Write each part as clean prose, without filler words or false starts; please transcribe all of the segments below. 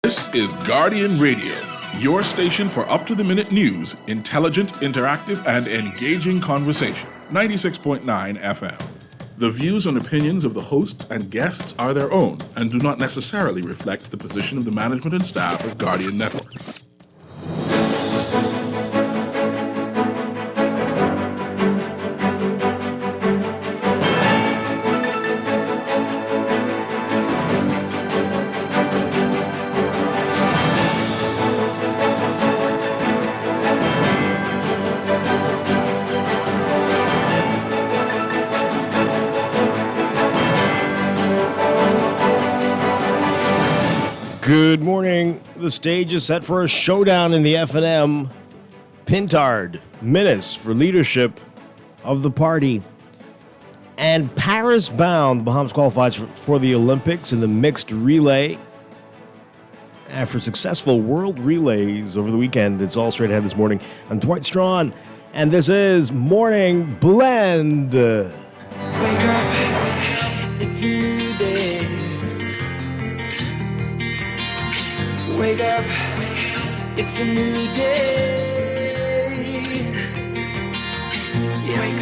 This is Guardian Radio, your station for up-to-the-minute news, intelligent, interactive, and engaging conversation. 96.9 FM. The views and opinions of the hosts and guests are their own and do not necessarily reflect the position of the management and staff of Guardian Network. Good morning. The stage is set for a showdown in the F&M. Pintard, Minnis for leadership of the party. And Paris-bound, Bahamas qualifies for the Olympics in the mixed relay. After successful world relays over the weekend, it's all straight ahead this morning. I'm Dwight Strachan, and this is Morning Blend. Wake up, it's a new day. Wake up, it's a new day. It's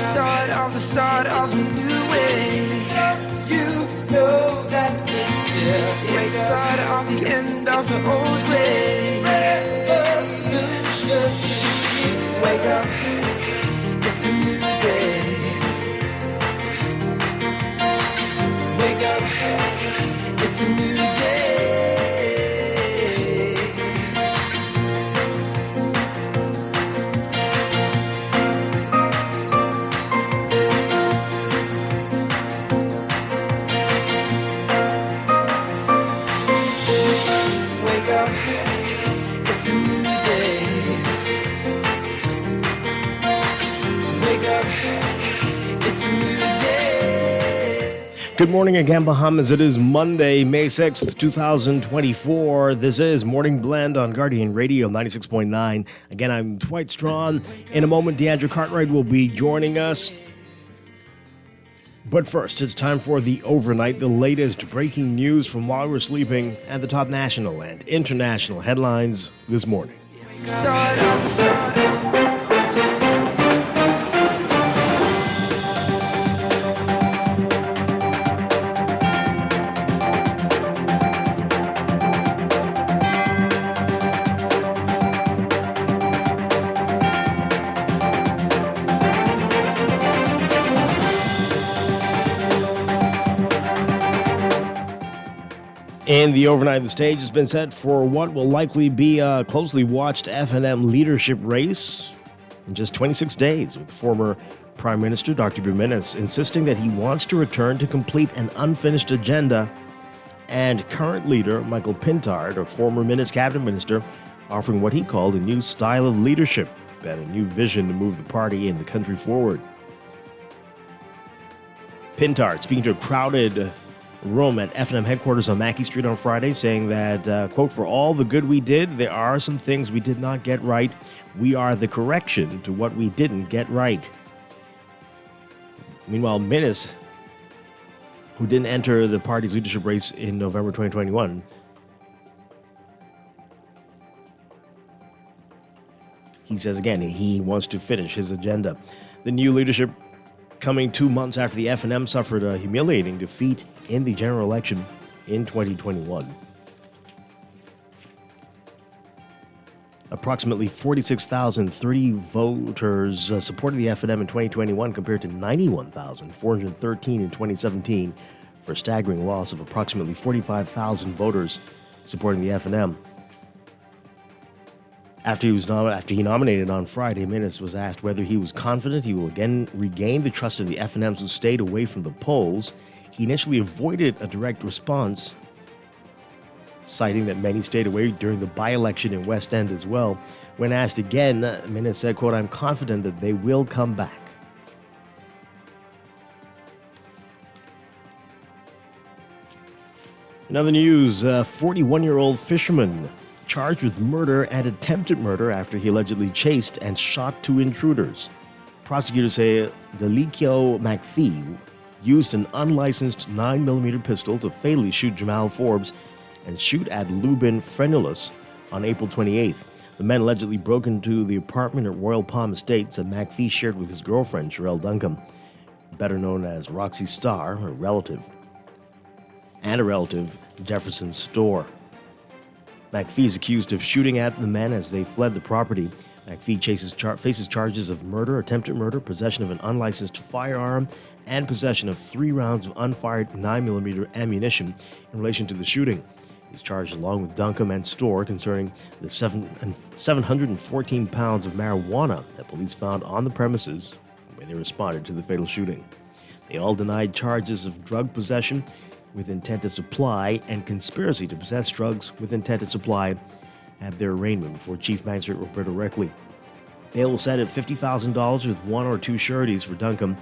the start of a new way. You know that it's the start of the end of the old way. Wake up, it's a new day. Wake up, it's a new day. Good morning again, Bahamas. It is Monday, May 6th, 2024. This is Morning Blend on Guardian Radio 96.9. Again, I'm Dwight Strachan. In a moment, Deandra Cartwright will be joining us. But first, it's time for the overnight, the latest breaking news from while we're sleeping, and the top national and international headlines this morning. In the overnight, the stage has been set for what will likely be a closely watched F&M leadership race in just 26 days, with former Prime Minister Dr. Minnis insisting that he wants to return to complete an unfinished agenda, and current leader Michael Pintard, a former Minnis cabinet minister, offering what he called a new style of leadership and a new vision to move the party and the country forward. Pintard, speaking to a crowded room at F&M headquarters on Mackey Street on Friday, saying that, quote, "For all the good we did, there are some things we did not get right. We are the correction to what we didn't get right." Meanwhile, Minnis, who didn't enter the party's leadership race in November 2021, he says again he wants to finish his agenda. The new leadership coming 2 months after the F&M suffered a humiliating defeat in the general election in 2021. Approximately 46,030 voters supported the F&M in 2021 compared to 91,413 in 2017, for a staggering loss of approximately 45,000 voters supporting the F&M. After he nominated on Friday, Minnis was asked whether he was confident he will again regain the trust of the F&Ms who stayed away from the polls. He initially avoided a direct response, citing that many stayed away during the by-election in West End as well. When asked again, Minnis said, quote, "I'm confident that they will come back." In other news, a 41-year-old fisherman charged with murder and attempted murder after he allegedly chased and shot 2 intruders. Prosecutors say Delikio McPhee used an unlicensed 9mm pistol to fatally shoot Jamal Forbes and shoot at Lubin Frenulus on April 28th. The men allegedly broke into the apartment at Royal Palm Estates that McPhee shared with his girlfriend, Sherelle Duncombe, better known as Roxy Starr, a relative, Jefferson Store. McPhee is accused of shooting at the men as they fled the property. McPhee faces charges of murder, attempted murder, possession of an unlicensed firearm, and possession of 3 rounds of unfired 9mm ammunition in relation to the shooting. He's charged along with Duncombe and Storr concerning the 714 pounds of marijuana that police found on the premises when they responded to the fatal shooting. They all denied charges of drug possession with intent to supply and conspiracy to possess drugs with intent to supply at their arraignment before Chief Magistrate Roberto Reckley. Bail was set at $50,000 with 1 or 2 sureties for Duncombe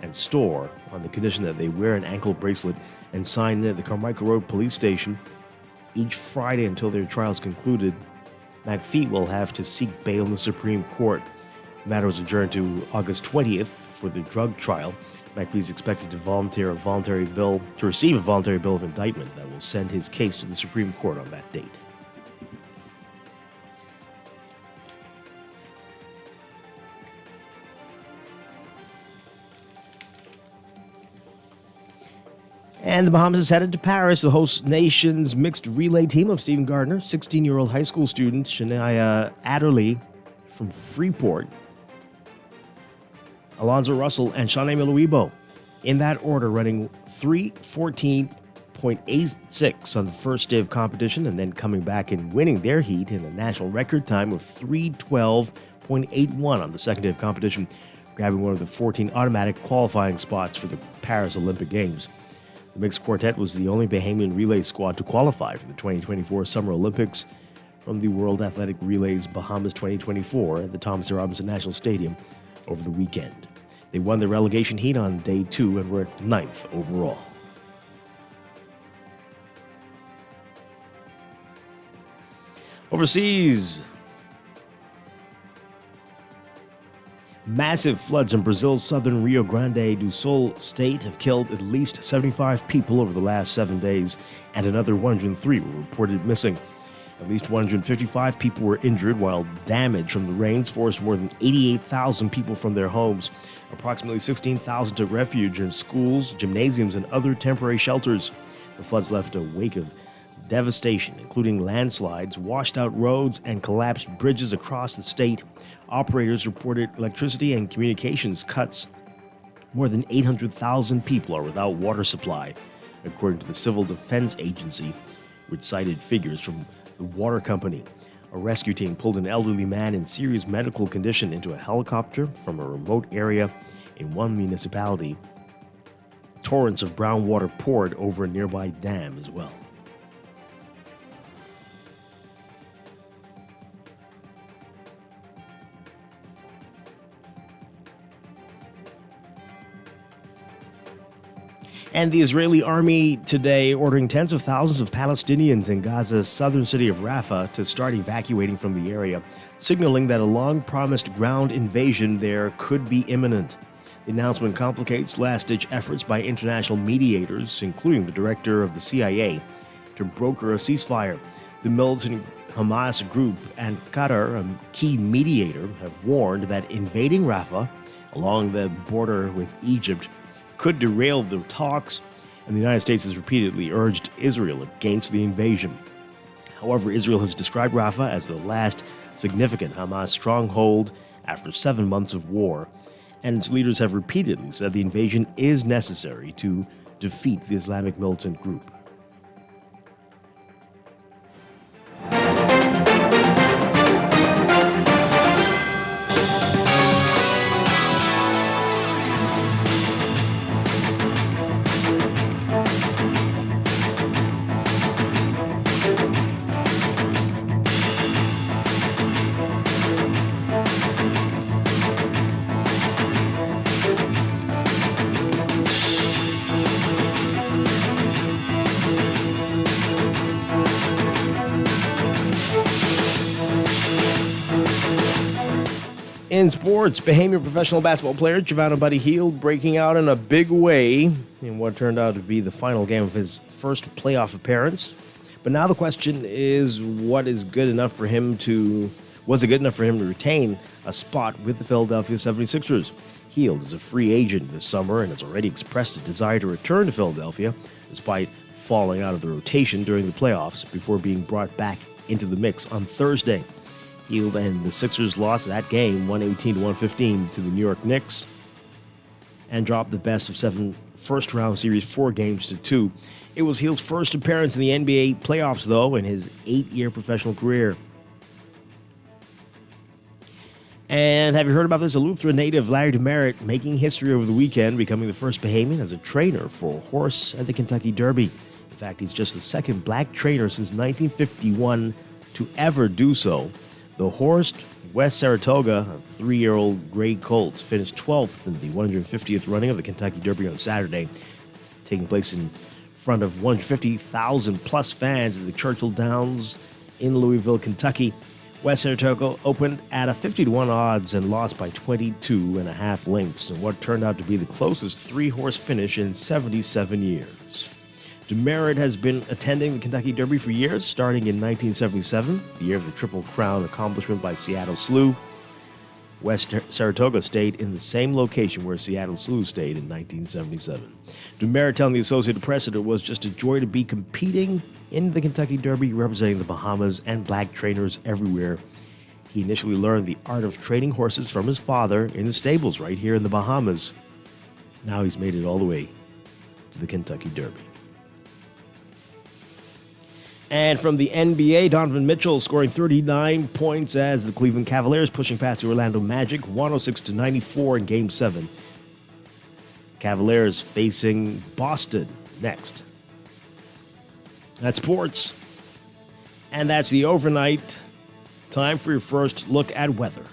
and Storr on the condition that they wear an ankle bracelet and sign at the Carmichael Road Police Station each Friday until their trial is concluded. McPhee will have to seek bail in the Supreme Court. The matter was adjourned to August 20th for the drug trial. McPhee is expected to receive a voluntary bill of indictment that will send his case to the Supreme Court on that date. And the Bahamas is headed to Paris. The host nation's mixed relay team of Stephen Gardner, 16-year-old high school student Shania Adderley from Freeport, Alonzo Russell, and Shanae Miluibo, in that order, running 3:14.86 on the first day of competition, and then coming back and winning their heat in a national record time of 3:12.81 on the second day of competition, grabbing one of the 14 automatic qualifying spots for the Paris Olympic Games. The mixed quartet was the only Bahamian relay squad to qualify for the 2024 Summer Olympics from the World Athletic Relays Bahamas 2024 at the Thomas A. Robinson National Stadium over the weekend. They won the relegation heat on day 2 and were 9th overall. Overseas, massive floods in Brazil's southern Rio Grande do Sul state have killed at least 75 people over the last 7 days, and another 103 were reported missing. At least 155 people were injured, while damage from the rains forced more than 88,000 people from their homes. Approximately 16,000 took refuge in schools, gymnasiums, and other temporary shelters. The floods left a wake of devastation, including landslides, washed out roads, and collapsed bridges across the state. Operators reported electricity and communications cuts. More than 800,000 people are without water supply, according to the Civil Defense Agency, which cited figures from the water company. A rescue team pulled an elderly man in serious medical condition into a helicopter from a remote area in one municipality. Torrents of brown water poured over a nearby dam as well. And the Israeli army today ordering tens of thousands of Palestinians in Gaza's southern city of Rafah to start evacuating from the area, signaling that a long-promised ground invasion there could be imminent. The announcement complicates last-ditch efforts by international mediators, including the director of the CIA, to broker a ceasefire. The militant Hamas group and Qatar, a key mediator, have warned that invading Rafah along the border with Egypt could derail the talks, and the United States has repeatedly urged Israel against the invasion. However, Israel has described Rafah as the last significant Hamas stronghold after 7 months of war, and its leaders have repeatedly said the invasion is necessary to defeat the Islamic militant group. In sports, Bahamian professional basketball player Giovanna Buddy Hield breaking out in a big way in what turned out to be the final game of his first playoff appearance. But now the question is, was it good enough for him to retain a spot with the Philadelphia 76ers? Hield is a free agent this summer and has already expressed a desire to return to Philadelphia, despite falling out of the rotation during the playoffs before being brought back into the mix on Thursday. Hield and the Sixers lost that game 118-115 to the New York Knicks and dropped the best-of-7 first-round series 4-2. It was Hield's first appearance in the NBA playoffs, though, in his 8-year professional career. And have you heard about this? A Lutheran native, Larry Demerit, making history over the weekend, becoming the first Bahamian as a trainer for a horse at the Kentucky Derby. In fact, he's just the second black trainer since 1951 to ever do so. The horse, West Saratoga, a 3-year-old gray colt, finished 12th in the 150th running of the Kentucky Derby on Saturday, taking place in front of 150,000-plus fans at the Churchill Downs in Louisville, Kentucky. West Saratoga opened at a 50-1 odds and lost by 22.5 lengths in what turned out to be the closest three-horse finish in 77 years. Demerit has been attending the Kentucky Derby for years, starting in 1977, the year of the Triple Crown accomplishment by Seattle Slew. West Saratoga stayed in the same location where Seattle Slew stayed in 1977. Demerit telling the Associated Press that it was just a joy to be competing in the Kentucky Derby, representing the Bahamas and black trainers everywhere. He initially learned the art of training horses from his father in the stables right here in the Bahamas. Now he's made it all the way to the Kentucky Derby. And from the NBA, Donovan Mitchell scoring 39 points as the Cleveland Cavaliers pushing past the Orlando Magic 106-94 in Game 7. Cavaliers facing Boston next. That's sports. And that's the overnight. Time for your first look at weather.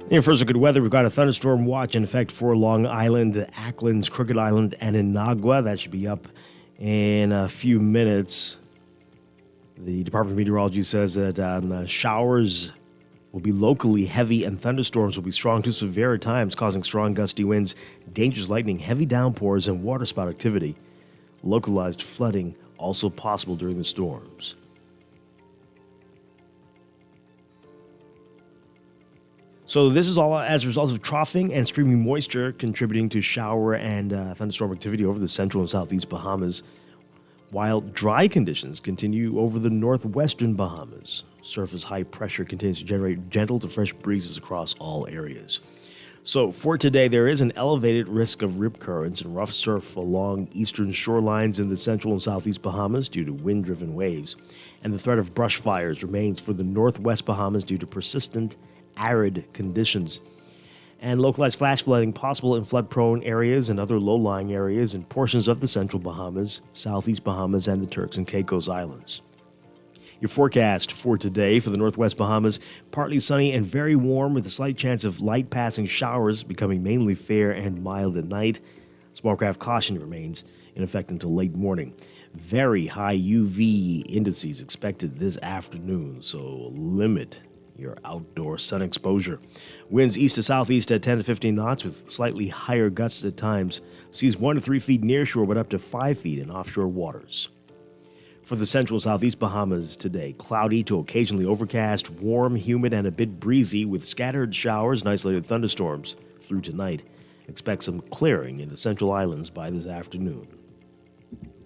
Here first, a good weather. We've got a thunderstorm watch in effect for Long Island, Acklands, Crooked Island, and Inagua. That should be up in a few minutes. The Department of Meteorology says that showers will be locally heavy and thunderstorms will be strong to severe at times, causing strong gusty winds, dangerous lightning, heavy downpours, and waterspout activity. Localized flooding also possible during the storms. So this is all as a result of troughing and streaming moisture contributing to shower and thunderstorm activity over the central and southeast Bahamas, while dry conditions continue over the northwestern Bahamas. Surface high pressure continues to generate gentle to fresh breezes across all areas. So for today, there is an elevated risk of rip currents and rough surf along eastern shorelines in the central and southeast Bahamas due to wind-driven waves, and the threat of brush fires remains for the northwest Bahamas due to persistent arid conditions, and localized flash flooding possible in flood-prone areas and other low-lying areas in portions of the central Bahamas, southeast Bahamas, and the Turks and Caicos Islands. Your forecast for today for the northwest Bahamas, partly sunny and very warm with a slight chance of light passing showers becoming mainly fair and mild at night. Small craft caution remains in effect until late morning. Very high UV indices expected this afternoon, so limit your outdoor sun exposure. Winds east to southeast at 10 to 15 knots with slightly higher gusts at times. Seas 1 to 3 feet near shore, but up to 5 feet in offshore waters. For the central southeast Bahamas today, cloudy to occasionally overcast, warm, humid, and a bit breezy with scattered showers and isolated thunderstorms through tonight. Expect some clearing in the central islands by this afternoon.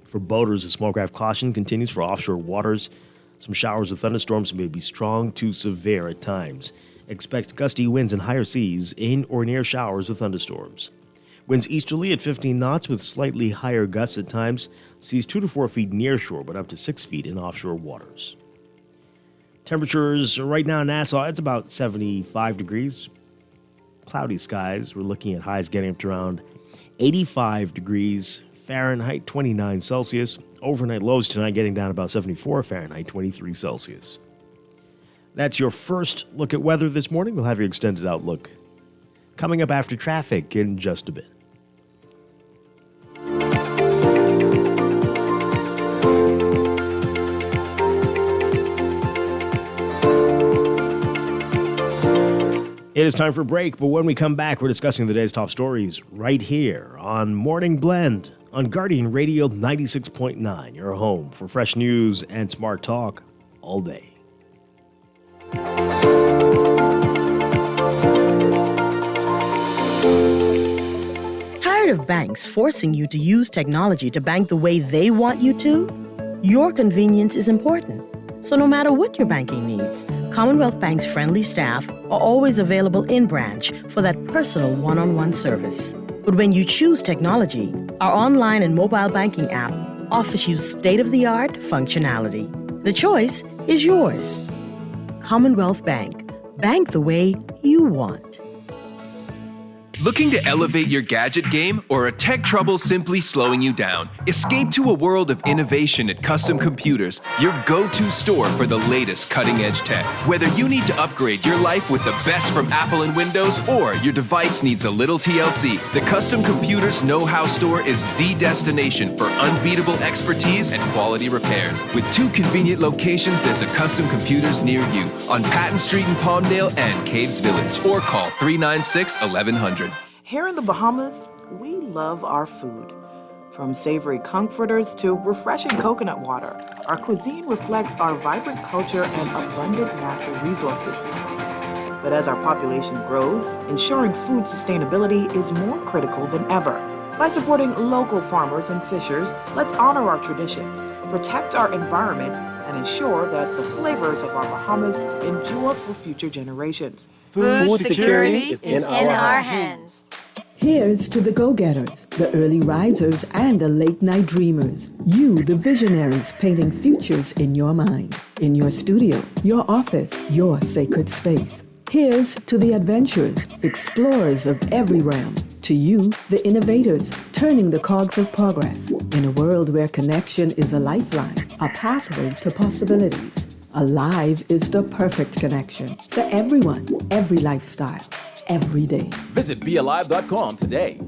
For boaters, a small craft caution continues for offshore waters. Some showers with thunderstorms may be strong to severe at times. Expect gusty winds and higher seas in or near showers with thunderstorms. Winds easterly at 15 knots with slightly higher gusts at times. Seas 2 to 4 feet near shore, but up to 6 feet in offshore waters. Temperatures right now in Nassau, it's about 75 degrees. Cloudy skies. We're looking at highs getting up to around 85 degrees Fahrenheit, 29 Celsius. Overnight lows tonight getting down about 74 Fahrenheit, 23 Celsius. That's your first look at weather this morning. We'll have your extended outlook coming up after traffic in just a bit. It is time for a break, but when we come back, we're discussing the day's top stories right here on Morning Blend on Guardian Radio 96.9, your home for fresh news and smart talk all day. Tired of banks forcing you to use technology to bank the way they want you to? Your convenience is important. So no matter what your banking needs, Commonwealth Bank's friendly staff are always available in branch for that personal one-on-one service. But when you choose technology, our online and mobile banking app offers you state-of-the-art functionality. The choice is yours. Commonwealth Bank. Bank the way you want. Looking to elevate your gadget game, or are tech troubles simply slowing you down? Escape to a world of innovation at Custom Computers, your go-to store for the latest cutting-edge tech. Whether you need to upgrade your life with the best from Apple and Windows, or your device needs a little TLC, the Custom Computers Know-How Store is the destination for unbeatable expertise and quality repairs. With 2 convenient locations, there's a Custom Computers near you on Patton Street in Palmdale and Caves Village, or call 396-1100. Here in the Bahamas, we love our food. From savory comforters to refreshing coconut water, our cuisine reflects our vibrant culture and abundant natural resources. But as our population grows, ensuring food sustainability is more critical than ever. By supporting local farmers and fishers, let's honor our traditions, protect our environment, and ensure that the flavors of our Bahamas endure for future generations. Food security is in our hands. Here's to the go-getters, the early risers, and the late-night dreamers. You, the visionaries, painting futures in your mind, in your studio, your office, your sacred space. Here's to the adventurers, explorers of every realm. To you, the innovators, turning the cogs of progress. In a world where connection is a lifeline, a pathway to possibilities. Alive is the perfect connection for everyone, every lifestyle. Every day. Visit BeAlive.com today.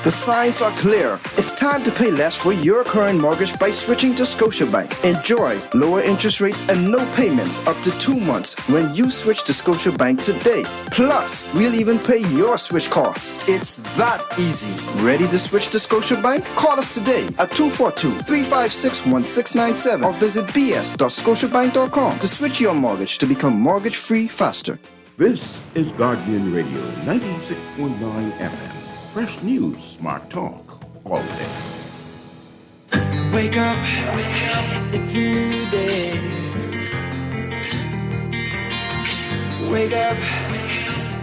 The signs are clear. It's time to pay less for your current mortgage by switching to Scotiabank. Enjoy lower interest rates and no payments up to 2 months when you switch to Scotiabank today. Plus, we'll even pay your switch costs. It's that easy. Ready to switch to Scotiabank? Call us today at 242-356-1697 or visit bs.scotiabank.com to switch your mortgage to become mortgage-free faster. This is Guardian Radio 96.9 FM. Fresh news, smart talk, all day. Wake up, it's a new day. Wake up,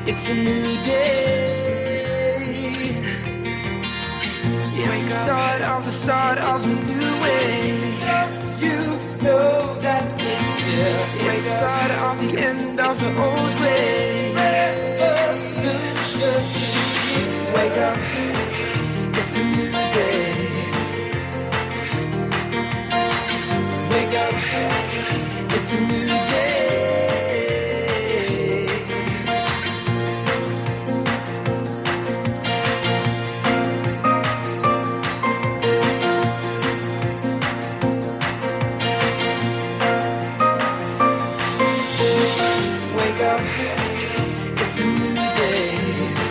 it's a new day. It's the start of a new way. You know that it's here. It's the start of the end of the old way. Wake up, it's a new day. Wake up, it's a new day. Wake up, it's a new day.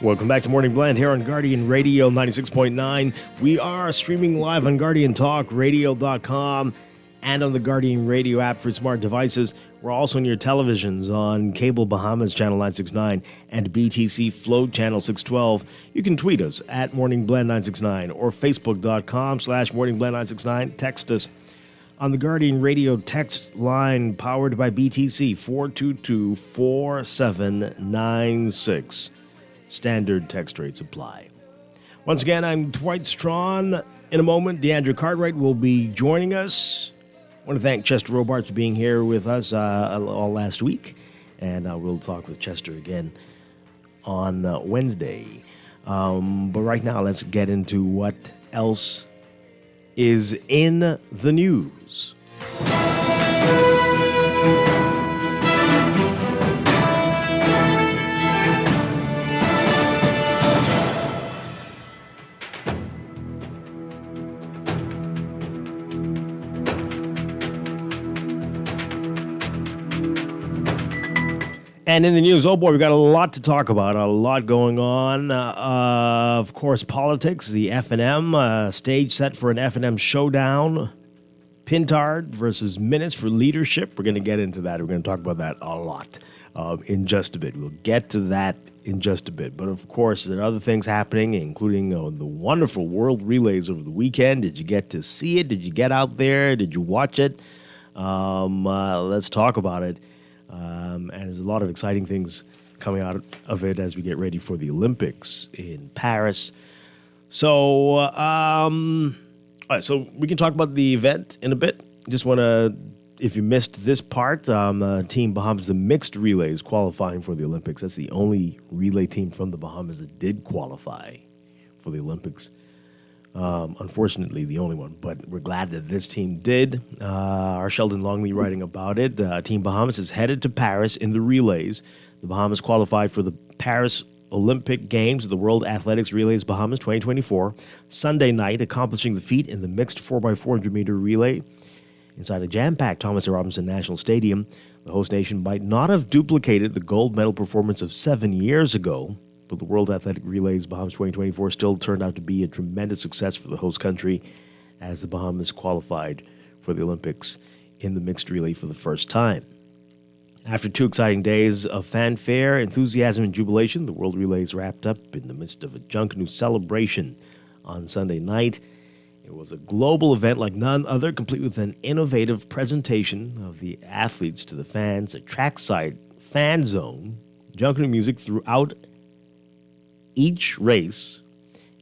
Welcome back to Morning Blend here on Guardian Radio 96.9. We are streaming live on GuardianTalkRadio.com and on the Guardian Radio app for smart devices. We're also on your televisions on Cable Bahamas Channel 969 and BTC Float Channel 612. You can tweet us at Morning Blend 969 or Facebook.com/Morning Blend 969. Text us on the Guardian Radio text line powered by BTC 422-4796. Standard text rates apply. Once again, I'm Dwight Strachan. In a moment, Deandra Cartwright will be joining us. I want to thank Chester Robarts for being here with us all last week. And we'll talk with Chester again on Wednesday. But right now, let's get into what else is in the news. And in the news, oh boy, we've got a lot to talk about, a lot going on. Of course, politics, the F&M, stage set for an F&M showdown. Pintard versus Minutes for leadership. We're going to get into that. We're going to talk about that a lot in just a bit. We'll get to that in just a bit. But of course, there are other things happening, including the wonderful World Relays over the weekend. Did you get to see it? Did you get out there? Did you watch it? Let's talk about it. And there's a lot of exciting things coming out of it as we get ready for the Olympics in Paris. So, all right, so we can talk about the event in a bit. Just want to, if you missed this part, Team Bahamas, the mixed relays qualifying for the Olympics. That's the only relay team from the Bahamas that did qualify for the Olympics. Unfortunately, the only one, but we're glad that this team did. Our Sheldon Longley writing about it. Team Bahamas is headed to Paris in the relays. The Bahamas qualified for the Paris Olympic Games, the World Athletics Relays Bahamas 2024, Sunday night, accomplishing the feat in the mixed 4x400-meter relay. Inside a jam-packed Thomas A. Robinson National Stadium, the host nation might not have duplicated the gold medal performance of 7 years ago, but the World Athletic Relays Bahamas 2024 still turned out to be a tremendous success for the host country as the Bahamas qualified for the Olympics in the mixed relay for the first time. After 2 exciting days of fanfare, enthusiasm, and jubilation, the World Relays wrapped up in the midst of a Junkanoo celebration on Sunday night. It was a global event like none other, complete with an innovative presentation of the athletes to the fans, a trackside fan zone, Junkanoo music throughout each race,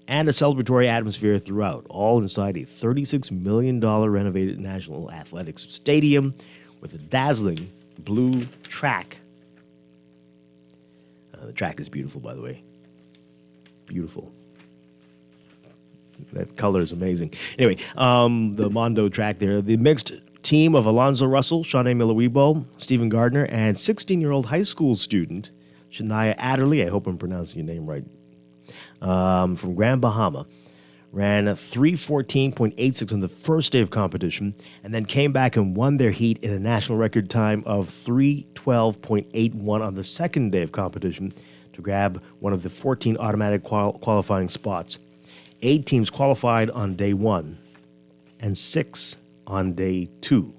and a celebratory atmosphere throughout, all inside a $36 million renovated National Athletics Stadium with a dazzling blue track. The track is beautiful, by the way. Beautiful. That color is amazing. Anyway, the Mondo track there. The mixed team of Alonzo Russell, Shanae Miller-Weibo, Stephen Gardner, and 16-year-old high school student Shania Adderley, I hope I'm pronouncing your name right, from Grand Bahama, ran 3:14.86 on the first day of competition, and then came back and won their heat in a national record time of 3:12.81 on the second day of competition to grab one of the 14 automatic qualifying spots. 8 teams qualified on day 1 and 6 on day 2.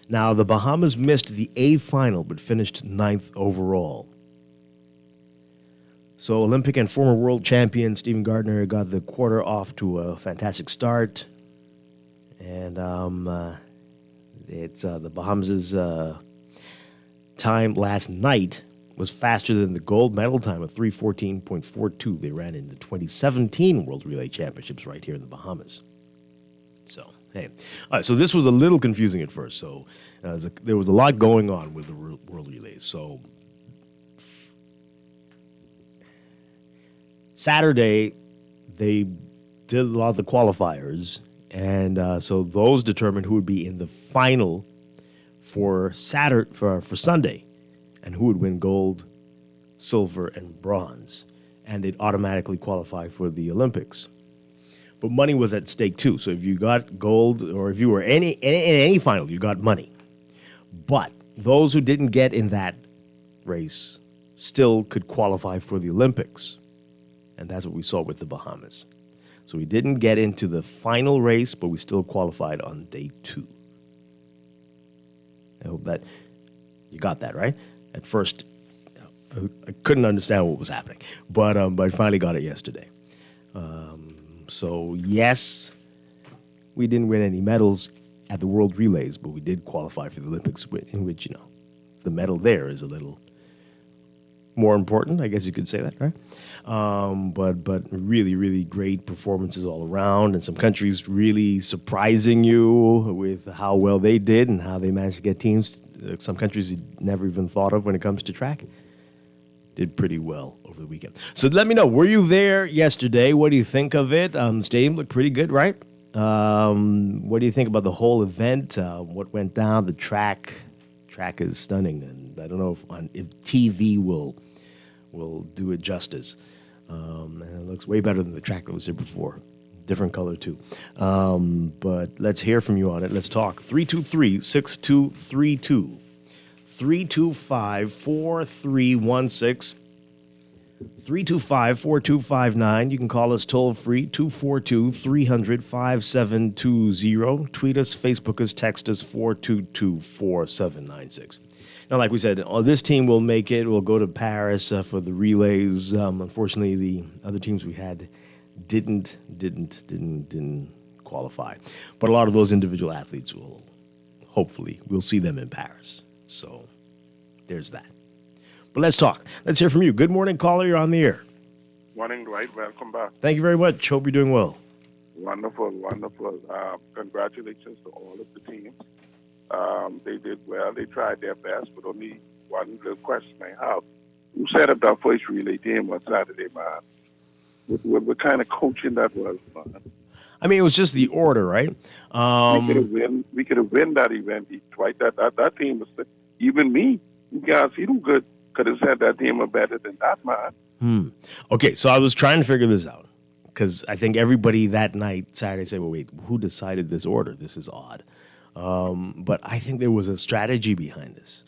Now, the Bahamas missed the A final but finished 9th overall. So Olympic and former world champion Stephen Gardner got the quarter off to a fantastic start. And it's the Bahamas' time last night was faster than the gold medal time of 3:14.42 they ran in the 2017 World Relay Championships right here in the Bahamas. So, hey. All right, so this was a little confusing at first. So there was a lot going on with the World Relays. So Saturday, they did a lot of the qualifiers, and so those determined who would be in the final for Sunday, and who would win gold, silver, and bronze, and they'd automatically qualify for the Olympics. But money was at stake too. So if you got gold, or if you were in any final, you got money. But those who didn't get in that race still could qualify for the Olympics. And that's what we saw with the Bahamas. So we didn't get into the final race, but we still qualified on day 2. I hope that you got that, right? At first, I couldn't understand what was happening, but I finally got it yesterday. So yes, we didn't win any medals at the World Relays, but we did qualify for the Olympics, in which, the medal there is a little more important, I guess you could say that, right? But really, really great performances all around, and some countries really surprising you with how well they did and how they managed to get teams. Some countries you never even thought of when it comes to track did pretty well over the weekend. So let me know, were you there yesterday? What do you think of it? The stadium looked pretty good, right? What do you think about the whole event? What went down? The track is stunning, and I don't know if TV will do it justice. And it looks way better than the track that was here before. Different color too. But let's hear from you on it. Let's talk. 323-6232. 325-4316. 325-4259. You can call us toll free, 242-300-5720. Tweet us, Facebook us, text us, 422-4796. Now, like we said, this team will make it. We'll go to Paris for the relays. Unfortunately, the other teams we had didn't qualify. But a lot of those individual athletes we'll see them in Paris. So there's that. But let's talk. Let's hear from you. Good morning, caller. You're on the air. Morning, Dwight. Welcome back. Thank you very much. Hope you're doing well. Wonderful. Congratulations to all of the teams. They did well. They tried their best, but only one little question I have. Who set up that first relay team on Saturday, man? What kind of coaching that was, man? I mean, it was just the order, right? We could have won that event, Dwight. That team was, even me, you guys, who could have said that team was better than that, man. Okay, so I was trying to figure this out because I think everybody that night, Saturday, said, well, wait, who decided this order? This is odd. But I think there was a strategy behind this.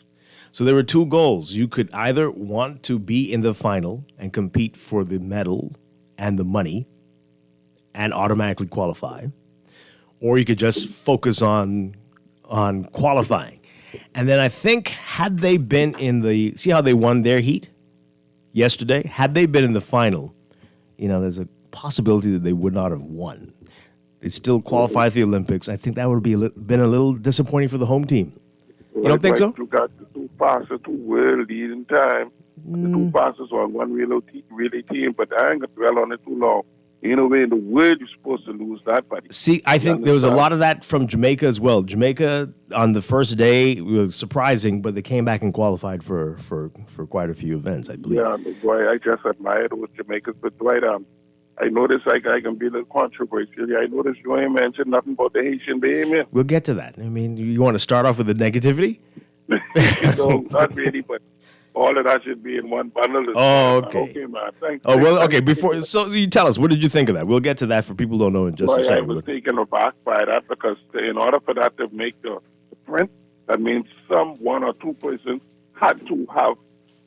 So there were two goals. You could either want to be in the final and compete for the medal and the money and automatically qualify, or you could just focus on qualifying. And then I think had they been see how they won their heat yesterday? Had they been in the final, there's a possibility that they would not have won. They'd still qualify for the Olympics. I think that would been a little disappointing for the home team. You don't think so? You got the two passes, two world leading time. The two passes on one relay team, but I ain't going to dwell on it too long. In a way, in the world, you're supposed to lose that, buddy. See, I think there was a lot of that from Jamaica as well. Jamaica, on the first day, was surprising, but they came back and qualified for quite a few events, I believe. Yeah, boy, I just admired those Jamaicans. But, Dwight, I noticed I can be a little controversial. I noticed you ain't mentioned nothing about the Haitian behavior. We'll get to that. I mean, you want to start off with the negativity? No, not really, but all of that should be in one bundle. Oh, okay. Okay, man. Thanks. Okay. So you tell us, what did you think of that? We'll get to that for people who don't know in just a second. I was taken aback by that because in order for that to make the print, that means some one or two persons had to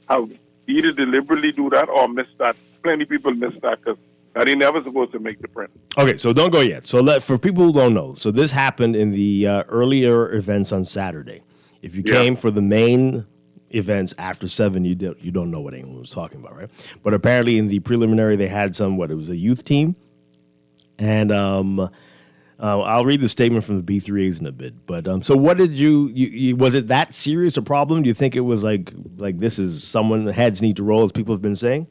have either deliberately do that or miss that. Plenty of people miss that because that ain't never supposed to make the print. Okay, so don't go yet. So for people who don't know, so this happened in the earlier events on Saturday. If you came for the main events after 7, you don't know what anyone was talking about, right? But apparently in the preliminary, they had it was a youth team. And I'll read the statement from the B3As in a bit. But so what did you was it that serious a problem? Do you think it was like this is someone, heads need to roll, as people have been saying?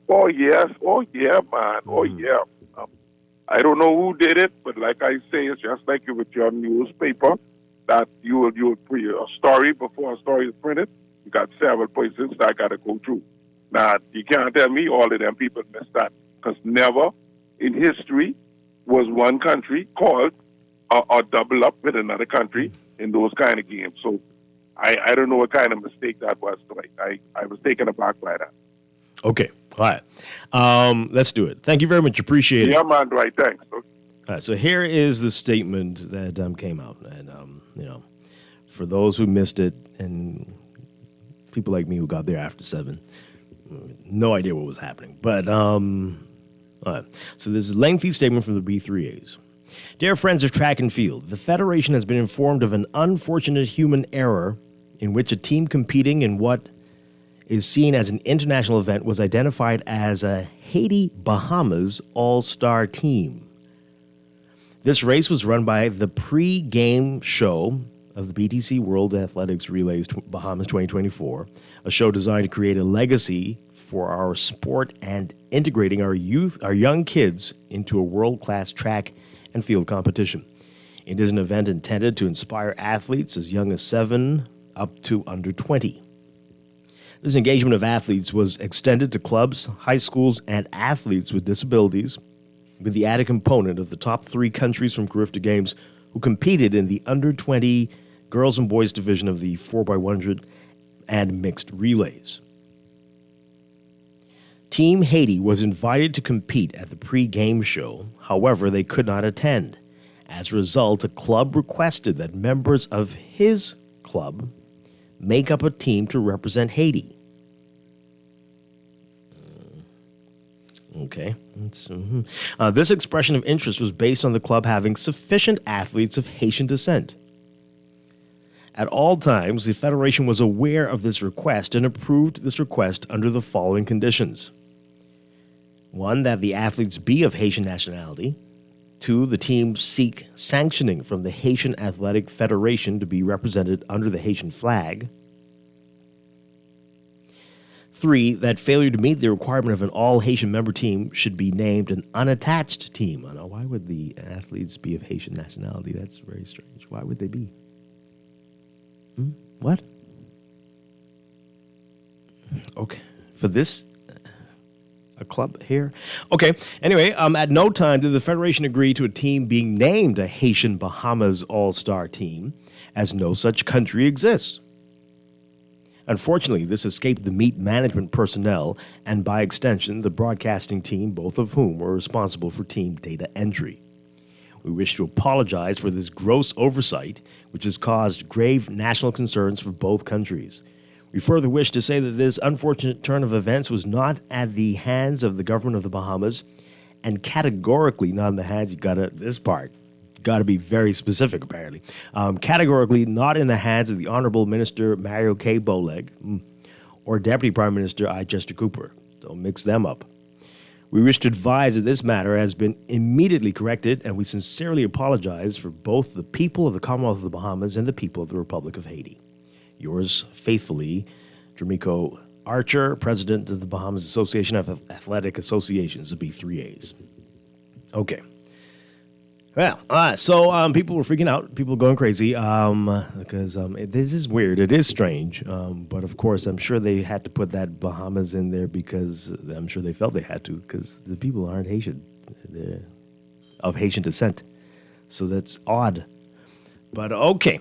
Oh, yes. Oh, yeah, man. Oh, yeah. I don't know who did it, but like I say, it's just like with your newspaper, that you will put a story before a story is printed. You got several persons that got to go through. Now, you can't tell me all of them people missed that, because never in history was one country called or double up with another country in those kind of games. So I don't know what kind of mistake that was. I was taken aback by that. Okay. All right. Let's do it. Thank you very much. Appreciate it. Yeah, man. Right. Thanks. Okay. All right. So here is the statement that came out. And, for those who missed it and people like me who got there after 7, no idea what was happening. But, all right. So this is a lengthy statement from the B3As. Dear friends of track and field, the Federation has been informed of an unfortunate human error in which a team competing in what is seen as an international event was identified as a Haiti Bahamas All-Star team. This race was run by the pre-game show of the BTC World Athletics Relays Bahamas 2024, a show designed to create a legacy for our sport and integrating our young kids into a world-class track and field competition. It is an event intended to inspire athletes as young as 7 up to under 20. This engagement of athletes was extended to clubs, high schools, and athletes with disabilities, with the added component of the top 3 countries from Carifta Games who competed in the under-20 girls and boys division of the 4x100 and mixed relays. Team Haiti was invited to compete at the pre-game show. However, they could not attend. As a result, a club requested that members of his club make up a team to represent Haiti. Okay. This expression of interest was based on the club having sufficient athletes of Haitian descent. At all times, the Federation was aware of this request and approved this request under the following conditions. 1, that the athletes be of Haitian nationality. 2, the team seek sanctioning from the Haitian Athletic Federation to be represented under the Haitian flag. 3, that failure to meet the requirement of an all-Haitian member team should be named an unattached team. Now, why would the athletes be of Haitian nationality? That's very strange. Why would they be? What? Okay. For this, a club here? Okay. Anyway, at no time did the Federation agree to a team being named a Haitian Bahamas All-Star team, as no such country exists. Unfortunately, this escaped the meet management personnel and, by extension, the broadcasting team, both of whom were responsible for team data entry. We wish to apologize for this gross oversight, which has caused grave national concerns for both countries. We further wish to say that this unfortunate turn of events was not at the hands of the government of the Bahamas, and categorically not in the hands, this part, got to be very specific, apparently. Categorically not in the hands of the Honorable Minister Mario K. Boleg or Deputy Prime Minister I. Chester Cooper. Don't mix them up. We wish to advise that this matter has been immediately corrected, and we sincerely apologize for both the people of the Commonwealth of the Bahamas and the people of the Republic of Haiti. Yours faithfully, Dramico Archer, President of the Bahamas Association of Athletic Associations, the B3As. Okay. Well, so people were freaking out. People were going crazy because this is weird. It is strange. But, of course, I'm sure they had to put that Bahamas in there because I'm sure they felt they had to because the people aren't Haitian. They're of Haitian descent. So that's odd. But, okay.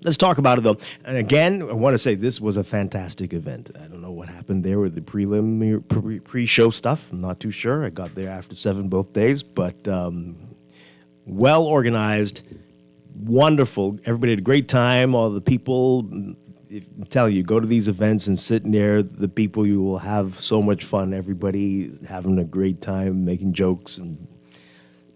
Let's talk about it, though. And again, I want to say this was a fantastic event. I don't know what happened there with the pre-show stuff. I'm not too sure. I got there after 7 both days, but well organized, wonderful. Everybody had a great time. All the people, I'm telling you, go to these events and sit near the people. You will have so much fun. Everybody having a great time, making jokes and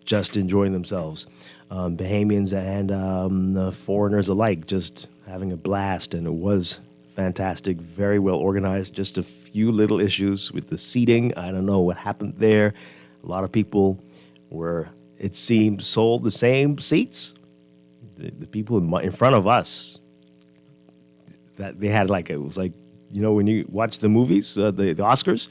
just enjoying themselves. Bahamians and foreigners alike, just having a blast, and it was fantastic, very well organized. Just a few little issues with the seating. I don't know what happened there. A lot of people were, it seemed, sold the same seats. The people in front of us, that they had it was like, when you watch the movies, the Oscars,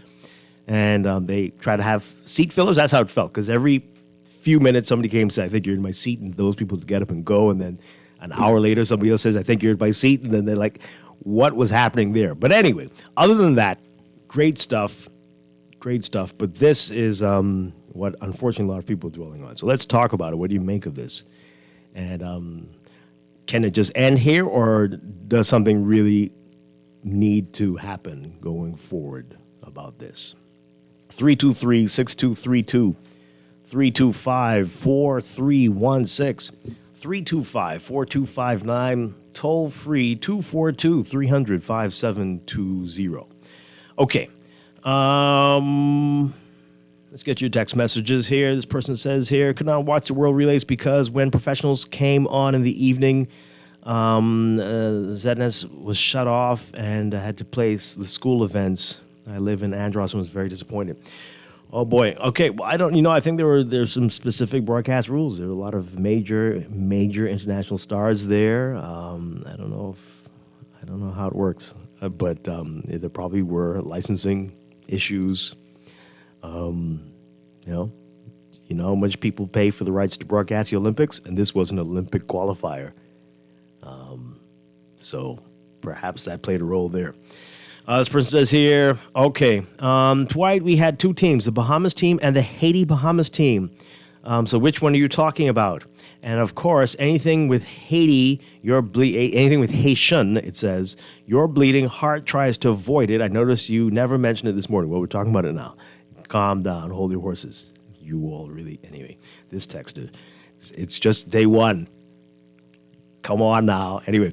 and they try to have seat fillers. That's how it felt, because every few minutes somebody came and said, I think you're in my seat, and those people get up and go, and then an hour later somebody else says, I think you're in my seat, and then they're like, what was happening there? But anyway, other than that, great stuff, but this is what unfortunately a lot of people are dwelling on. So let's talk about it. What do you make of this? And can it just end here, or does something really need to happen going forward about this? 323-6232 325-4316, 325-4259, toll free 242-300-5720. Okay. Let's get your text messages here. This person says here, could not watch the World Relays because when professionals came on in the evening, ZNS was shut off and had to place the school events. I live in Andros and was very disappointed. Oh boy. Okay. Well, I don't. I think there's some specific broadcast rules. There are a lot of major international stars there. I don't know how it works, but there probably were licensing issues. You know how much people pay for the rights to broadcast the Olympics, and this was an Olympic qualifier. So perhaps that played a role there. This person says here, okay, Dwight, we had two teams, the Bahamas team and the Haiti-Bahamas team. So which one are you talking about? And of course, anything with Haiti, anything with Haitian, it says, your bleeding heart tries to avoid it. I noticed you never mentioned it this morning. Well, we're talking about it now. Calm down, hold your horses. You all really, anyway, this texter, it's just day one. Come on now. Anyway,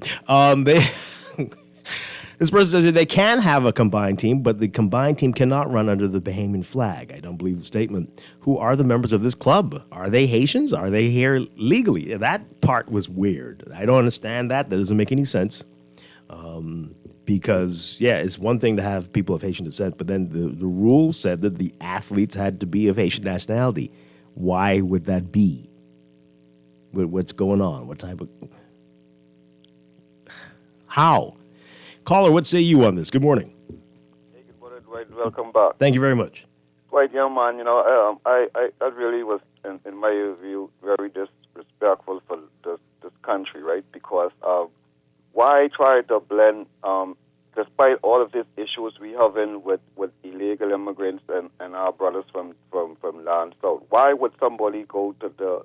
this person says that they can have a combined team, but the combined team cannot run under the Bahamian flag. I don't believe the statement. Who are the members of this club? Are they Haitians? Are they here legally? That part was weird. I don't understand that. That doesn't make any sense. Because, yeah, it's one thing to have people of Haitian descent, but then the rule said that the athletes had to be of Haitian nationality. Why would that be? What's going on? What type of... How? Caller, what say you on this? Good morning. Hey, good morning, Dwight. Welcome back. Thank you very much. Dwight, young man, I really was, in my view, very disrespectful for this country, right? Because why try to blend, despite all of these issues we have with illegal immigrants and our brothers from land south, why would somebody go to the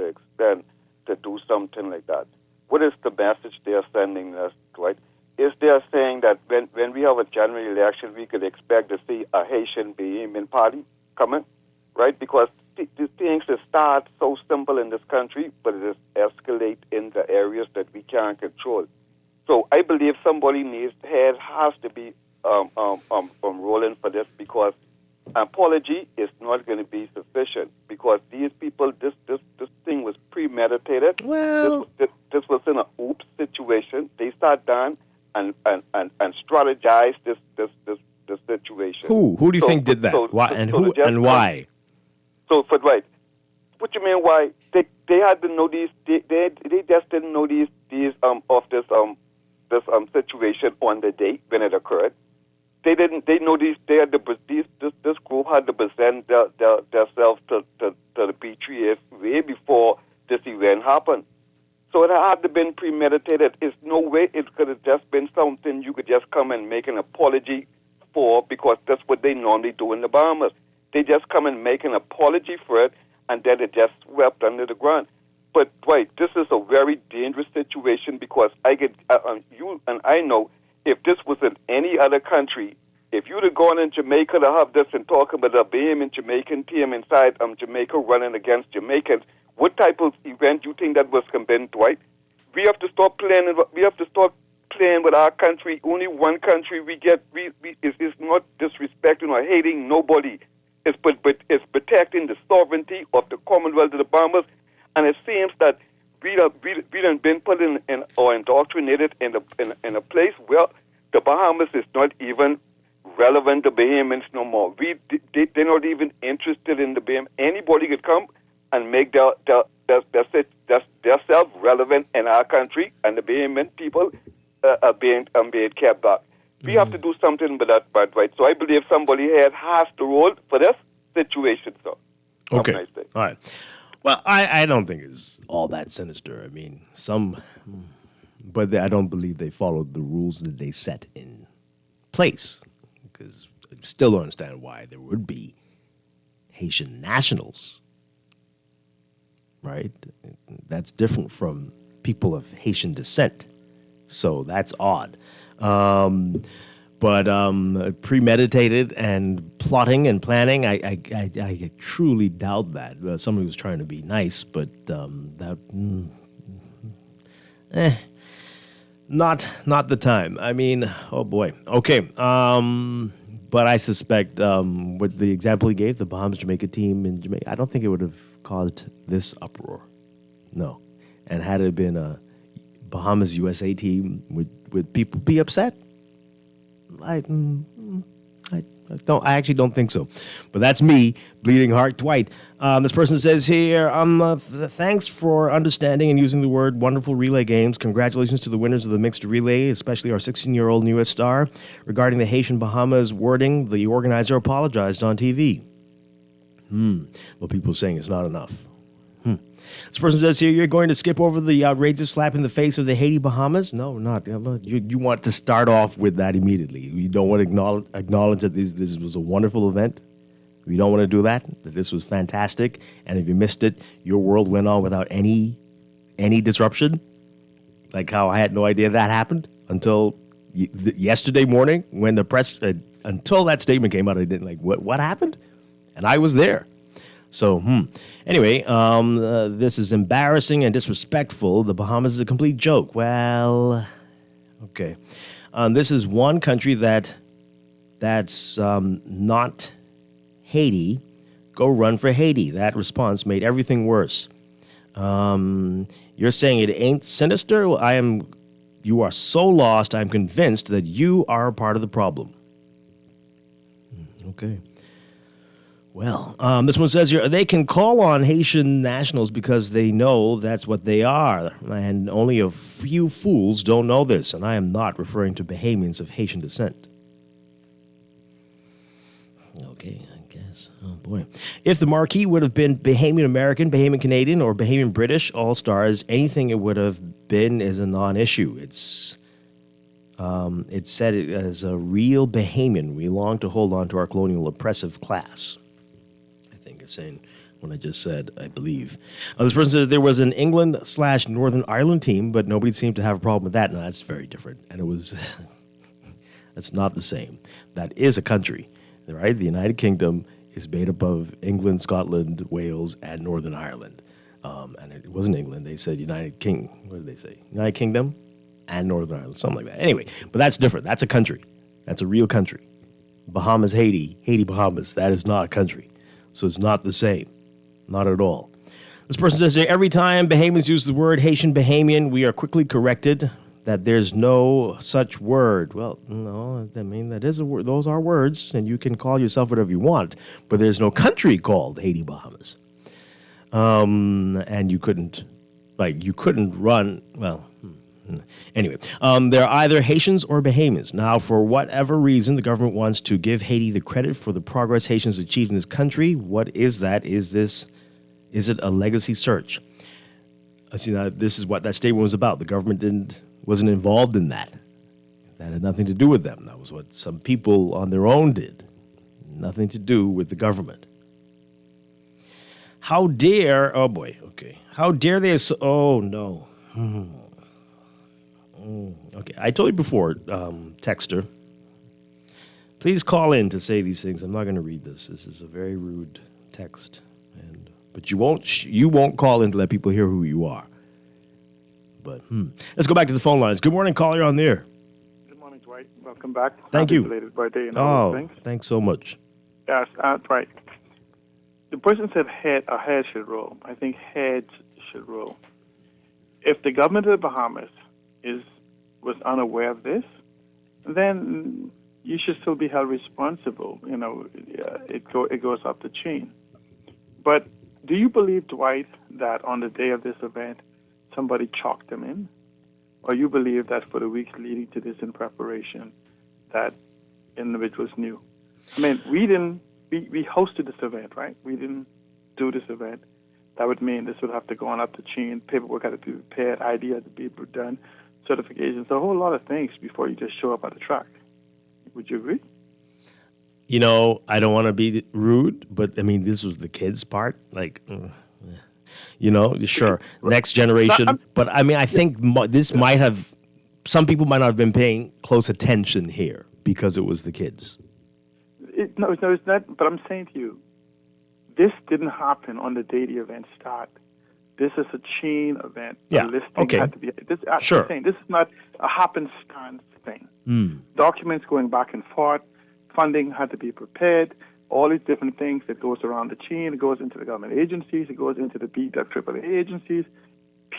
extent to do something like that? What is the message they are sending us, Dwight? Is they are saying that when we have a general election, we could expect to see a Haitian Bahamian party coming, right? Because these things start so simple in this country, but it escalate in the areas that we can't control. So I believe somebody has to be rolling for this, because apology is not going to be sufficient, because these people, this thing was premeditated. Well, this was in an oops situation. They sat down and strategize this situation. Who do you think did that? Why? So for Dwight, what you mean why? They had to know these. They just didn't know these of this situation on the date when it occurred. They didn't. They know these. They had this group had to present themselves to the PTF way before this event happened. So it had to been premeditated. There's no way it could have just been something you could just come and make an apology for, because that's what they normally do in the Bahamas. They just come and make an apology for it, and then it just swept under the ground. But Dwight, this is a very dangerous situation, because you and I know if this was in any other country, if you'd have gone in Jamaica to have this and talking about a Bahamian Jamaican team inside Jamaica running against Jamaicans, what type of event do you think that was condemned, Dwight? We have to stop playing. We have to stop playing with our country. Only one country we get. It's not disrespecting or hating nobody. It's protecting the sovereignty of the Commonwealth of the Bahamas. And it seems that we done been put in or indoctrinated in a place where the Bahamas is not even relevant to Bahamians no more. They're not even interested in the Bahamians. Anybody could come and make their self relevant in our country, and the Bahamian people are being kept back. We have to do something with that, right? So I believe somebody here has to roll for this situation. So, okay, nice day. All right. Well, I don't think it's all that sinister. I mean, but I don't believe they followed the rules that they set in place, because I still don't understand why there would be Haitian nationals. Right? That's different from people of Haitian descent. So that's odd. But premeditated and plotting and planning, I truly doubt that. Somebody was trying to be nice, but not the time. I mean, oh boy. Okay. But I suspect with the example he gave, the Bahamas Jamaica team in Jamaica, I don't think it would have caused this uproar. No. And had it been a Bahamas USA team, would people be upset? I actually don't think so. But that's me, Bleeding Heart Dwight. This person says here, thanks for understanding and using the word wonderful relay games. Congratulations to the winners of the mixed relay, especially our 16-year-old newest star. Regarding the Haitian Bahamas wording, the organizer apologized on TV. Well, people are saying it's not enough. This person says here, you're going to skip over the outrageous slap in the face of the Haiti Bahamas? No, not. You want to start off with that immediately. You don't want to acknowledge that this was a wonderful event. You don't want to do that this was fantastic. And if you missed it, your world went on without any disruption. Like how I had no idea that happened until yesterday morning when the press, until that statement came out, I didn't what happened? And I was there. So, anyway, this is embarrassing and disrespectful. The Bahamas is a complete joke. Well, okay. This is one country that's not Haiti. Go run for Haiti. That response made everything worse. You're saying it ain't sinister? Well, you are so lost, I'm convinced that you are a part of the problem. Okay. Well, this one says here, they can call on Haitian nationals because they know that's what they are, and only a few fools don't know this, and I am not referring to Bahamians of Haitian descent. Okay, I guess. Oh, boy. If the marquee would have been Bahamian American, Bahamian Canadian, or Bahamian British, all stars, anything it would have been is a non-issue. It's said it as a real Bahamian. We long to hold on to our colonial oppressive class. I think it's saying what I just said, I believe. This person says there was an England/Northern Ireland team, but nobody seemed to have a problem with that. No, that's very different. And it was, that's not the same. That is a country, right? The United Kingdom is made up of England, Scotland, Wales, and Northern Ireland. And it wasn't England. They said United Kingdom and Northern Ireland, something like that. Anyway, but that's different. That's a country. That's a real country. Bahamas, Haiti, Bahamas. That is not a country. So it's not the same. Not at all. This person says, every time Bahamians use the word Haitian Bahamian, we are quickly corrected that there's no such word. Well, no, I mean, that is a word. Those are words, and you can call yourself whatever you want, but there's no country called Haiti, Bahamas. And you couldn't run, well, anyway, they're either Haitians or Bahamians. Now, for whatever reason, the government wants to give Haiti the credit for the progress Haitians achieved in this country. What is that? Is it a legacy search? See, now, this is what that statement was about. The government wasn't involved in that. That had nothing to do with them. That was what some people on their own did. Nothing to do with the government. How dare, oh boy, okay. How dare they, oh no. Okay, I told you before, texter, please call in to say these things. I'm not going to read this. This is a very rude text, but you won't call in to let people hear who you are. But let's go back to the phone lines. Good morning, caller, on there. Good morning, Dwight. Welcome back. Thank you. Belated birthday and all those things. Thanks so much. Yes, Dwight. The person said a head should roll. I think heads should roll. If the government of the Bahamas was unaware of this, then you should still be held responsible. You know, it goes up the chain. But do you believe, Dwight, that on the day of this event, somebody chalked them in? Or you believe that for the weeks leading to this in preparation, that individuals knew? I mean, we hosted this event, right? We didn't do this event. That would mean this would have to go on up the chain. Paperwork had to be prepared. ID had to be done. Certifications, a whole lot of things before you just show up at the track. Would you agree? You know, I don't want to be rude, but I mean, this was the kids' part. Like, sure, next generation. But I mean, I think this might have, some people might not have been paying close attention here because it was the kids. No, it's not. But I'm saying to you, this didn't happen on the day the event started. This is a chain event. Yeah. The listing Okay. had to be. Sure. I'm saying this is not a happenstance thing. Documents going back and forth. Funding had to be prepared. All these different things that goes around the chain. It goes into the government agencies. It goes into the AAA agencies.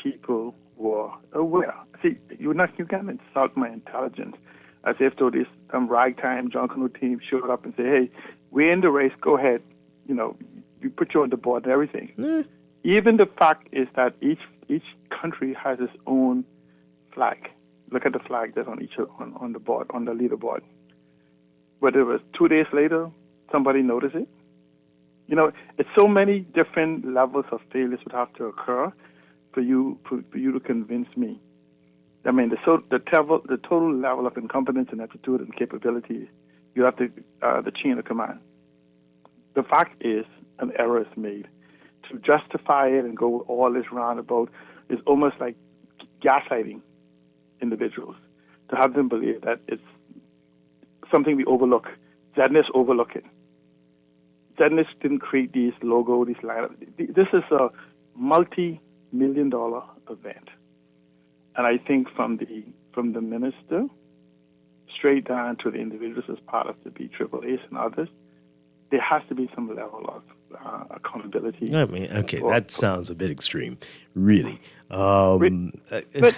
People were aware. See, you can't insult my intelligence as if though this ragtime Junkanoo team showed up and say, "Hey, we're in the race. Go ahead. You know, we put you on the board and everything." Even the fact is that each country has its own flag. Look at the flag that's on each on the board, on the leaderboard. Whether it was 2 days later, somebody noticed it. it's so many different levels of failures would have to occur for you to convince me. I mean, the total level of incompetence and aptitude and capability, you have to the chain of command. The fact is, an error is made. To justify it and go all this roundabout is almost like gaslighting individuals, to have them believe that it's something we overlook. Sadness overlook it. Sadness didn't create these logo, these lineups. This is a multi-million-dollar event. And I think from the minister straight down to the individuals as part of the BAAAs and others, there has to be some level of accountability. I mean, okay, that sounds a bit extreme, really. But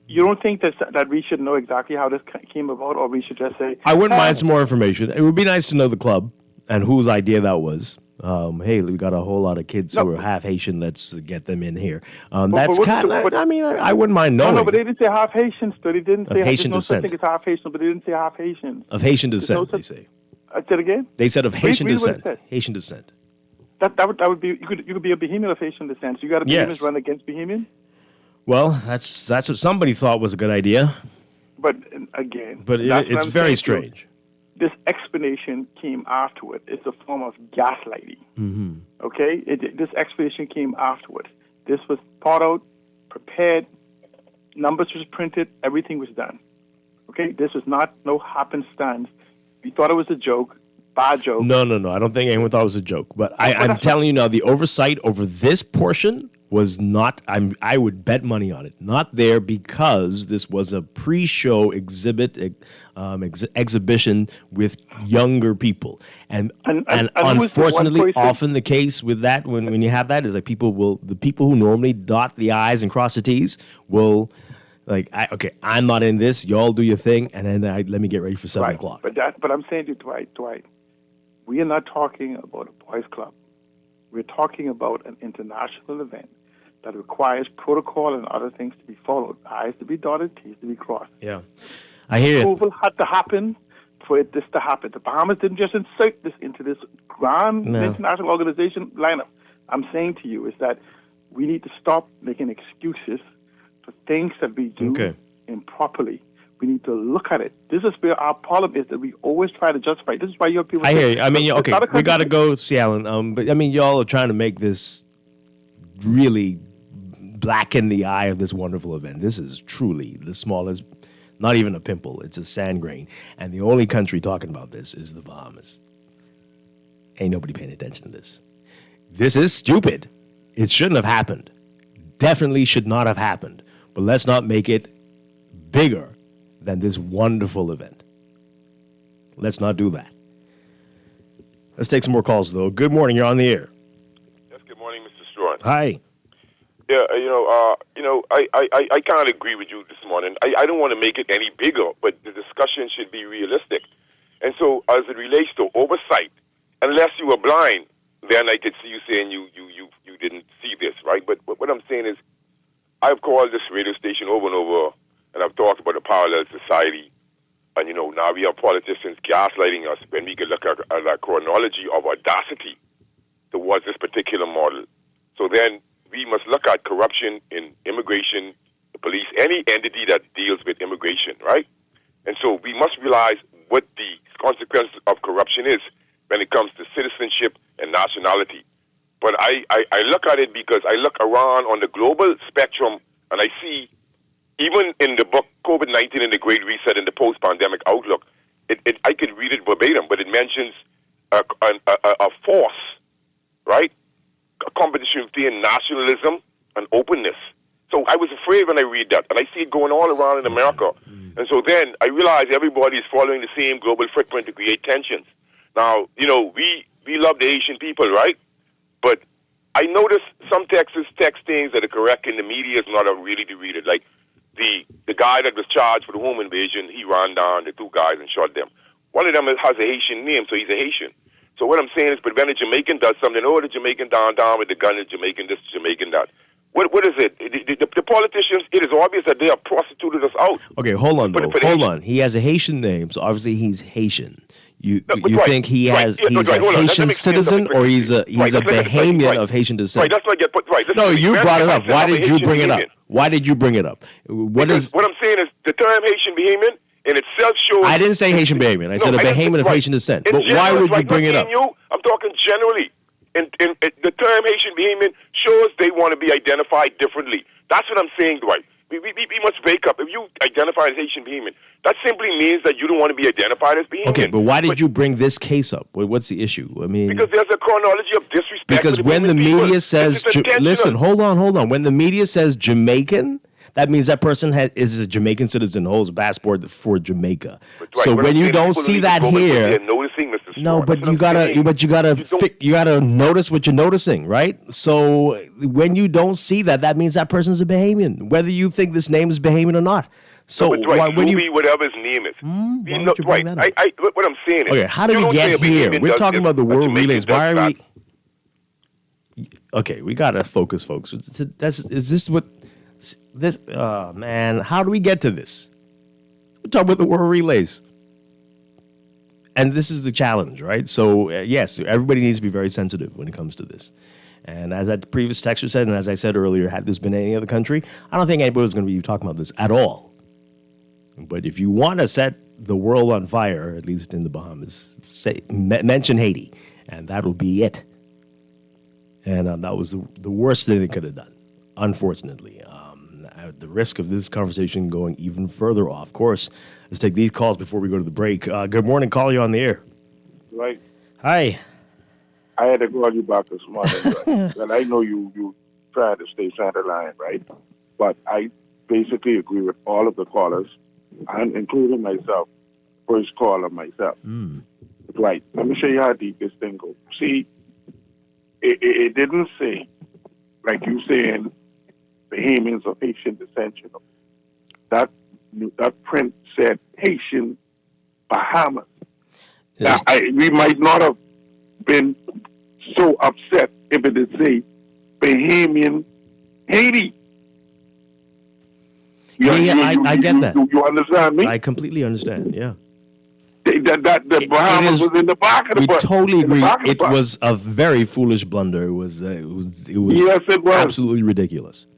you don't think that we should know exactly how this came about, or we should just say... I wouldn't mind some more information. It would be nice to know the club and whose idea that was. Hey, we got a whole lot of kids who are half Haitian. Let's get them in here. That's kind of... I mean, I wouldn't mind knowing. No, but they didn't say half Haitians. But they didn't say... Haitian descent. descent. I think it's half Haitian, but they didn't say half Haitians. Of Haitian descent, they say. Say it again? They said of Haitian descent. Haitian descent. That would be... You could be a Bahamian of Haitian descent. So you got a Bahamians run against Bahamian? Well, that's what somebody thought was a good idea. But again... But it's very strange. This explanation came afterward. It's a form of gaslighting. Mm-hmm. Okay? This explanation came afterward. This was thought out, prepared, numbers was printed, everything was done. Okay? This was not no happenstance. We thought it was a joke, bad joke. No. I don't think anyone thought it was a joke. But I'm telling you now, the oversight over this portion was not, I would bet money on it, not there because this was a pre-show exhibition with younger people. And unfortunately, often the case with that, when you have that, is like the people who normally dot the I's and cross the T's will, like, I'm not in this, y'all do your thing, and then let me get ready for 7 o'clock. But I'm saying to Dwight, we are not talking about a boys' club. We're talking about an international event that requires protocol and other things to be followed. I's to be dotted, T's to be crossed. Yeah, I hear it. Approval had to happen for this to happen. The Bahamas didn't just insert this into this grand international organization lineup. I'm saying to you is that we need to stop making excuses for things that we do improperly. We need to look at it. This is where our problem is, that we always try to justify. This is why your people... I hear you. I mean, okay, we got to go, Cialan. But, I mean, y'all are trying to make this really blacken the eye of this wonderful event. This is truly the smallest, not even a pimple. It's a sand grain. And the only country talking about this is the Bahamas. Ain't nobody paying attention to this. This is stupid. It shouldn't have happened. Definitely should not have happened. But let's not make it bigger than this wonderful event. Let's not do that. Let's take some more calls, though. Good morning. You're on the air. Yes, good morning, Mr. Strachan. Hi. Yeah, I kind of agree with you this morning. I don't want to make it any bigger, but the discussion should be realistic. And so, as it relates to oversight, unless you were blind, then I could see you saying you didn't see this, right? But what I'm saying is, I've called this radio station over and over, and I've talked about a parallel society. And, now we have politicians gaslighting us when we can look at a chronology of audacity towards this particular model. So then we must look at corruption in immigration, the police, any entity that deals with immigration, right? And so we must realize what the consequence of corruption is when it comes to citizenship and nationality. But I look at it because I look around on the global spectrum and I see, even in the book COVID-19 and the Great Reset and the Post-Pandemic Outlook, I could read it verbatim, but it mentions a force, right? A competition between nationalism and openness. So I was afraid when I read that, and I see it going all around in America. And so then I realized everybody is following the same global footprint to create tensions. Now, we love the Asian people, right? But I noticed some text things that are correct in the media is not really to read it. Like the guy that was charged for the home invasion, he ran down the two guys and shot them. One of them has a Haitian name, so he's a Haitian. So what I'm saying is, but when a Jamaican does something, the Jamaican down with the gun, the Jamaican this, the Jamaican that. What is it? The politicians, it is obvious that they have prostituted us out. Okay, hold on. He has a Haitian name, so obviously he's Haitian. You think he's a Haitian citizen, or he's a Bahamian of Haitian descent? Right, that's what I get. Right, no, you brought it up. Why did you bring it up? Why did you bring it up? What I'm saying is the term Haitian Bahamian in itself shows. I didn't say Haitian Bahamian. I said a Bahamian of Haitian descent. But why would you bring it up? I'm talking generally. In the term Haitian Bahamian shows they want to be identified differently. That's what I'm saying, Dwight. We must wake up. If you identify as Haitian Bahamian, that simply means that you don't want to be identified as Bahamian. Okay, but why did you bring this case up? What's the issue? I mean, because there's a chronology of disrespect. Because when the media says, listen, hold on. When the media says Jamaican, that means that person is a Jamaican citizen, holds a passport for Jamaica. Right, so when you don't see that here, no, but you gotta notice what you're noticing, right? So when you don't see that, that means that person's a Bahamian, whether you think this name is Bahamian or not. So when you whatever his name is, what I'm saying is, okay, how did we get here? We're talking about the world relays. Why are we? Okay, we gotta focus, folks. Man, how do we get to this? We're talking about the world relays. And this is the challenge, right? So, yes, everybody needs to be very sensitive when it comes to this. And as that previous texter said, and as I said earlier, had this been any other country, I don't think anybody was going to be talking about this at all. But if you want to set the world on fire, at least in the Bahamas, mention Haiti, and that'll be it. And that was the worst thing they could have done, unfortunately. At the risk of this conversation going even further off course, let's take these calls before we go to the break. Good morning, call you on the air. Right. Hi. I had to call you back this morning, right? And I know you try to stay center line, right? But I basically agree with all of the callers, and including myself, first caller myself. Right. Let me show you how deep this thing goes. See, it didn't say, like you saying, Bahamians of Haitian descent. That print said Haitian Bahamas. Yes. Now, we might not have been so upset if it did say Bahamian Haiti. I get that. You understand me? I completely understand. Yeah. The Bahamas was in the back of the bus. We totally agree. It was a very foolish blunder. It was. Yes, it was absolutely ridiculous.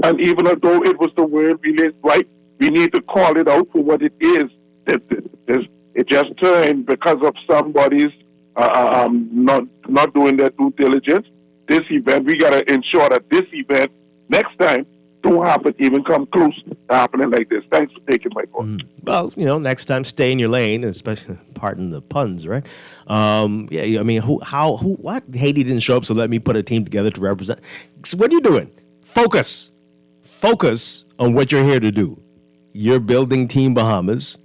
And even though it was the word relays, right, we need to call it out for what it is. It just turned because of somebody's not doing their due diligence. This event, we got to ensure that this event next time don't happen, even come close to happening like this. Thanks for taking my call. Well, next time stay in your lane, especially, pardon the puns, right? I mean, what? Haiti didn't show up, so let me put a team together to represent. So what are you doing? Focus on what you're here to do. You're building Team Bahamas,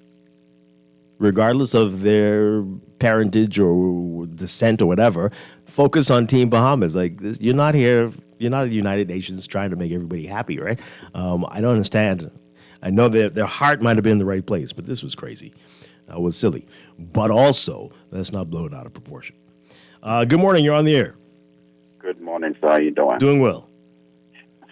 regardless of their parentage or descent or whatever. Focus on Team Bahamas. Like this, you're not here. You're not at the United Nations trying to make everybody happy, right? I don't understand. I know that their heart might have been in the right place, but this was crazy. That was silly. But also, let's not blow it out of proportion. Good morning. You're on the air. Good morning, sir. How you doing? Doing well.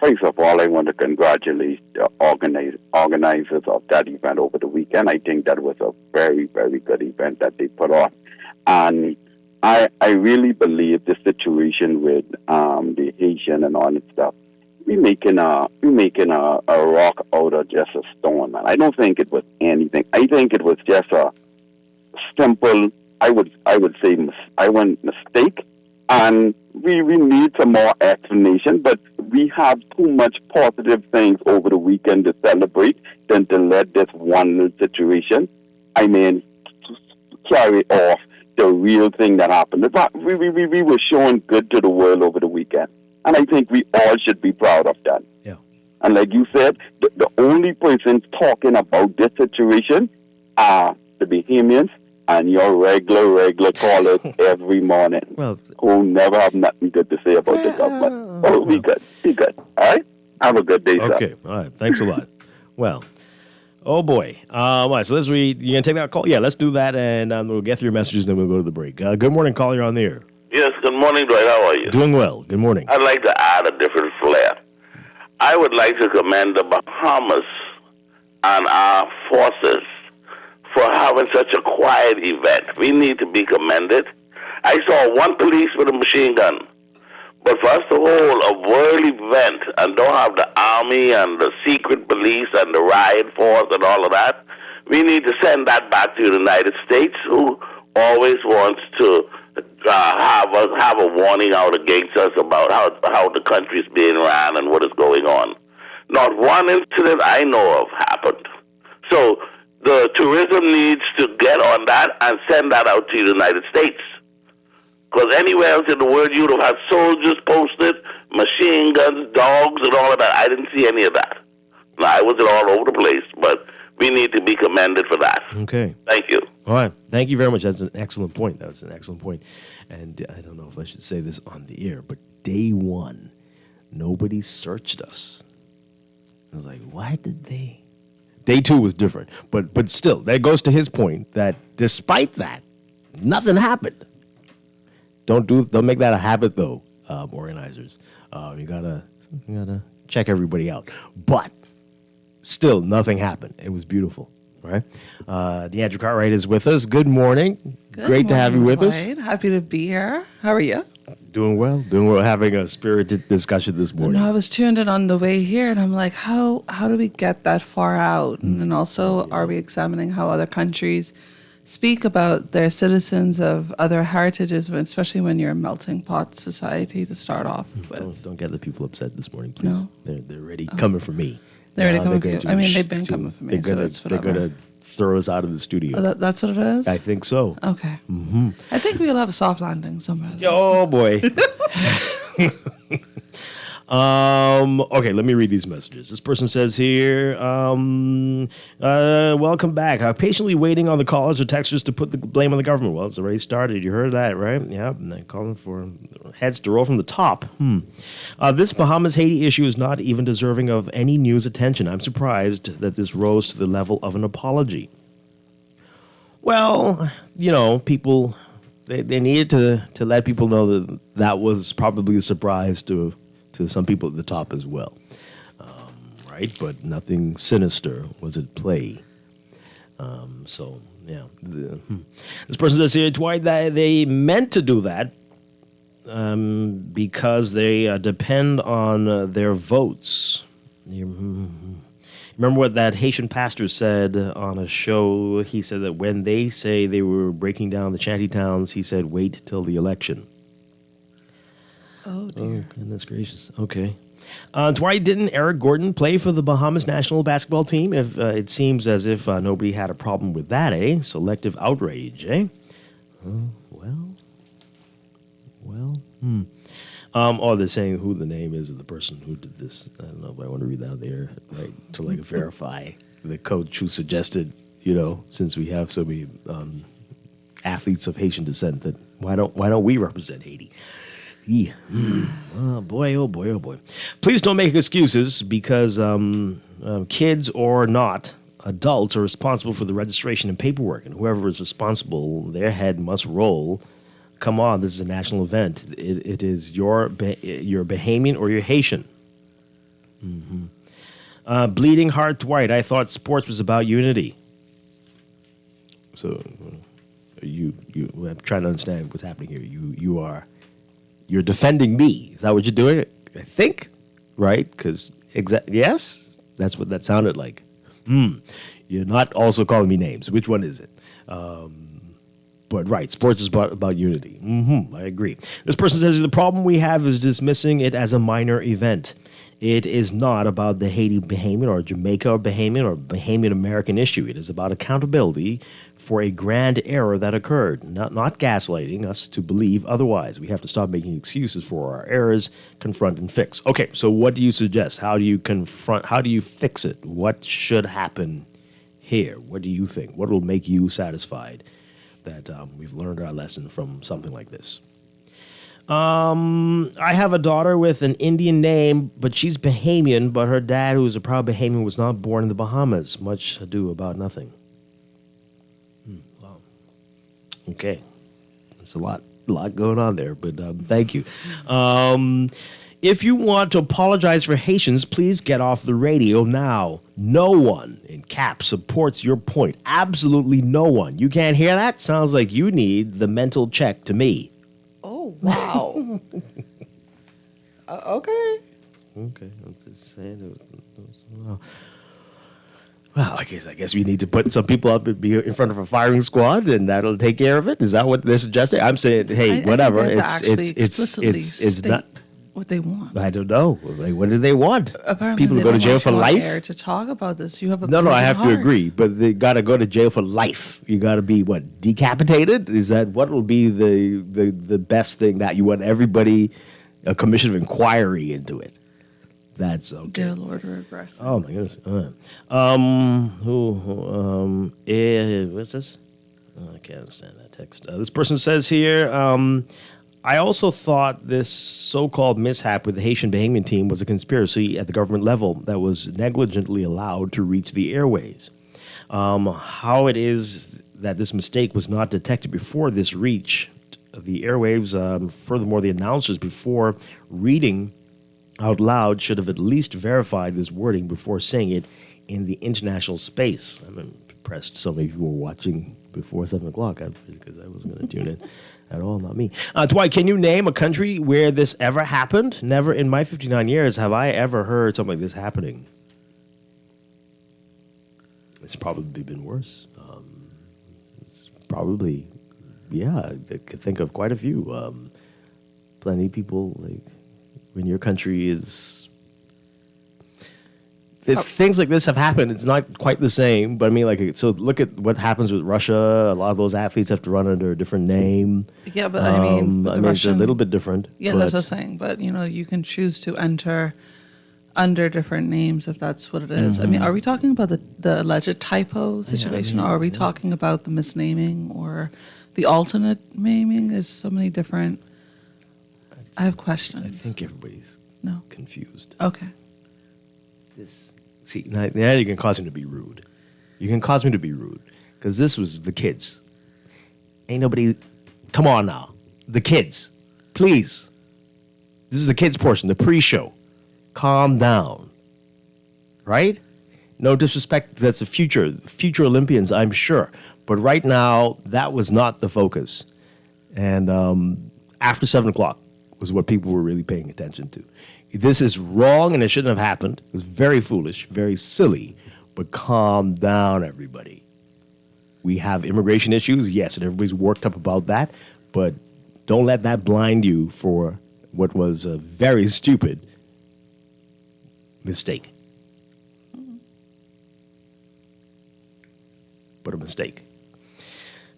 First of all, I want to congratulate the organizers of that event over the weekend. I think that was a very, very good event that they put on. And I really believe the situation with the Haitian and all that stuff, we making a rock out of just a stone, man. I don't think it was anything. I think it was just a simple, I would say, mistake. And we need some more explanation, but we have too much positive things over the weekend to celebrate than to let this one little situation, carry off the real thing that happened. We were showing good to the world over the weekend, and I think we all should be proud of that. Yeah. And like you said, the only person talking about this situation are the Bahamians and your regular callers every morning who never have nothing good to say about the government. Be good. All right? Have a good day, sir. Okay, all right. Thanks a lot. Well, oh boy. All right, so let's read. You going to take that call? Yeah, let's do that, and we'll get through your messages, then we'll go to the break. Good morning, caller. You're on the air. Yes, good morning, Dwight. How are you? Doing well. Good morning. I'd like to add a different flair. I would like to commend the Bahamas and our forces for having such a quiet event. We need to be commended. I saw one police with a machine gun. But for us to hold a world event and don't have the army and the secret police and the riot force and all of that, we need to send that back to the United States, who always wants to have a warning out against us about how the country is being ran and what is going on. Not one incident I know of happened. So the tourism needs to get on that and send that out to the United States. Because anywhere else in the world, you would have had soldiers posted, machine guns, dogs, and all of that. I didn't see any of that. No, I wasn't all over the place, but we need to be commended for that. Okay. Thank you. All right. Thank you very much. That's an excellent point. That was an excellent point. And I don't know if I should say this on the air, but day one, nobody searched us. I was like, why did they? Day two was different. But still, that goes to his point that despite that, nothing happened. Don't make that a habit, though, organizers. You gotta check everybody out. But still, nothing happened. It was beautiful, right? DeAndre Cartwright is with us. Good morning. Great to have you with us. Happy to be here. How are you? Doing well. Having a spirited discussion this morning. No, I was tuned in on the way here, and I'm like, how do we get that far out? And then also, are we examining how other countries speak about their citizens of other heritages, especially when you're a melting pot society to start off with? Don't get the people upset this morning, please. No? They're already coming for me. They're already coming for you. I mean, they've been coming for me, so it's whatever. They're going to throw us out of the studio. Oh, that's what it is? I think so. Okay. Mm-hmm. I think we'll have a soft landing somewhere. Oh, boy. Okay, let me read these messages. This person says here, welcome back. Patiently waiting on the callers or texters to put the blame on the government. Well, it's already started. You heard that, right? Yeah, and they're calling for heads to roll from the top. This Bahamas-Haiti issue is not even deserving of any news attention. I'm surprised that this rose to the level of an apology. Well, people, they needed to let people know that was probably a surprise to some people at the top as well, right? But nothing sinister was at play. This person says here, Dwight, that they meant to do that because they depend on their votes. Remember what that Haitian pastor said on a show? He said that when they say they were breaking down the shanty towns, he said, wait till the election. Oh, dear. Oh, goodness gracious. Okay. Dwight, didn't Eric Gordon play for the Bahamas national basketball team? If it seems as if nobody had a problem with that, eh? Selective outrage, eh? They're saying who the name is of the person who did this. I don't know if I want to read that there, to verify the coach who suggested, since we have so many athletes of Haitian descent, that why don't we represent Haiti? Yeah. Oh boy. Please don't make excuses because kids or not, adults are responsible for the registration and paperwork, and whoever is responsible, their head must roll. Come on, this is a national event. It is your Bahamian or your Haitian. Bleeding Heart Dwight, I thought sports was about unity. So I'm trying to understand what's happening here. You're defending me. Is that what you're doing? I think, right? Because yes, that's what that sounded like. You're not also calling me names. Which one is it? But right, sports is about unity. I agree. This person says the problem we have is dismissing it as a minor event. It is not about the Haiti Bahamian or Jamaica or Bahamian or Bahamian American issue. It is about accountability for a grand error that occurred, not gaslighting us to believe otherwise. We have to stop making excuses for our errors, confront and fix. Okay, so what do you suggest? How do you confront? How do you fix it? What should happen here? What do you think? What will make you satisfied that we've learned our lesson from something like this? I have a daughter with an Indian name, but she's Bahamian, but her dad, who is a proud Bahamian, was not born in the Bahamas. Much ado about nothing. Wow. Okay. There's a lot going on there, but thank you. If you want to apologize for Haitians, please get off the radio now. No one, in caps, supports your point. Absolutely no one. You can't hear that? Sounds like you need the mental check to me. Oh, wow. Okay. Okay, I'm just saying. Well, I guess we need to put some people up and be in front of a firing squad, and that'll take care of it. Is that what they're suggesting? I'm saying, hey, whatever. It's not what they want. I don't know. Like, what do they want? Apparently, People they to go to don't jail want for you on life? air to talk about this. You have a No, I bleeding have heart. to agree, but they got to go to jail for life. You got to be decapitated? Is that what will be the best thing that you want everybody a commission of inquiry into it? That's okay. Dear Lord, we're aggressive. Oh my goodness. What's this? I can't understand that text. This person says here, I also thought this so-called mishap with the Haitian Bahamian team was a conspiracy at the government level that was negligently allowed to reach the airways. How it is that this mistake was not detected before this reach the airwaves, furthermore, the announcers before reading out loud should have at least verified this wording before saying it in the international space. I'm impressed so many people were watching before 7 o'clock because I wasn't going to tune in at all, not me. Dwight, can you name a country where this ever happened? Never in my 59 years have I ever heard something like this happening. It's probably been worse. It's probably, I could think of quite a few. Plenty of people, like, when your country is... Things like this have happened. It's not quite the same, but I mean, so look at what happens with Russia. A lot of those athletes have to run under a different name. Yeah, but I mean, it's a little bit different. Yeah, that's what I'm saying. But, you can choose to enter under different names if that's what it is. I mean, are we talking about the alleged typo situation, or are we talking about the misnaming or the alternate naming? There's so many different... I have questions. I think everybody's confused. Okay. See, now you can cause him to be rude. You can cause me to be rude because this was the kids. Ain't nobody... Come on now. The kids. Please. This is the kids portion, the pre-show. Calm down. Right? No disrespect. That's the future Olympians, I'm sure. But right now, that was not the focus. And after 7 o'clock was what people were really paying attention to. This is wrong and it shouldn't have happened. It was very foolish, very silly. But calm down, everybody. We have immigration issues, yes, and everybody's worked up about that. But don't let that blind you for what was a very stupid mistake. But a mistake.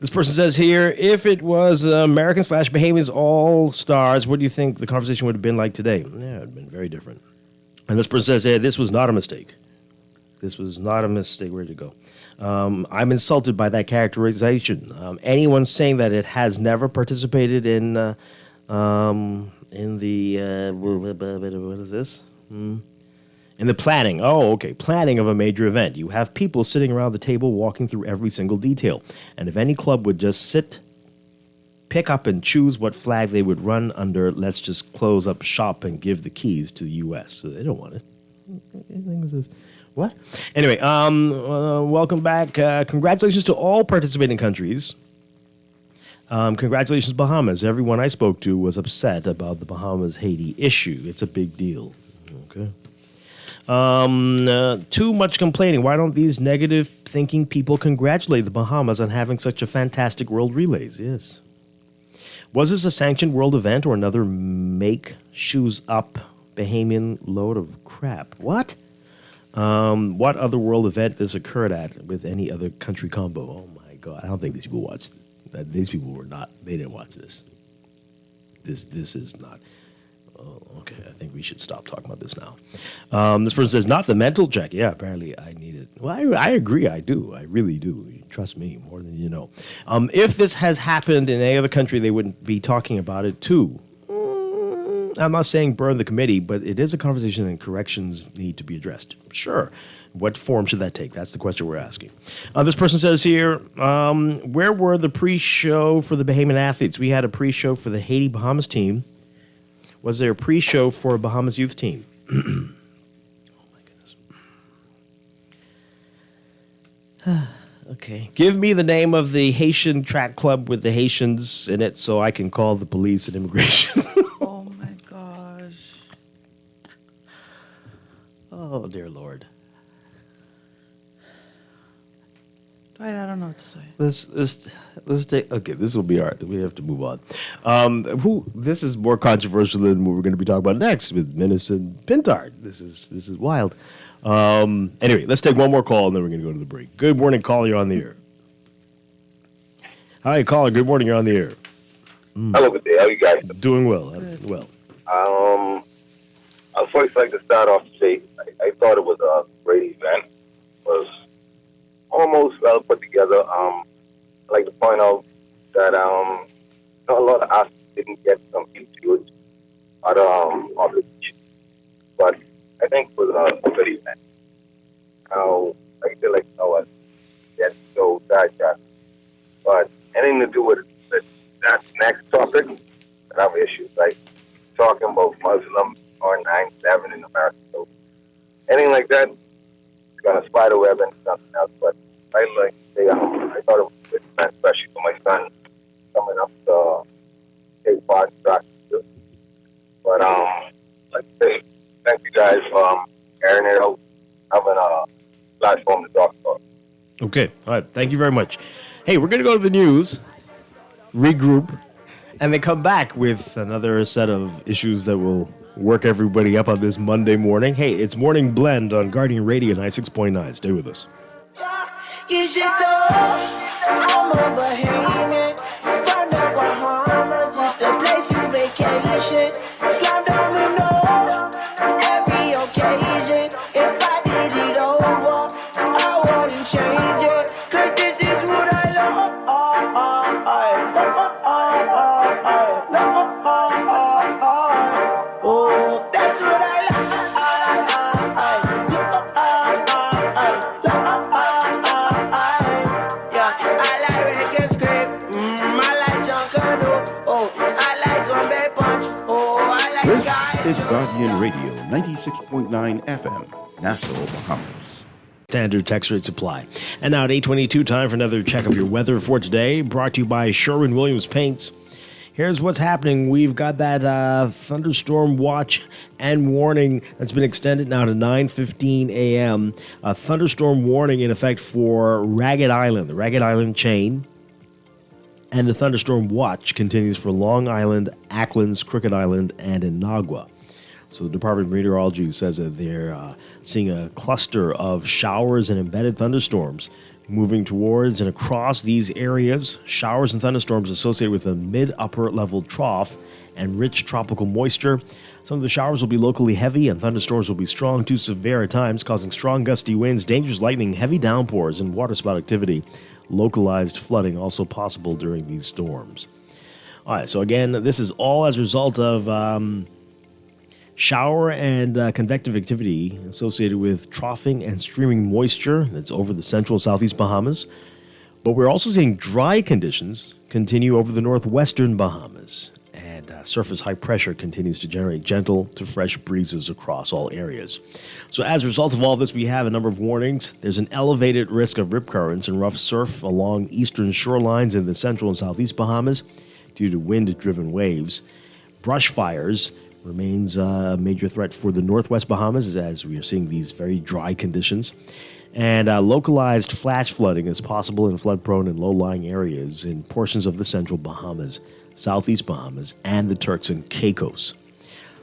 This person says here, if it was American/Bahamians All-Stars, what do you think the conversation would have been like today? Yeah, it would have been very different. And this person says, this was not a mistake. This was not a mistake. Where'd it go? I'm insulted by that characterization. Anyone saying that it has never participated in the, what is this? In the planning. Oh, okay. Planning of a major event. You have people sitting around the table walking through every single detail. And if any club would just pick up and choose what flag they would run under, let's just close up shop and give the keys to the U.S. So they don't want it. What? Anyway, welcome back. Congratulations to all participating countries. Congratulations, Bahamas. Everyone I spoke to was upset about the Bahamas-Haiti issue. It's a big deal. Okay. Too much complaining. Why don't these negative thinking people congratulate the Bahamas on having such a fantastic World Relays? Yes. Was this a sanctioned world event or another make shoes up Bahamian load of crap? What? What other world event this occurred at with any other country combo? Oh my God. I don't think these people watched that. These people were not, they didn't watch this. This is not. Oh, okay, I think we should stop talking about this now. This person says, not the mental check. Yeah, apparently I need it. Well, I agree. I do. I really do. Trust me, more than you know. If this has happened in any other country, they wouldn't be talking about it too. I'm not saying burn the committee, but it is a conversation and corrections need to be addressed. Sure. What form should that take? That's the question we're asking. This person says here, where were the pre-show for the Bahamian athletes? We had a pre-show for the Haiti-Bahamas team. was their pre-show for Bahamas youth team. Okay. Give me the name of the Haitian track club with the Haitians in it so I can call the police and immigration. Oh, my gosh. Oh, dear Lord. Dwight, I don't know what to say. Let's take. Okay, this will be all right. We have to move on. This is more controversial than what we're going to be talking about next with Menace and Pintard. This is wild. Anyway, let's take one more call and then we're going to go to the break. Good morning, caller. You're on the air. Hi, caller. Good morning. You're on the air. Hello, good day. How you guys doing? Well. Well. I'd first like to start off to say I thought it was a great event. It was almost well put together. I'd like to point out that a lot of us didn't get some huge out of the beach, but I think it was a good event. Now, I feel like that's so sidetracked. But anything to do with that next topic, I have issues. Like talking about Muslim or 9/11 in America. So anything like that, it's gonna spider web and something else. But I like to say I thought it was a good event, especially for my son coming up to take part in track. But like I say, thank you guys for airing it out, having a platform to talk about. Okay. All right. Thank you very much. Hey, we're going to go to the news, regroup, and then come back with another set of issues that will work everybody up on this Monday morning. Hey, it's Morning Blend on Guardian Radio 96.9. Stay with us. You should know I'm a Bahamian from the Bahamas. It's the place you vacation. Slum domino every occasion. If I did it over, I wouldn't change it. 'Cause this is what I love. Oh, that's what I This is Guardian Radio 96.9 FM, Nassau, Bahamas. Standard text rate supply. And now at 8:22, time for another check of your weather for today, brought to you by Sherwin-Williams Paints. Here's what's happening. We've got that thunderstorm watch and warning that's been extended now to 9:15 a.m. A thunderstorm warning in effect for Ragged Island, the Ragged Island chain. And the thunderstorm watch continues for Long Island, Acklands, Crooked Island, and Inagua. So the Department of Meteorology says that they're seeing a cluster of showers and embedded thunderstorms moving towards and across these areas. Showers and thunderstorms associated with a mid-upper level trough and rich tropical moisture. Some of the showers will be locally heavy and thunderstorms will be strong to severe at times, causing strong gusty winds, dangerous lightning, heavy downpours, and waterspout activity. Localized flooding also possible during these storms. All right, so again, this is all as a result of shower and convective activity associated with troughing and streaming moisture that's over the central and southeast Bahamas. But we're also seeing dry conditions continue over the northwestern Bahamas. And surface high pressure continues to generate gentle to fresh breezes across all areas. So as a result of all this, we have a number of warnings. There's an elevated risk of rip currents and rough surf along eastern shorelines in the central and southeast Bahamas due to wind-driven waves. Brush fires remains a major threat for the northwest Bahamas as we are seeing these very dry conditions. And localized flash flooding is possible in flood-prone and low-lying areas in portions of the central Bahamas, southeast Bahamas, and the Turks and Caicos.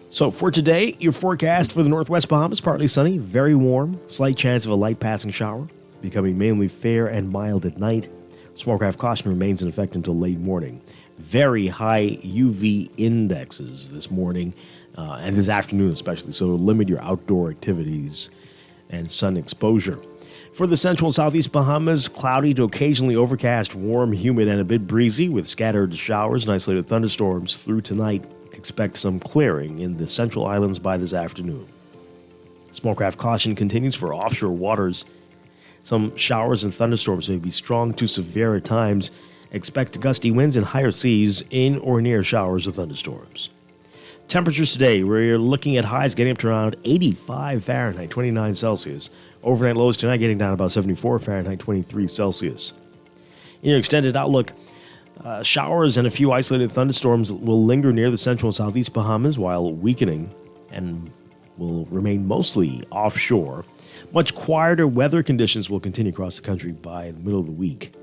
So for today, your forecast for the northwest Bahamas, partly sunny, very warm, slight chance of a light passing shower, becoming mainly fair and mild at night. Small craft caution remains in effect until late morning. Very high UV indexes this morning and this afternoon especially, so limit your outdoor activities and sun exposure. For the central and southeast Bahamas, cloudy to occasionally overcast, warm, humid, and a bit breezy with scattered showers and isolated thunderstorms through tonight. Expect some clearing in the central islands by this afternoon. Small craft caution continues for offshore waters. Some showers and thunderstorms may be strong to severe at times. Expect gusty winds and higher seas in or near showers or thunderstorms. Temperatures today, we're looking at highs getting up to around 85 Fahrenheit, 29 Celsius. Overnight lows tonight getting down about 74 Fahrenheit, 23 Celsius. In your extended outlook, showers and a few isolated thunderstorms will linger near the central and southeast Bahamas while weakening and will remain mostly offshore. Much quieter weather conditions will continue across the country by the middle of the week.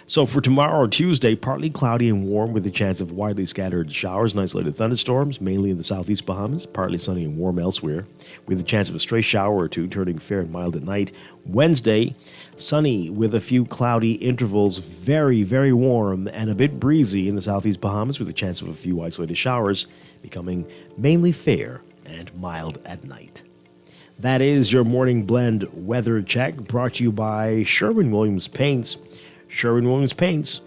So for tomorrow, Tuesday, partly cloudy and warm with a chance of widely scattered showers and isolated thunderstorms, mainly in the southeast Bahamas, partly sunny and warm elsewhere, with a chance of a stray shower or two, turning fair and mild at night. Wednesday, sunny with a few cloudy intervals, very, very warm and a bit breezy in the southeast Bahamas, with a chance of a few isolated showers, becoming mainly fair and mild at night. That is your Morning Blend weather check, brought to you by Sherwin-Williams Paints. Sherwin-Williams Paints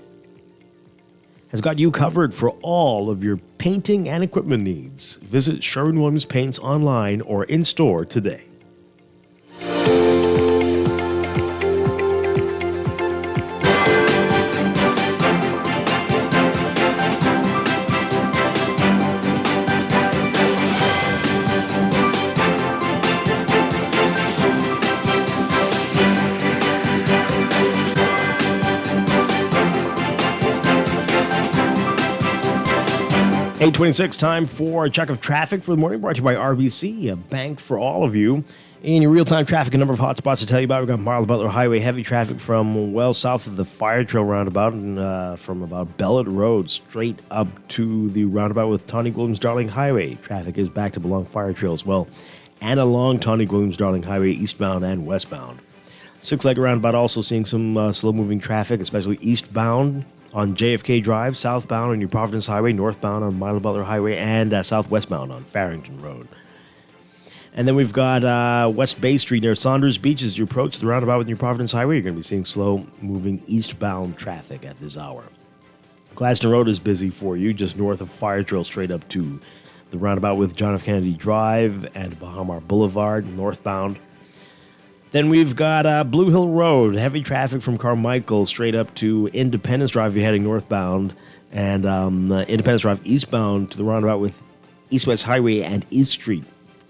has got you covered for all of your painting and equipment needs. Visit Sherwin-Williams Paints online or in-store today. Eight 26, time for a check of traffic for the morning, brought to you by RBC, a bank for all of you. In your real-time traffic, a number of hot spots to tell you about. We've got Marla Butler Highway, heavy traffic from well south of the Fire Trail roundabout and from about Bellet Road straight up to the roundabout with Tawny Williams Darling Highway. Traffic is backed up along Fire Trail as well, and along Tawny Williams Darling Highway eastbound and westbound. Six-leg roundabout also seeing some slow-moving traffic, especially eastbound on JFK Drive, southbound on New Providence Highway, northbound on Marla Butler Highway, and southwestbound on Farrington Road. And then we've got West Bay Street near Saunders Beach. As you approach the roundabout with New Providence Highway, you're going to be seeing slow-moving eastbound traffic at this hour. Gladstone Road is busy for you, just north of Fire Trail, straight up to the roundabout with John F. Kennedy Drive and Bahamar Boulevard, northbound. Then we've got Blue Hill Road, heavy traffic from Carmichael straight up to Independence Drive if you're heading northbound, and Independence Drive eastbound to the roundabout with East-West Highway and East Street.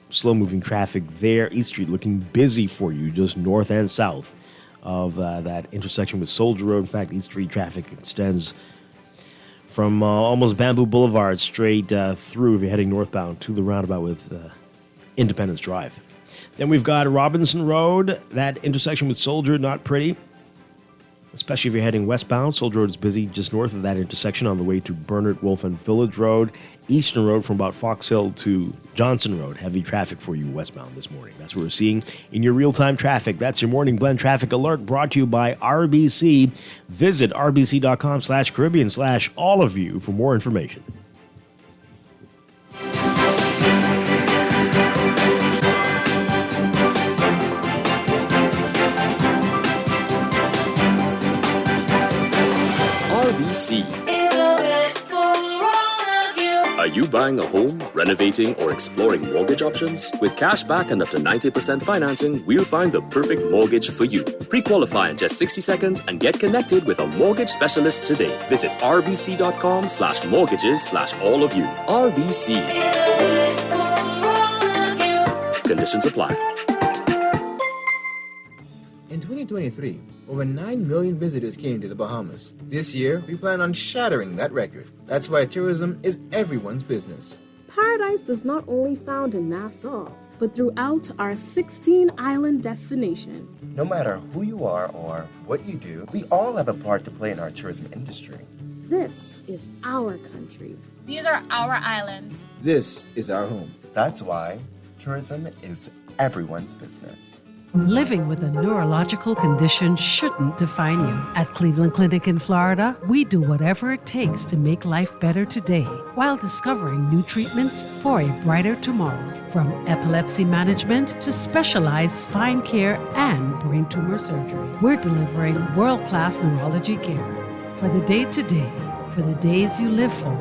Slow-moving traffic there. East Street looking busy for you, just north and south of that intersection with Soldier Road. In fact, East Street traffic extends from almost Bamboo Boulevard straight through if you're heading northbound to the roundabout with Independence Drive. Then we've got Robinson Road, that intersection with Soldier, not pretty, especially if you're heading westbound. Soldier Road is busy just north of that intersection on the way to Bernard Wolf and Village Road. Eastern Road from about Fox Hill to Johnson Road, heavy traffic for you westbound this morning. That's what we're seeing in your real-time traffic. That's your Morning Blend Traffic Alert, brought to you by RBC. Visit rbc.com/Caribbean/all of you for more information. RBC. Are you buying a home, renovating, or exploring mortgage options? With cash back and up to 90% financing, we'll find the perfect mortgage for you. Pre-qualify in just 60 seconds and get connected with a mortgage specialist today. Visit rbc.com/mortgages/all of you. RBC. Conditions apply. In 2023, over 9 million visitors came to the Bahamas. This year, we plan on shattering that record. That's why tourism is everyone's business. Paradise is not only found in Nassau, but throughout our 16-island destination. No matter who you are or what you do, we all have a part to play in our tourism industry. This is our country. These are our islands. This is our home. That's why tourism is everyone's business. Living with a neurological condition shouldn't define you. At Cleveland Clinic in Florida, we do whatever it takes to make life better today while discovering new treatments for a brighter tomorrow. From epilepsy management to specialized spine care and brain tumor surgery, we're delivering world-class neurology care for the day-to-day, for the days you live for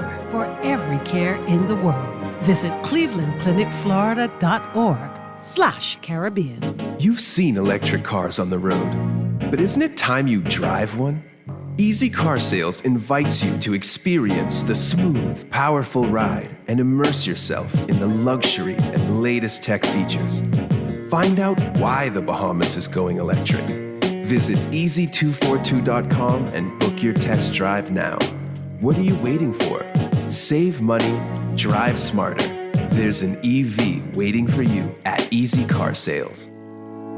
every care in the world. Visit clevelandclinicflorida.org/Caribbean. You've seen electric cars on the road, but isn't it time you drive one? Easy Car Sales invites you to experience the smooth, powerful ride and immerse yourself in the luxury and latest tech features. Find out why the Bahamas is going electric. Visit easy242.com and book your test drive now. What are you waiting for? Save money, drive smarter. There's an EV waiting for you at Easy Car Sales.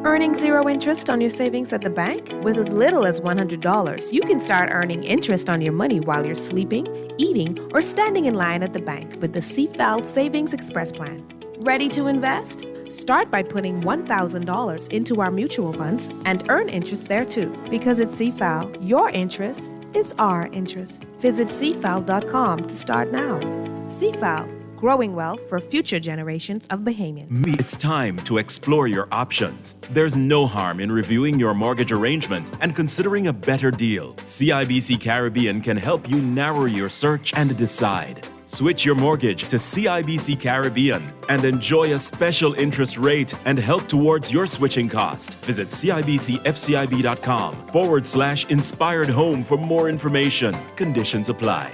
Earning zero interest on your savings at the bank? With as little as $100, you can start earning interest on your money while you're sleeping, eating, or standing in line at the bank with the CFAL Savings Express Plan. Ready to invest? Start by putting $1,000 into our mutual funds and earn interest there too. Because at CFAL, your interest is our interest. Visit CFAL.com to start now. CFAL, growing wealth for future generations of Bahamians. It's time to explore your options. There's no harm in reviewing your mortgage arrangement and considering a better deal. CIBC Caribbean can help you narrow your search and decide. Switch your mortgage to CIBC Caribbean and enjoy a special interest rate and help towards your switching cost. Visit CIBCFCIB.com/inspired home for more information. Conditions apply.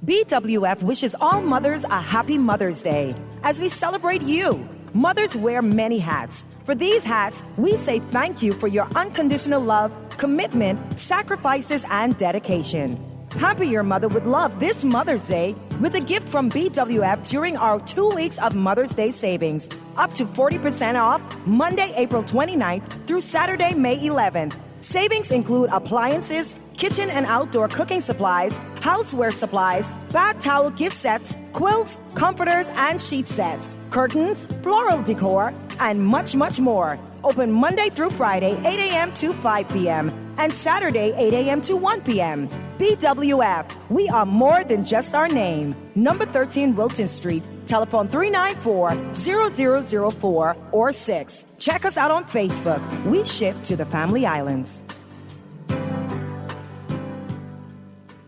BWF wishes all mothers a happy Mother's Day. As we celebrate you, mothers wear many hats. For these hats, we say thank you for your unconditional love, commitment, sacrifices, and dedication. Happy your mother with love this Mother's Day with a gift from BWF during our 2 weeks of Mother's Day savings. Up to 40% off Monday, April 29th through Saturday, May 11th. Savings include appliances, kitchen and outdoor cooking supplies, houseware supplies, bath towel gift sets, quilts, comforters and sheet sets, curtains, floral decor, and much, much more. Open Monday through Friday, 8 a.m. to 5 p.m. and Saturday, 8 a.m. to 1 p.m. BWF, we are more than just our name. Number 13 Wilton Street, telephone 394-0004 or 6. Check us out on Facebook. We ship to the Family Islands.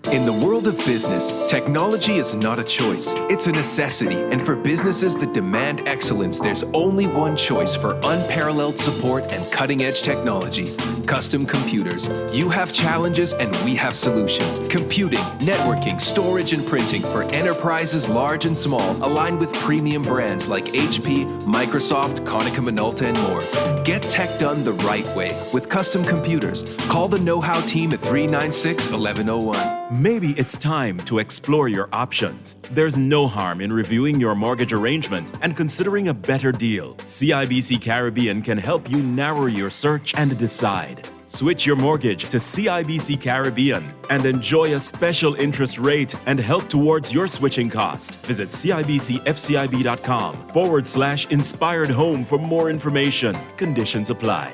In the world of business, technology is not a choice, it's a necessity. And for businesses that demand excellence, there's only one choice for unparalleled support and cutting-edge technology: Custom Computers. You have challenges and we have solutions. Computing, networking, storage, and printing for enterprises large and small, aligned with premium brands like HP, Microsoft, Konica Minolta, and more. Get tech done the right way with Custom Computers. Call the know-how team at 396-1101. Maybe it's time to explore your options. There's no harm in reviewing your mortgage arrangement and considering a better deal. CIBC Caribbean can help you narrow your search and decide. Switch your mortgage to CIBC Caribbean and enjoy a special interest rate and help towards your switching cost. Visit CIBCFCIB.com/inspired home for more information. Conditions apply.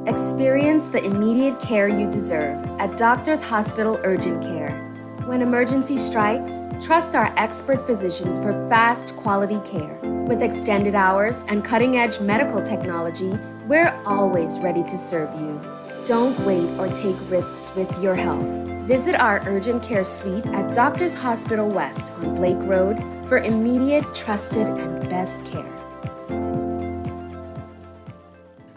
Experience the immediate care you deserve at Doctors Hospital Urgent Care. When emergency strikes, trust our expert physicians for fast, quality care. With extended hours and cutting-edge medical technology, we're always ready to serve you. Don't wait or take risks with your health. Visit our urgent care suite at Doctors Hospital West on Blake Road for immediate, trusted, and best care.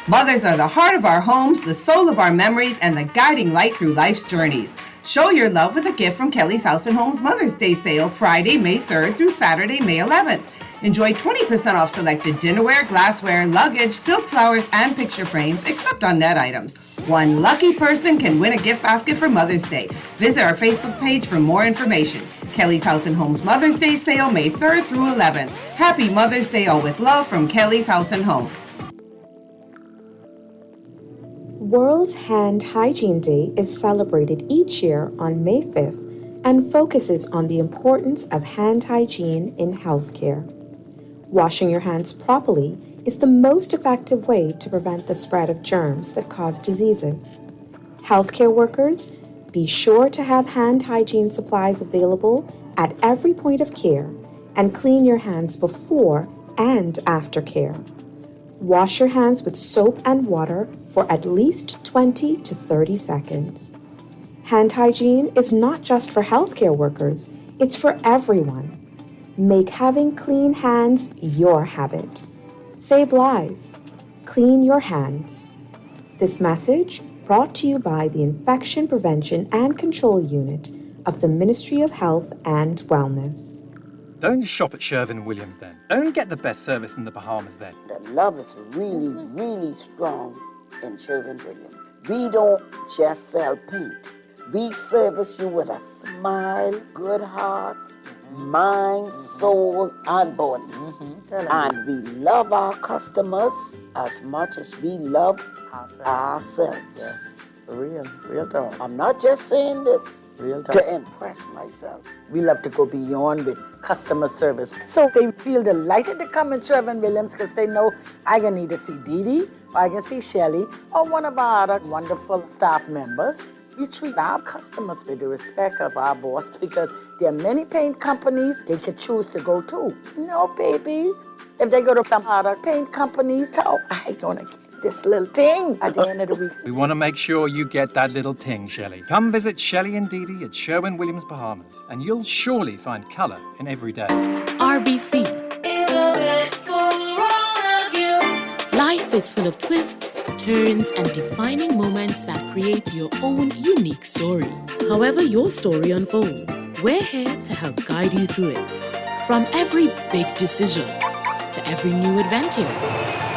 Mothers are the heart of our homes, the soul of our memories, and the guiding light through life's journeys. Show your love with a gift from Kelly's House and Home's Mother's Day sale, Friday, May 3rd through Saturday, May 11th. Enjoy 20% off selected dinnerware, glassware, luggage, silk flowers, and picture frames, except on net items. One lucky person can win a gift basket for Mother's Day. Visit our Facebook page for more information. Kelly's House and Home's Mother's Day sale, May 3rd through 11th. Happy Mother's Day, all with love from Kelly's House and Home. World Hand Hygiene Day is celebrated each year on May 5th and focuses on the importance of hand hygiene in healthcare. Washing your hands properly is the most effective way to prevent the spread of germs that cause diseases. Healthcare workers, be sure to have hand hygiene supplies available at every point of care and clean your hands before and after care. Wash your hands with soap and water for at least 20 to 30 seconds. Hand hygiene is not just for healthcare workers, it's for everyone. Make having clean hands your habit. Save lives. Clean your hands. This message brought to you by the Infection Prevention and Control Unit of the Ministry of Health and Wellness. Don't shop at Sherwin-Williams then. Don't get the best service in the Bahamas then. The love is really, really strong in Sherwin-Williams. We don't just sell paint. We service you with a smile, good hearts, mind, soul, and body. And we love our customers as much as we love ourselves. Yes, real talk. I'm not just saying this Real talk. to impress myself. We love to go beyond with customer service. So they feel delighted to come in Sherwin-Williams because they know I can either see Dee Dee, or I can see Shelly, or one of our other wonderful staff members. We treat our customers with the respect of our boss because there are many paint companies they could choose to go to. No, baby. If they go to some other paint companies, so I gonna get this little thing at the end of the week. We want to make sure you get that little ting, Shelley. Come visit Shelley and Dee Dee at Sherwin-Williams Bahamas, and you'll surely find colour in every day. RBC is a bed for all of you. Life is full of twists, turns, and defining moments that create your own unique story. However your story unfolds, we're here to help guide you through it. From every big decision to every new adventure,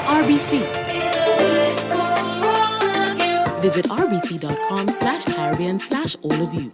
RBC is a bed for all of you. Visit rbc.com/Caribbean/all of you.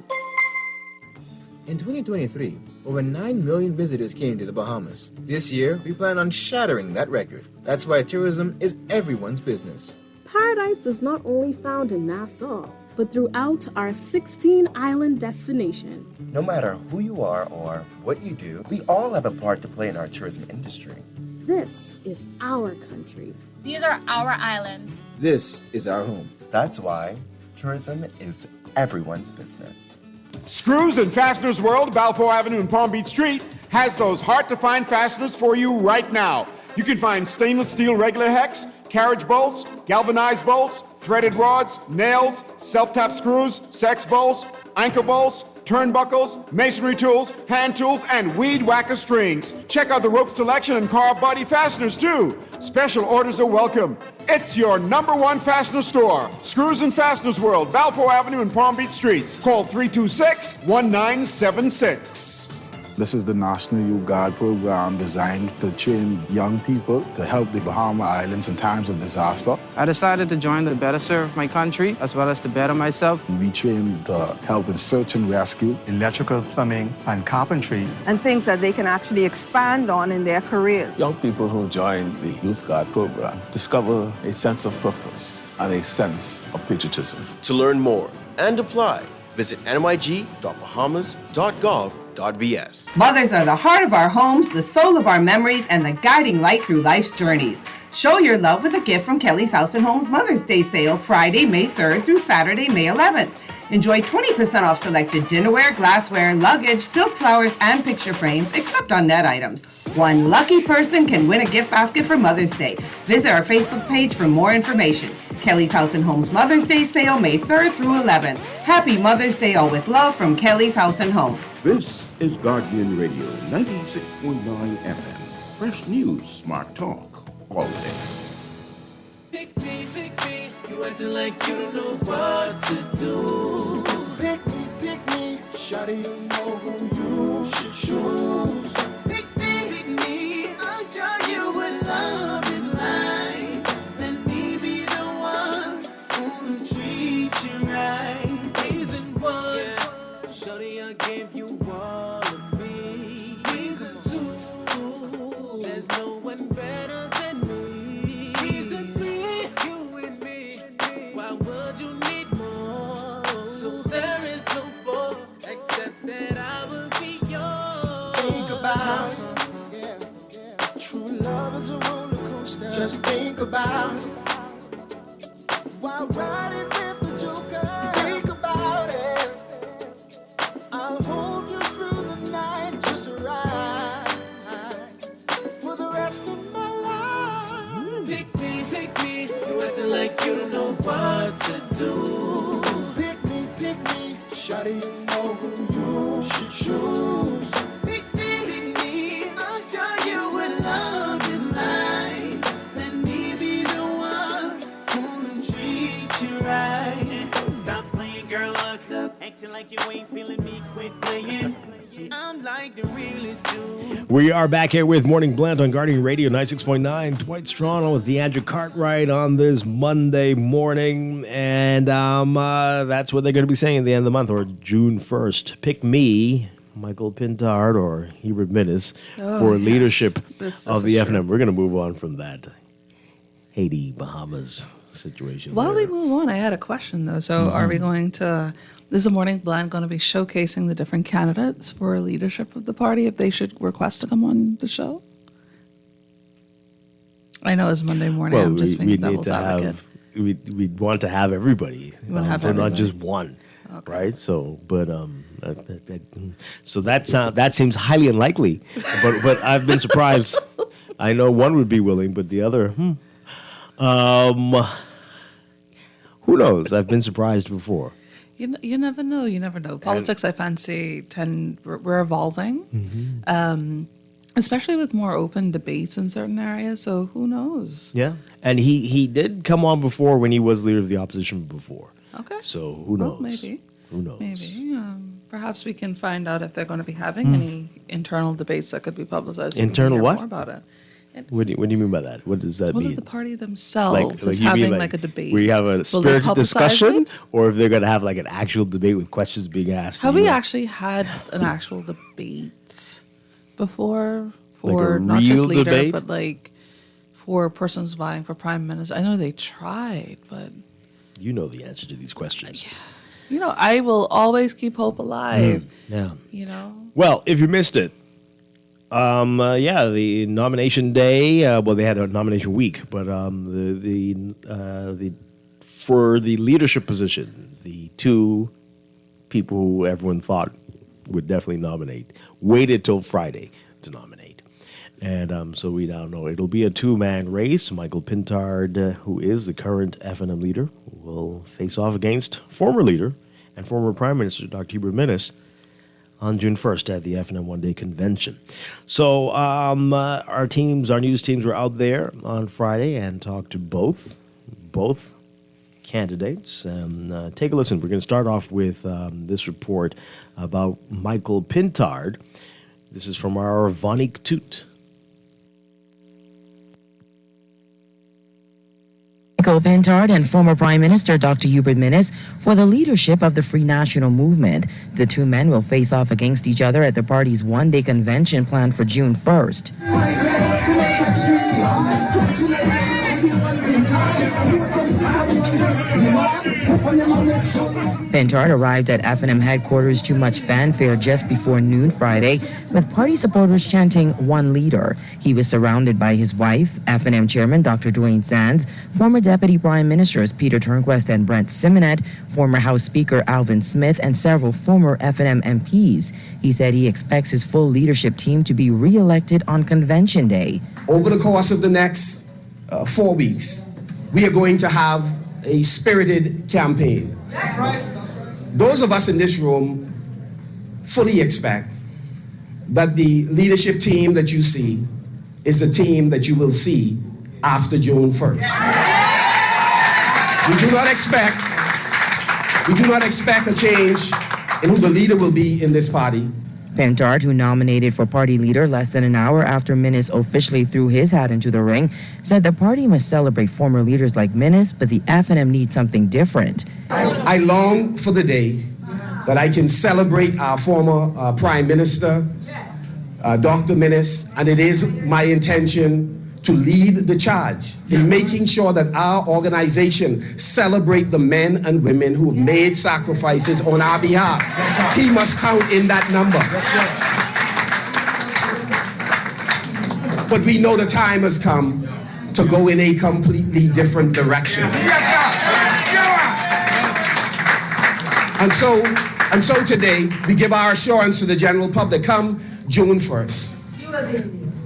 In 2023, over 9 million visitors came to the Bahamas. This year, we plan on shattering that record. That's why tourism is everyone's business. Paradise is not only found in Nassau, but throughout our 16-island destination. No matter who you are or what you do, we all have a part to play in our tourism industry. This is our country. These are our islands. This is our home. That's why tourism is everyone's business. Screws and Fasteners World, Balfour Avenue and Palm Beach Street, has those hard-to-find fasteners for you right now. You can find stainless steel regular hex, carriage bolts, galvanized bolts, threaded rods, nails, self-tap screws, sex bolts, anchor bolts, turnbuckles, masonry tools, hand tools, and weed whacker strings. Check out the rope selection and car body fasteners, too. Special orders are welcome. It's your #1 fastener store. Screws and Fasteners World, Balfour Avenue and Palm Beach Streets. Call 326-1976. This is the National Youth Guard program designed to train young people to help the Bahama Islands in times of disaster. I decided to join to better serve my country as well as to better myself. We train to help in search and rescue, electrical, plumbing, and carpentry. And things that they can actually expand on in their careers. Young people who join the Youth Guard program discover a sense of purpose and a sense of patriotism. To learn more and apply, visit nyg.bahamas.gov.bs. Mothers are the heart of our homes, the soul of our memories, and the guiding light through life's journeys. Show your love with a gift from Kelly's House and Home's Mother's Day sale, Friday, May 3rd through Saturday, May 11th. Enjoy 20% off selected dinnerware, glassware, luggage, silk flowers, and picture frames, except on net items. One lucky person can win a gift basket for Mother's Day. Visit our Facebook page for more information. Kelly's House and Home's Mother's Day sale, May 3rd through 11th. Happy Mother's Day, all with love from Kelly's House and Home. This is Guardian Radio 96.9 FM. Fresh news, smart talk, all day. Pick me, you acting like you don't know what to do. Pick me, shawty, you know who you should choose. Pick me, I'll show you what love is like. Let me be the one who will treat you right. Reason one, shawty, I gave you all of me. Reason two, there's no one better than me. Reason three, you and me. Why would you need more? So there is no four, except that I will be yours. Think about it. True love is a roller coaster. Just think about it. While riding with the joker, think about it. I'll hold you through the night, just right, for the rest of my life. Pick me, you acting like you don't know what to do. Pick me, acting like you ain't feeling me, quit playing. See, I'm like the realest dude. We are back here with Morning Blend on Guardian Radio 96.9. Dwight Strachan with DeAndre Cartwright on this Monday morning. And that's what they're going to be saying at the end of the month, or June 1st. Pick me, Michael Pintard, or Hebert Minnis for leadership of the FNM. We're going to move on from that Haiti, Bahamas situation. While we move on, I had a question, though. So are we going to... Is the Morning Blend going to be showcasing the different candidates for leadership of the party if they should request to come on the show? I know it's Monday morning. Well, I'm just being devil's need to advocate. We'd want to have everybody. You want to have so everybody. not just one, right? So, but so that seems highly unlikely. but I've been surprised. I know one would be willing, but the other, who knows? I've been surprised before. You never know. You never know. Politics, I fancy, we're evolving, especially with more open debates in certain areas. So who knows? Yeah, and he did come on before when he was leader of the opposition before. Okay. So who knows? Well, maybe. Who knows? Maybe. Perhaps we can find out if they're going to be having any internal debates that could be publicized. So Internal we can hear what? More about it. What do you mean by that? What does that Whether mean? the party themselves is you mean having like a debate. We have a Will they spirited publicize discussion, it? or if they're going to have like an actual debate with questions being asked. Have we actually had an actual debate before for Like a not just real leader, debate? but like for persons vying for prime minister? I know they tried, but You know the answer to these questions. I will always keep hope alive. Yeah. Well, if you missed it, the nomination day. They had a nomination week, but for the leadership position, the two people who everyone thought would definitely nominate waited till Friday to nominate, and so we now know it'll be a two-man race. Michael Pintard, who is the current FNM leader, will face off against former leader and former Prime Minister Dr. Hebert Minnis on June 1st at the FNM one-day convention. So our news teams were out there on Friday and talked to both candidates. Take a listen. We're going to start off with this report about Michael Pintard. This is from our Vonique Toot. Michael Pintard and former Prime Minister Dr. Hebert Minnis for the leadership of the Free National Movement. The two men will face off against each other at the party's one-day convention planned for June 1st. Pintard arrived at FNM headquarters to much fanfare just before noon Friday, with party supporters chanting "One Leader." He was surrounded by his wife, FNM Chairman Dr. Dwight Sands, former Deputy Prime Ministers Peter Turnquest and Brent Simonet, former House Speaker Alvin Smith, and several former FNM MPs. He said he expects his full leadership team to be re-elected on Convention Day. Over the course of the next 4 weeks, we are going to have a spirited campaign. That's right. Those of us in this room fully expect that the leadership team that you see is the team that you will see after June 1st. We do not expect a change in who the leader will be in this party. Pintard, who nominated for party leader less than an hour after Minnis officially threw his hat into the ring, said the party must celebrate former leaders like Minnis, but the FNM needs something different. I long for the day that I can celebrate our former Prime Minister, Dr. Minnis, and it is my intention to lead the charge in making sure that our organization celebrate the men and women who have made sacrifices on our behalf. He must count in that number. But we know the time has come to go in a completely different direction. And so today, we give our assurance to the general public, come June 1st.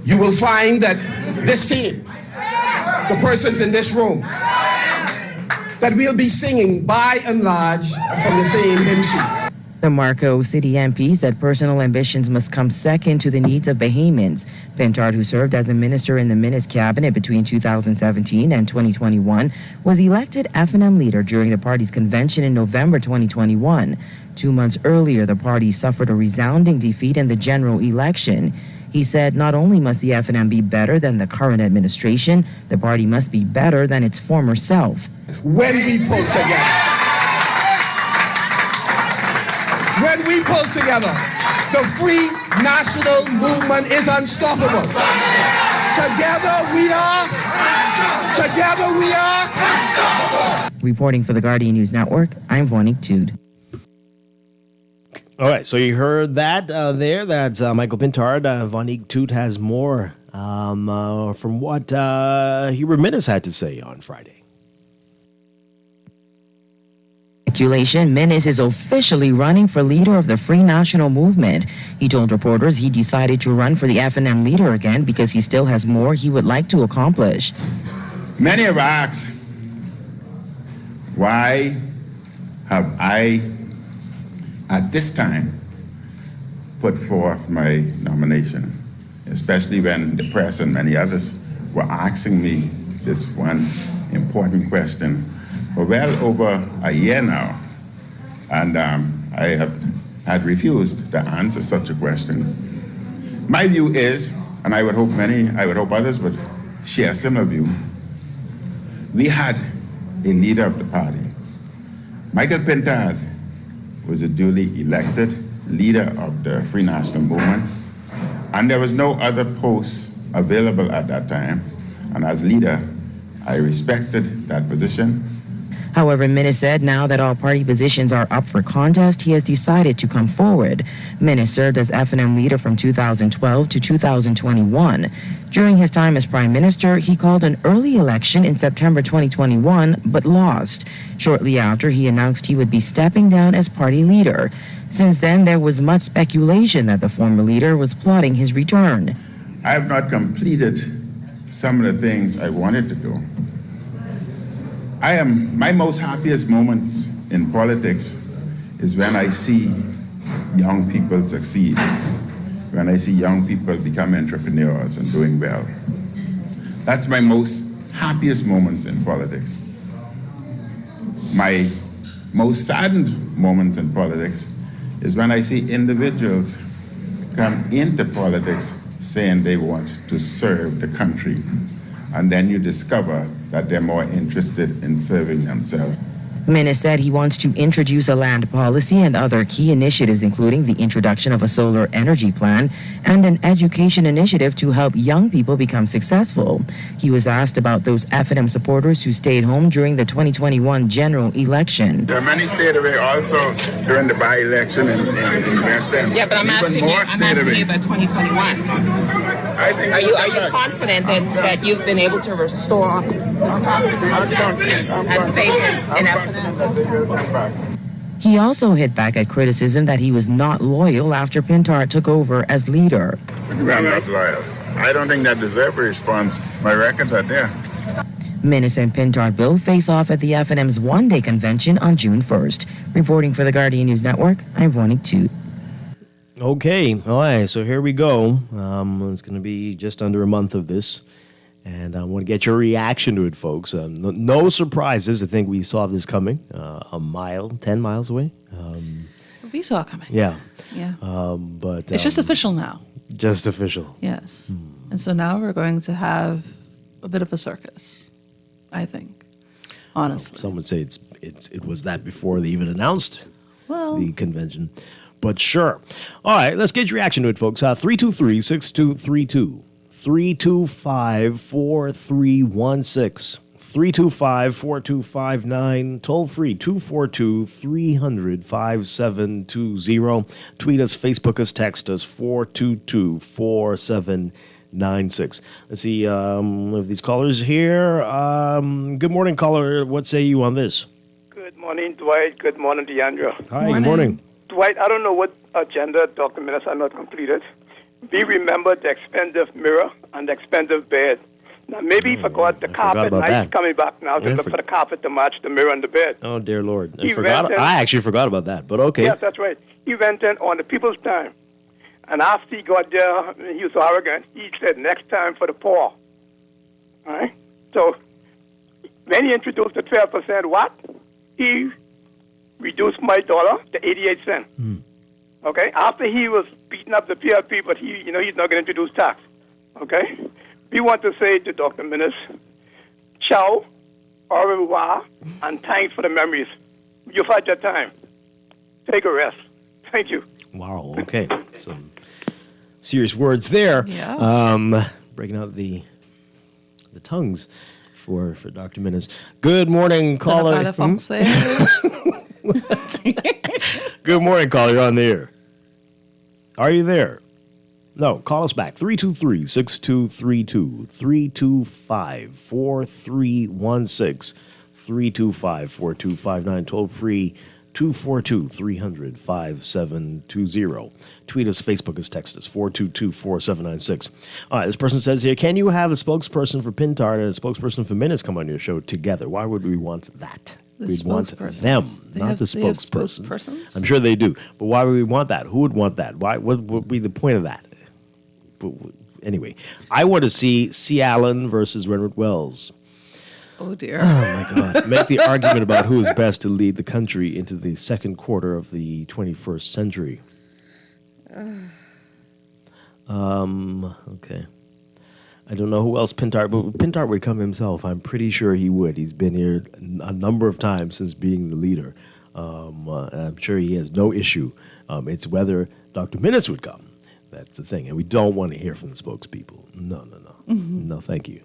You will find that this team, the persons in this room, that we'll be singing by and large from the same hymn sheet. The Marco City MP said personal ambitions must come second to the needs of Bahamians. Pintard, who served as a minister in the Minutes cabinet between 2017 and 2021, was elected F&M leader during the party's convention in November 2021. 2 months earlier, the party suffered a resounding defeat in the general election. He said not only must the F&M be better than the current administration, the party must be better than its former self. When we pull together, the free national movement is unstoppable. Together we are unstoppable. Reporting for the Guardian News Network, I'm Vonique Tude. All right, so you heard that there. That's Michael Pintard. Vonique Tude has more from what Hubert Minnis had to say on Friday. Speculation, Minnis is officially running for leader of the Free National Movement. He told reporters he decided to run for the F&M leader again because he still has more he would like to accomplish. Many have asked, why have I, at this time, put forth my nomination, especially when the press and many others were asking me this one important question for well over a year now, and I had refused to answer such a question. My view is, and I would hope others would share a similar view, we had a leader of the party. Michael Pintard was a duly elected leader of the Free National Movement, and there was no other post available at that time, and as leader, I respected that position. However, Minnis said now that all party positions are up for contest, he has decided to come forward. Minnis served as F&M leader from 2012 to 2021. During his time as Prime Minister, he called an early election in September 2021, but lost. Shortly after, he announced he would be stepping down as party leader. Since then, there was much speculation that the former leader was plotting his return. I have not completed some of the things I wanted to do. My most happiest moments in politics is when I see young people succeed, when I see young people become entrepreneurs and doing well. That's my most happiest moments in politics. My most saddened moments in politics is when I see individuals come into politics saying they want to serve the country, and then you discover that they're more interested in serving themselves. Minnis said he wants to introduce a land policy and other key initiatives, including the introduction of a solar energy plan and an education initiative to help young people become successful. He was asked about those F&M supporters who stayed home during the 2021 general election. There are many stayed away also during the by-election in West End. Yeah, but I'm asking you about 2021. Are you confident that you've been able to restore and faith in F&M? He also hit back at criticism that he was not loyal after Pintard took over as leader. I'm not loyal. I don't think that deserves a response. My records are there. Minnis and Pintard will face off at the F&M's one-day convention on June 1st. Reporting for the Guardian News Network, I'm Vonique Tude. Okay, all right, so here we go. It's going to be just under a month of this, and I want to get your reaction to it, folks. No surprises. I think we saw this coming 10 miles away. We saw it coming. Yeah. Yeah. But it's just official now. Just official. Yes. And so now we're going to have a bit of a circus, I think, honestly. Some would say it was that before they even announced the convention. But sure. All right, let's get your reaction to it, folks. 323-6232. 325-4316. 325-4259. Toll free 242-300-5720. Tweet us, Facebook us, text us 422-4796. Let's see if these callers here. Good morning, caller. What say you on this? Good morning, Dwight. Good morning, Deandra. Hi, good morning. Dwight, I don't know what agenda Dr. Minnis are not completed. We remember the expensive mirror and the expensive bed. Now, maybe he forgot the carpet. about Now that. he's coming back now to Yeah, look for the carpet to match the mirror on the bed. Oh, dear Lord. He went in- I actually forgot about that, but okay. Yes, that's right. He went in on the people's time. And after he got there, he was so arrogant. He said, next time for the poor. All right? So when he introduced the 12% what? He reduced my dollar to 88 cents. Okay? After he was beating up the PLP, but he's not going to introduce tax. Okay? We want to say to Dr. Minnis, ciao, au revoir, and thanks for the memories. You've had your time. Take a rest. Thank you. Wow, okay. Some serious words there. Yeah. Breaking out the tongues for Dr. Minnis. Good morning, caller. Good morning, caller. You're on the air. Are you there? No, call us back. 323-6232, 325-4316, 325-4259, toll free 242-300-5720. Tweet us, Facebook us, text us, 422-4796. This person says here, can you have a spokesperson for Pintard and a spokesperson for Minutes come on your show together? Why would we want that? We'd want them, not the spokespersons. I'm sure they do. But why would we want that? Who would want that? What would be the point of that? But anyway, I want to see C. Allen versus Renwick Wells. Oh, dear. Oh, my God. Make the argument about who is best to lead the country into the second quarter of the 21st century. Okay. I don't know who else Pintard, but Pintard would come himself. I'm pretty sure he would. He's been here a number of times since being the leader. I'm sure he has no issue. It's whether Dr. Minnis would come. That's the thing. And we don't want to hear from the spokespeople. No. No, thank you.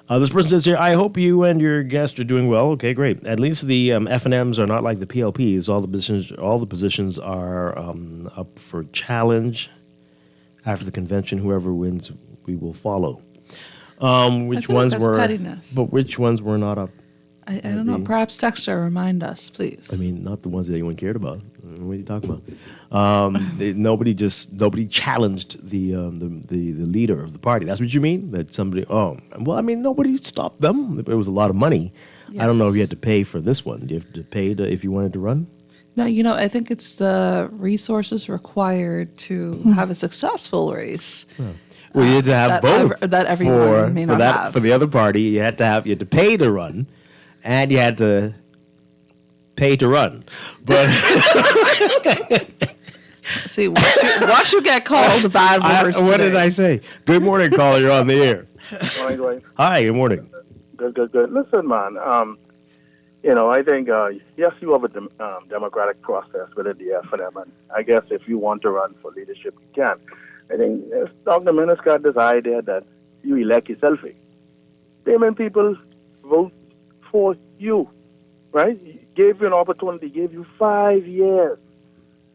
This person says here, I hope you and your guest are doing well. Okay, great. At least the F&Ms are not like the PLPs. All the positions are up for challenge. After the convention, whoever wins, we will follow. Which ones were pettiness. But which ones were not up? I don't know. Perhaps Dexter, remind us, please. I mean, not the ones that anyone cared about. What are you talking about? Nobody challenged the leader of the party. That's what you mean? That somebody? Nobody stopped them. It was a lot of money. Yes. I don't know if you had to pay for this one. Do you have to pay if you wanted to run? No, I think it's the resources required to have a successful race. Well, you had to have both. That everyone may not have. For the other party, you had to pay to run, and you had to pay to run. But see, once you get called a bad word. What did I say? Good morning, caller. You're on the air. Morning, Dwight. Hi. Good morning. Good. Listen, man. I think yes, you have a democratic process within the F&M, and I guess if you want to run for leadership, you can. I think Dr. Minnis got this idea that you elect yourself. Payment people vote for you, right? Gave you an opportunity, gave you 5 years.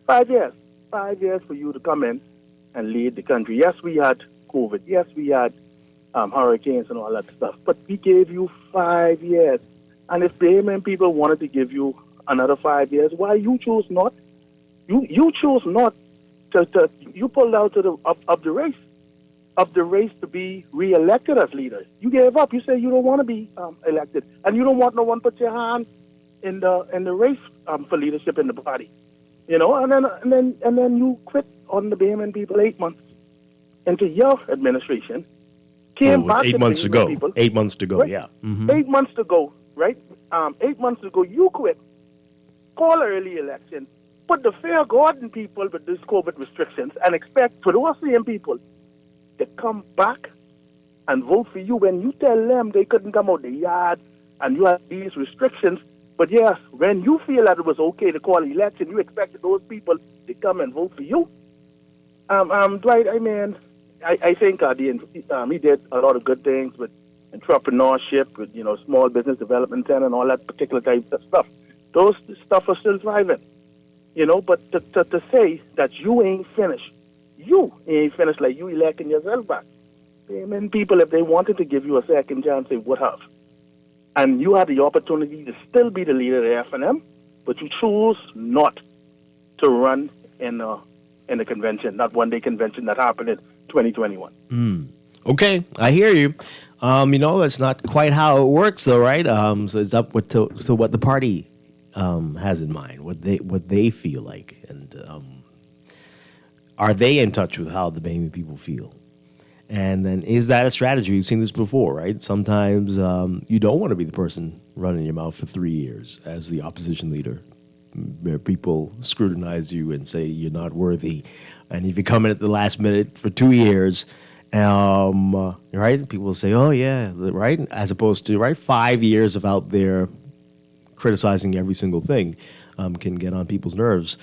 5 years. 5 years for you to come in and lead the country. Yes, we had COVID. Yes, we had hurricanes and all that stuff. But we gave you 5 years. And if payment people wanted to give you another 5 years, why you chose not? You chose not to you pulled out to the of the race to be re-elected as leader. You gave up. You say you don't want to be elected, and you don't want no one put your hand in the race for leadership in the party. And then you quit on the Bayman people 8 months into your administration. Came back 8 months to go. People, 8 months to go. right? Yeah. Mm-hmm. 8 months to go. Right. 8 months ago, you quit. Call early election. Put the fair garden people with these COVID restrictions and expect for those same people to come back and vote for you when you tell them they couldn't come out the yard and you had these restrictions. But yes, when you feel that it was okay to call an election, you expected those people to come and vote for you. Dwight, I think he did a lot of good things with entrepreneurship, with small business development center and all that particular type of stuff. Those stuff are still thriving. But to say that you ain't finished like you electing yourself back. Payment people, if they wanted to give you a second chance, they would have. And you had the opportunity to still be the leader of the F&M, but you chose not to run in the convention, that one-day convention that happened in 2021. Okay, I hear you. That's not quite how it works, though, right? So it's up to what the party has in mind, what they feel like, and are they in touch with how the Bahamian people feel? And then is that a strategy? We've seen this before, right? Sometimes you don't want to be the person running your mouth for 3 years as the opposition leader. Where people scrutinize you and say you're not worthy, and if you come in at the last minute for 2 years, right? People say, "Oh yeah," right, as opposed to 5 years of out there criticizing every single thing can get on people's nerves.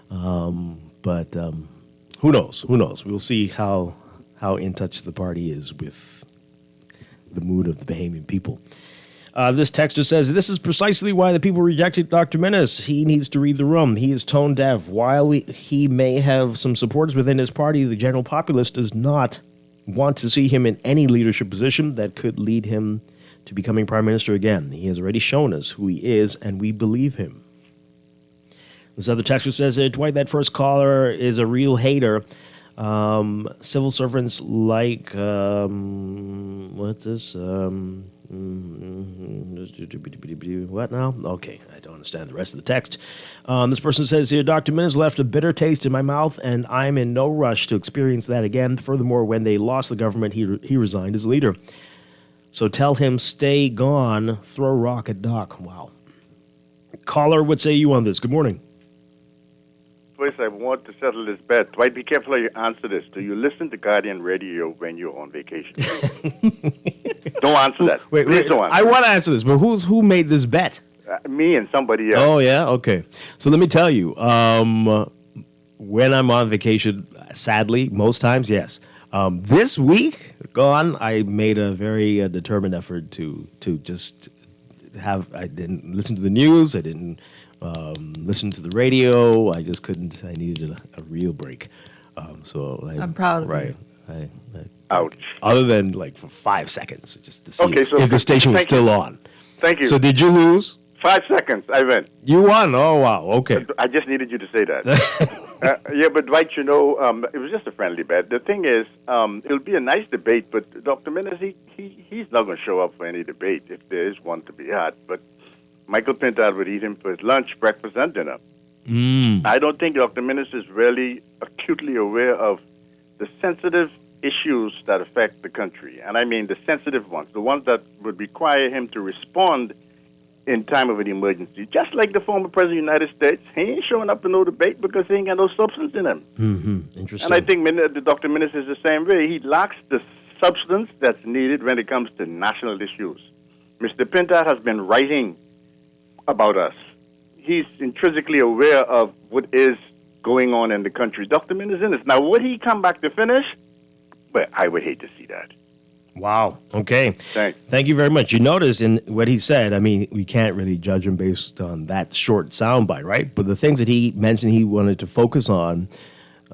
But who knows? Who knows? We'll see how in touch the party is with the mood of the Bahamian people. This texter says, this is precisely why the people rejected Dr. Minnis. He needs to read the room. He is tone deaf. While he may have some supporters within his party, the general populace does not want to see him in any leadership position that could lead him to becoming prime minister again. He has already shown us who he is, and we believe him. This other texter says, Dwight, that first caller is a real hater. Civil servants like, what's this? What now? Okay, I don't understand the rest of the text. This person says here, Dr. Minnis left a bitter taste in my mouth, and I'm in no rush to experience that again. Furthermore, when they lost the government, he resigned as leader. So tell him, stay gone, throw rock at Doc. Wow. Caller, what say you on this? Good morning. First, I want to settle this bet. Dwight, be careful how you answer this. Do you listen to Guardian Radio when you're on vacation? Don't answer that. Wait, don't answer I want to answer this, but who made this bet? Me and somebody else. Oh, yeah? Okay. So let me tell you, when I'm on vacation, sadly, most times, yes. This week, I made a very determined effort to just I didn't listen to the news. I didn't listen to the radio. I just couldn't. I needed a real break. I'm proud of you. Ouch. Other than for 5 seconds, just to see so if the station was still on. Thank you. So did you lose? 5 seconds. I win. You won. Oh wow. Okay. I just needed you to say that. Yeah, but Dwight, it was just a friendly bet. The thing is, it'll be a nice debate, but Dr. Minnis, he's not going to show up for any debate if there is one to be had. But Michael Pintard would eat him for his lunch, breakfast, and dinner. I don't think Dr. Minnis is really acutely aware of the sensitive issues that affect the country. And I mean the sensitive ones, the ones that would require him to respond in time of an emergency. Just like the former President of the United States, he ain't showing up to no debate because he ain't got no substance in him. Mm-hmm. Interesting. And I think Dr. Minnis is the same way. He lacks the substance that's needed when it comes to national issues. Mr. Pintard has been writing about us. He's intrinsically aware of what is going on in the country. Dr. Minnis in this. Now, would he come back to finish? But I would hate to see that. Wow. Okay. Thanks. Thank you very much. You notice in what he said, I mean, we can't really judge him based on that short soundbite, right? But the things that he mentioned he wanted to focus on,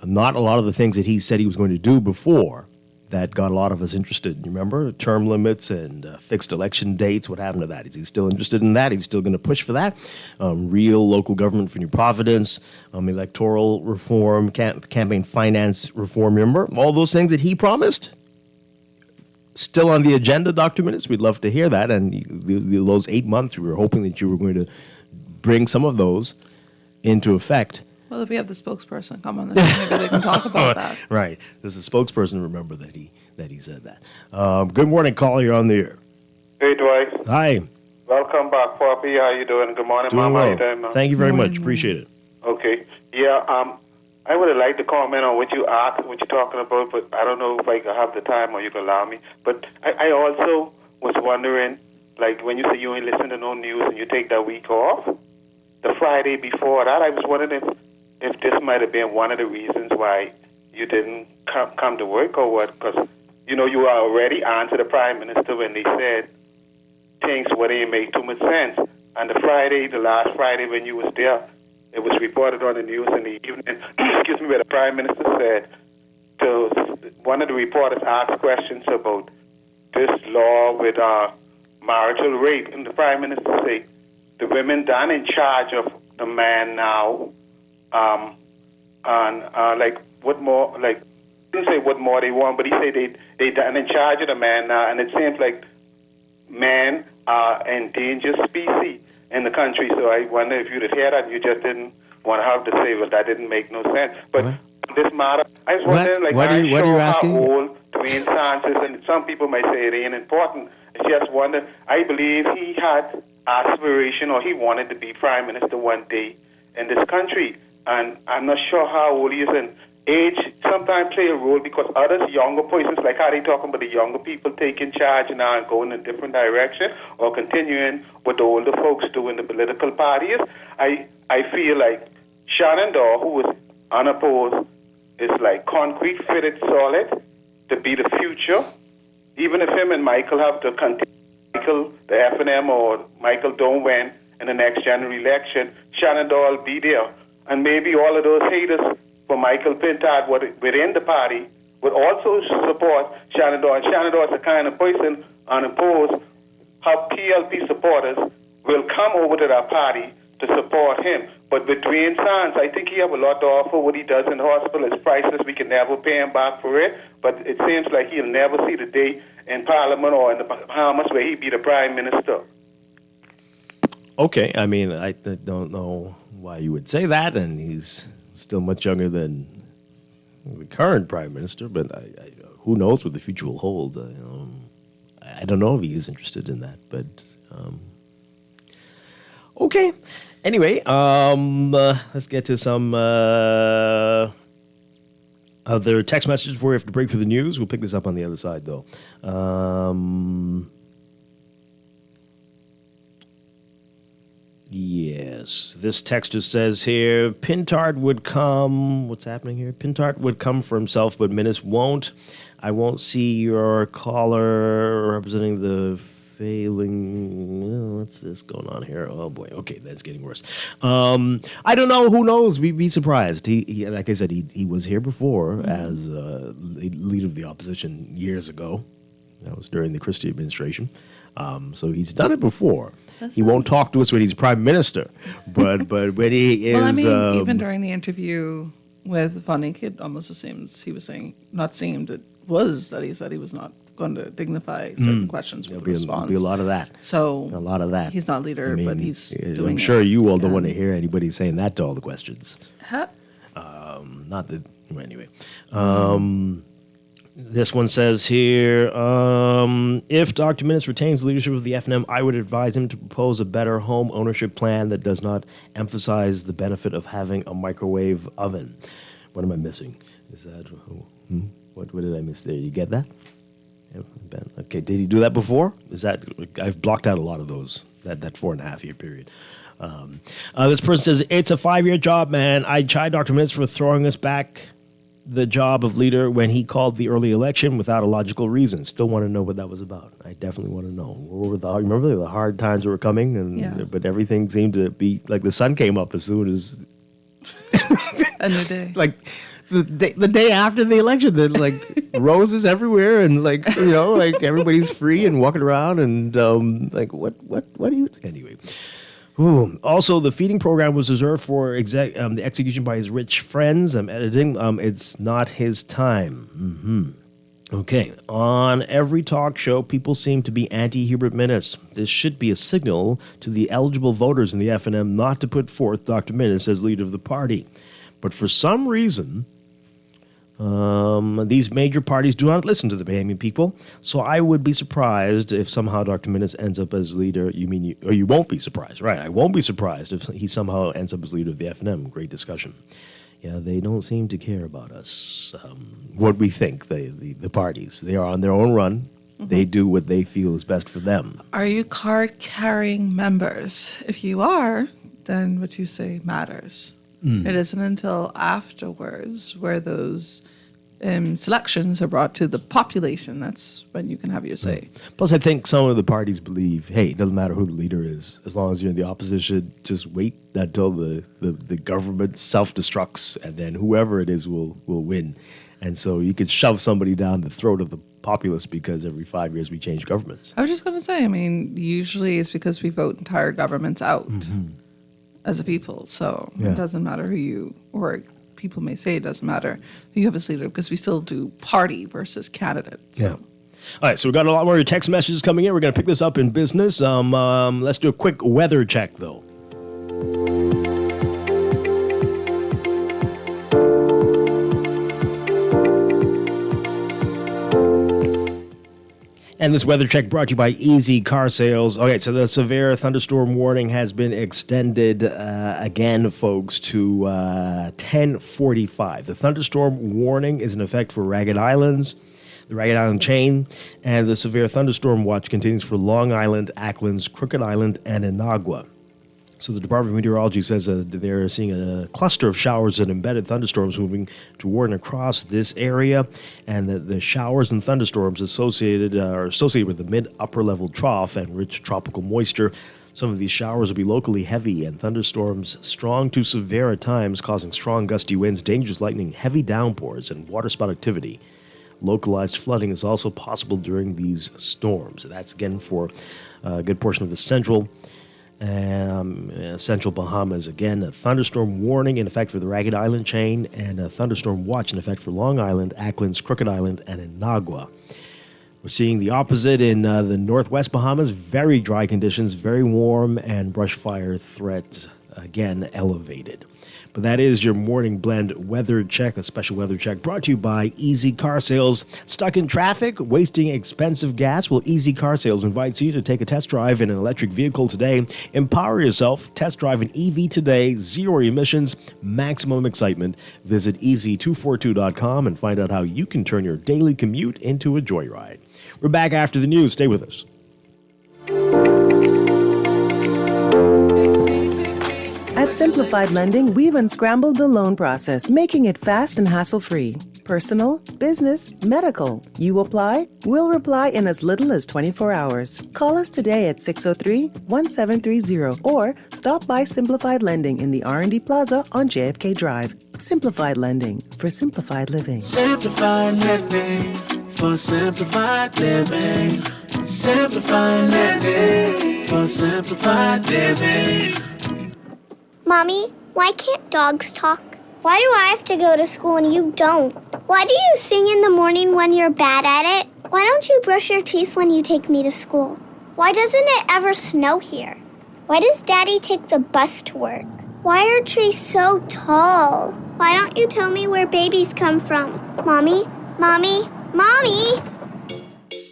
not a lot of the things that he said he was going to do before that got a lot of us interested. You remember term limits and fixed election dates? What happened to that? Is he still interested in that? He's still going to push for that? Real local government for New Providence, electoral reform, campaign finance reform. Remember all those things that he promised? Still on the agenda, Dr. Minnis? We'd love to hear that. And those 8 months, we were hoping that you were going to bring some of those into effect. Well, if we have the spokesperson come on the show, maybe they can talk about that. Right. There's a spokesperson, remember, that he said that. Good morning, caller. You're on the air. Hey, Dwight. Hi. Welcome back, Poppy. How you doing? Good morning, Doing Mama. well. How you doing, man? Thank you very much. Appreciate it. Okay. Yeah, I would have liked to comment on what you asked, what you're talking about, but I don't know if I have the time or you can allow me. But I also was wondering, when you say you ain't listen to no news and you take that week off, the Friday before that, I was wondering if this might have been one of the reasons why you didn't come to work or what, because, you already answered the Prime Minister when they said things where they make too much sense. And the last Friday when you was there, it was reported on the news in the evening, where the Prime Minister said to one of the reporters asked questions about this law with marital rape, and the Prime Minister said, the women done in charge of the man now, and what more, didn't say what more they want, but he said they done in charge of the man now, and it seems like man are endangered species in the country. So I wonder if you'd hear that, you just didn't want to have to say, well, that didn't make no sense. But this matter, I was wondering, like, What are you asking? How old Dwayne Sands is, and some people might say it ain't important. I just wonder, I believe he had aspiration, or he wanted to be prime minister one day in this country, and I'm not sure how old he is, and age sometimes play a role, because others, younger persons, like how they talking about the younger people taking charge now and going in a different direction, or continuing what the older folks do in the political parties. I feel like Shannon Daw, who was unopposed, is like concrete, fitted, solid to be the future. Even if him and Michael have to continue, Michael, the FNM, or Michael don't win in the next general election, Shannon Daw will be there. And maybe all of those haters for Michael Pintard within the party would also support Shannon Daw. And Shannon Daw is the kind of person, unopposed, how PLP supporters will come over to that party to support him. But with Dwayne Sands, I think he have a lot to offer. What he does in the hospital is priceless. We can never pay him back for it. But it seems like he'll never see the day in Parliament or in the Bahamas where he'd be the Prime Minister. Okay, I mean, I don't know why you would say that, and he's still much younger than the current Prime Minister, but who knows what the future will hold. I don't know if he is interested in that, but okay. Anyway, let's get to some other text messages before we have to break for the news. We'll pick this up on the other side, though. Yes, this texter says here, Pintard would come. What's happening here? Pintard would come for himself, but Minnis won't. I won't see your caller representing the failing. What's this going on here? Oh boy. Okay, that's getting worse. I don't know. Who knows? We'd be surprised. He like I said, he was here before as leader of the opposition years ago. That was during the Christie administration. So he's done it before. He won't talk to us when he's prime minister, but when he is. Well, I mean, even during the interview with Von Eyck, it almost seems he was saying, not seemed, it was that he said he was not going to dignify certain questions with the response. There'll be a lot of that. So a lot of that. He's not leader, but he's doing. I'm sure you all don't want to hear anybody saying that to all the questions. Huh? Not that. Anyway. This one says here, if Dr. Minnis retains the leadership of the FNM, I would advise him to propose a better home ownership plan that does not emphasize the benefit of having a microwave oven. What am I missing? Is that, what did I miss there? You get that? Okay, did he do that before? I've blocked out a lot of those, that 4.5 year period. This person says, it's a 5-year job, man. I chide Dr. Minnis for throwing us back the job of leader when he called the early election without a logical reason. Still want to know what that was about. I definitely want to know. Remember the hard times were coming, but everything seemed to be like the sun came up as soon as a new day. Like the day after the election, then like roses everywhere, and like like everybody's free and walking around, and like what do you anyway? Ooh. Also, the feeding program was reserved for the execution by his rich friends. I'm editing. It's not his time. Okay. On every talk show, people seem to be anti-Hubert Minnis. This should be a signal to the eligible voters in the FNM not to put forth Dr. Minnis as leader of the party. But for some reason, these major parties do not listen to the Bahamian people, so I would be surprised if somehow Dr. Minnis ends up as leader. You won't be surprised, right? I won't be surprised if he somehow ends up as leader of the FNM. Great discussion. Yeah, they don't seem to care about us, what we think, the parties. They are on their own run. Mm-hmm. They do what they feel is best for them. Are you card-carrying members? If you are, then what you say matters. It isn't until afterwards where those selections are brought to the population that's when you can have your say. Plus, I think some of the parties believe, hey, it doesn't matter who the leader is. As long as you're in the opposition, just wait until the government self-destructs, and then whoever it is will win. And so you could shove somebody down the throat of the populace because every 5 years we change governments. I was just going to say, I mean, usually it's because we vote entire governments out. As a people, so it doesn't matter who you or people may say it doesn't matter who you have as leader because we still do party versus candidate. Yeah. All right, so we got a lot more text messages coming in. We're going to pick this up in business. Let's do a quick weather check, though. And this weather check brought to you by Easy Car Sales. Okay, so the severe thunderstorm warning has been extended again, folks, to 10:45. The thunderstorm warning is in effect for Ragged Islands, the Ragged Island chain, and the severe thunderstorm watch continues for Long Island, Acklands, Crooked Island, and Inagua. So the Department of Meteorology says they're seeing a cluster of showers and embedded thunderstorms moving toward and across this area, and that the showers and thunderstorms are associated with the mid-upper level trough and rich tropical moisture. Some of these showers will be locally heavy and thunderstorms strong to severe at times, causing strong gusty winds, dangerous lightning, heavy downpours, and waterspout activity. Localized flooding is also possible during these storms. That's again for a good portion of the central Bahamas. Again, a thunderstorm warning in effect for the Ragged Island chain and a thunderstorm watch in effect for Long Island, Acklands, Crooked Island, and Inagua. We're seeing the opposite in the northwest Bahamas. Very dry conditions, very warm, and brush fire threats again elevated. But that is your morning blend weather check, a special weather check brought to you by Easy Car Sales. Stuck in traffic, wasting expensive gas? Well, Easy Car Sales invites you to take a test drive in an electric vehicle today. Empower yourself. Test drive an EV today. Zero emissions, maximum excitement. Visit easy242.com and find out how you can turn your daily commute into a joyride. We're back after the news. Stay with us. At Simplified Lending, we've unscrambled the loan process, making it fast and hassle-free. Personal, business, medical. You apply, we'll reply in as little as 24 hours. Call us today at 603-1730 or stop by Simplified Lending in the R&D Plaza on JFK Drive. Simplified Lending for simplified living. Simplified lending for simplified living. Simplified lending for simplified living. Mommy, why can't dogs talk? Why do I have to go to school and you don't? Why do you sing in the morning when you're bad at it? Why don't you brush your teeth when you take me to school? Why doesn't it ever snow here? Why does Daddy take the bus to work? Why are trees so tall? Why don't you tell me where babies come from? Mommy, Mommy, Mommy!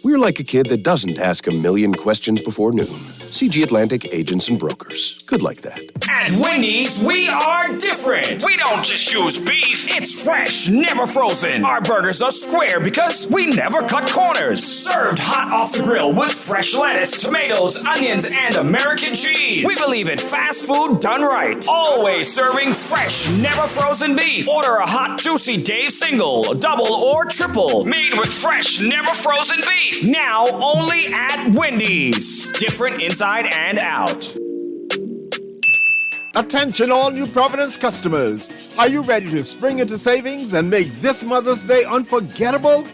We're like a kid that doesn't ask a million questions before noon. CG Atlantic Agents and Brokers. Good like that. At Wendy's, we are different. We don't just use beef. It's fresh, never frozen. Our burgers are square because we never cut corners. Served hot off the grill with fresh lettuce, tomatoes, onions, and American cheese. We believe in fast food done right. Always serving fresh, never frozen beef. Order a hot, juicy Dave single, double, or triple. Made with fresh, never frozen beef. Now only at Wendy's. Different inside and out. Attention all New Providence customers. Are you ready to spring into savings and make this Mother's Day unforgettable?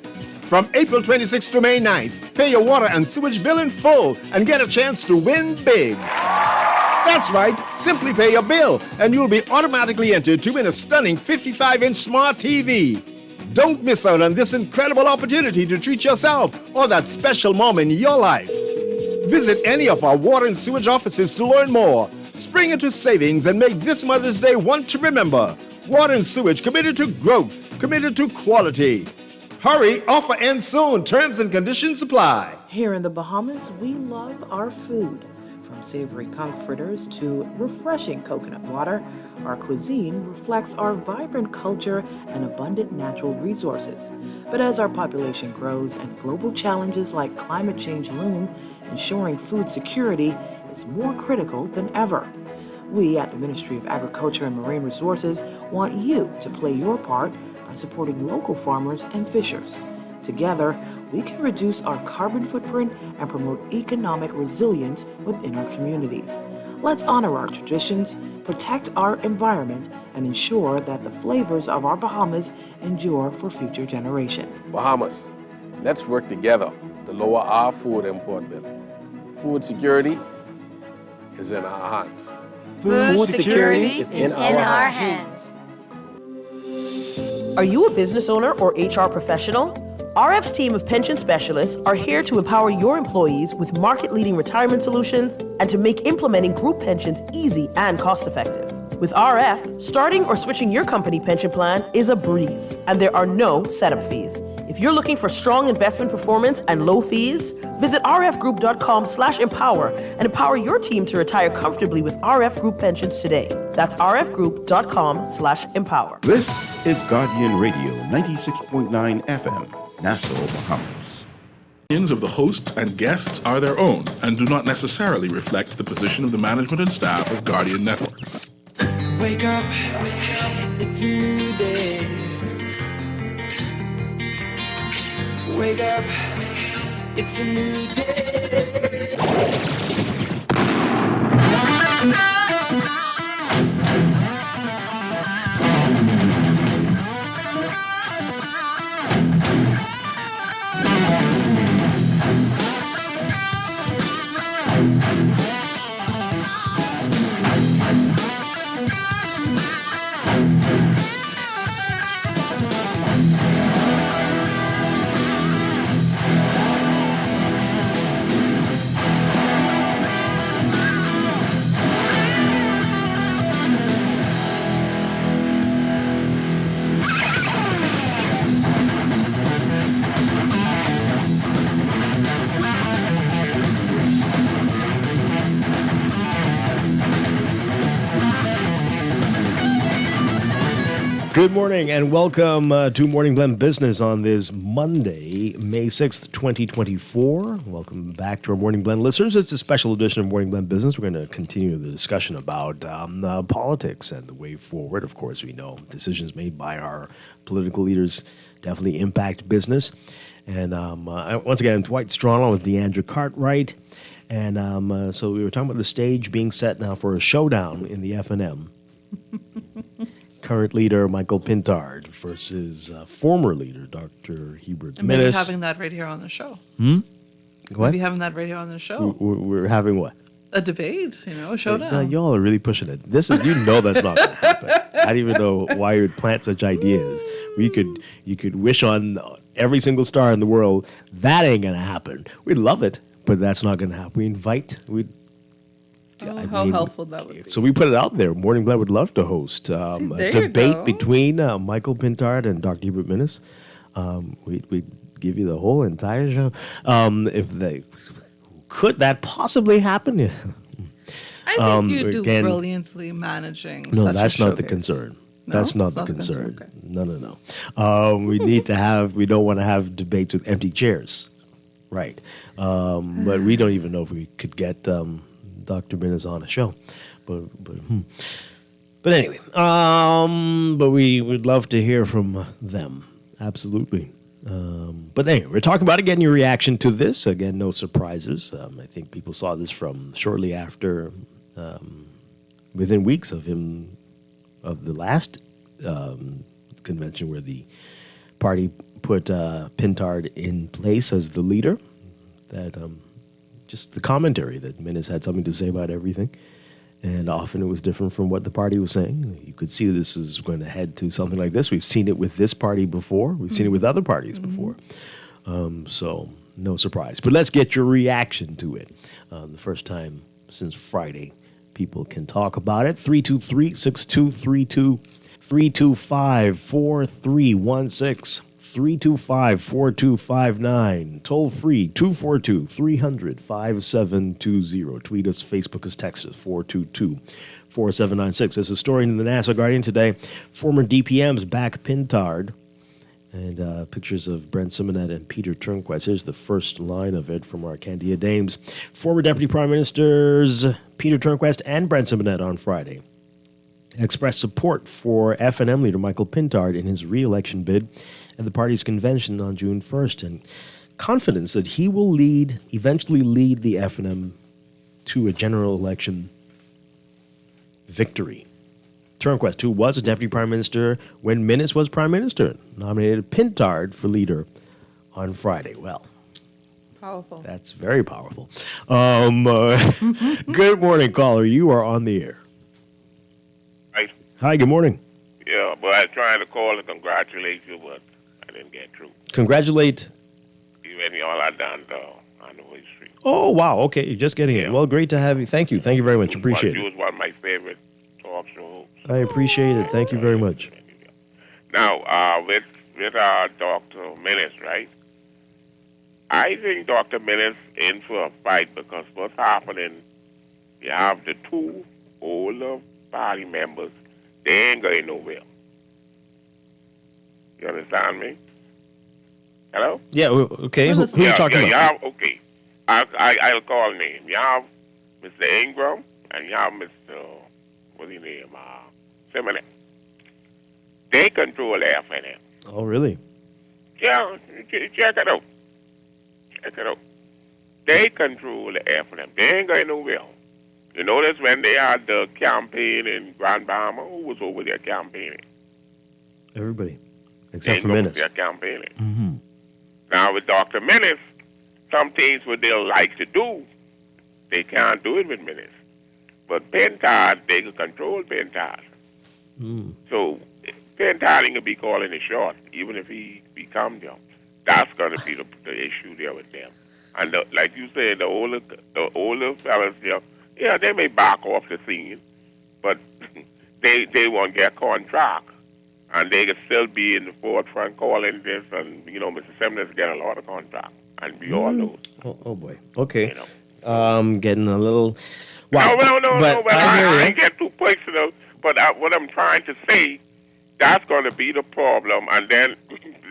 From April 26th to May 9th, pay your water and sewage bill in full and get a chance to win big. That's right, simply pay your bill and you'll be automatically entered to win a stunning 55-inch smart TV. Don't miss out on this incredible opportunity to treat yourself or that special mom in your life. Visit any of our water and sewage offices to learn more. Spring into savings and make this Mother's Day one to remember. Water and sewage committed to growth, committed to quality. Hurry, offer ends soon. Terms and conditions apply. Here in the Bahamas, we love our food. From savory conch fritters to refreshing coconut water, our cuisine reflects our vibrant culture and abundant natural resources. But as our population grows and global challenges like climate change loom, ensuring food security is more critical than ever. We at the Ministry of Agriculture and Marine Resources want you to play your part by supporting local farmers and fishers. Together, we can reduce our carbon footprint and promote economic resilience within our communities. Let's honor our traditions, protect our environment, and ensure that the flavors of our Bahamas endure for future generations. Bahamas, let's work together to lower our food import bill. Food security is in our hands. Food security is in our hands. Are you a business owner or HR professional? RF's team of pension specialists are here to empower your employees with market-leading retirement solutions and to make implementing group pensions easy and cost-effective. With RF, starting or switching your company pension plan is a breeze, and there are no setup fees. If you're looking for strong investment performance and low fees, visit rfgroup.com/empower and empower your team to retire comfortably with RF Group Pensions today. That's rfgroup.com/empower. This is Guardian Radio 96.9 FM, Nassau, Bahamas. Opinions of the host and guests are their own and do not necessarily reflect the position of the management and staff of Guardian Network. Wake up, it's a new day. Wake up, it's a new day. Good morning and welcome to Morning Blend Business on this Monday, May 6th, 2024. Welcome back to our Morning Blend listeners. It's a special edition of Morning Blend Business. We're going to continue the discussion about politics and the way forward. Of course, we know decisions made by our political leaders definitely impact business. And once again, I'm Dwight Strachan with Deandra Cartwright. And so we were talking about the stage being set now for a showdown in the F&M. Current leader Michael Pintard versus former leader Dr. Hubert And maybe Minnis. having that right here on the show. What? Maybe having that right here on the show. We're having what? A debate, a showdown. Y'all are really pushing it. This is, that's not going to happen. I don't even know why you would plant such ideas. You could wish on every single star in the world. That ain't going to happen. We'd love it, but that's not going to happen. How helpful that would be. So we put it out there. Morning Blend would love to host a debate between Michael Pintard and Dr. Hubert Minnis. We'd give you the whole entire show. Could that possibly happen? Yeah. I think you do brilliantly managing No, such that's a not the showcase. concern. No? That's not It's the concern. Okay. No. We don't want to have debates with empty chairs. Right. But we don't even know if we could get Dr. Minnis on a show. But anyway, but we would love to hear from them. Absolutely. But anyway, we're talking about, again, your reaction to this. Again, no surprises. I think people saw this from shortly after, within weeks of the last convention where the party put Pintard in place as the leader. That just the commentary that Minnis had something to say about everything. And often it was different from what the party was saying. You could see this is going to head to something like this. We've seen it with this party before. We've seen it with other parties before. So no surprise. But let's get your reaction to it. The first time since Friday, people can talk about it. 323-6232, 325-4316. 325-4259. Toll free 242-300-5720. Tweet us, Facebook us, text us 422-4796. There's a story in the Nassau Guardian today. Former DPMs back Pintard. And pictures of Brent Simonet and Peter Turnquest. Here's the first line of it from our Candia Dames. Former Deputy Prime Ministers Peter Turnquest and Brent Simonet on Friday expressed support for F&M leader Michael Pintard in his re-election bid at the party's convention on June 1st, and confidence that he will eventually lead the F&M to a general election victory. Turnquest, who was a deputy prime minister when Minnis was prime minister, nominated Pintard for leader on Friday. Well, Powerful. That's very powerful. Good morning, caller. You are on the air. Right. Hi, good morning. Yeah, Well, I was trying to call to congratulate you, but I didn't get through. Congratulate. You and all I done on the way street. Oh, wow. Okay, you're just getting it. Well, great to have you. Thank you. Thank you very much. Appreciate You it. was one of my favorite talk shows. I appreciate it. Thank you very much. Now, with Dr. Millis, right? I think Dr. Millis in for a fight because what's happening, you have the two older party members, they ain't going nowhere. You understand me? Hello? Yeah, okay. Who are you talking about? You have, okay. I'll call name. You have Mr. Ingram and you have Mr. What's his name? Simmons. They control FNM. Oh, really? Yeah, check it out. Check it out. They control the FNM. They ain't going nowhere. You notice when they had the campaign in Grand Bahama, who was over there campaigning? Everybody, except for Ingram Minutes. was there campaigning. Mm-hmm. Now with Dr. Minnis, some things what they'll like to do, they can't do it with Minnis. But Pentad, they can control Pentad. Mm. So Pentad ain't gonna be calling the shot, even if he become them. That's gonna be the issue there with them. And like you said, the older fellas there, yeah, they may back off the scene, but they won't get contract. And they can still be in the forefront calling this, and, Mr. Simmons get a lot of contract. And we all know. Oh boy. Okay. Getting a little... Wow. No, but I ain't get too personal. But what I'm trying to say, that's going to be the problem. And then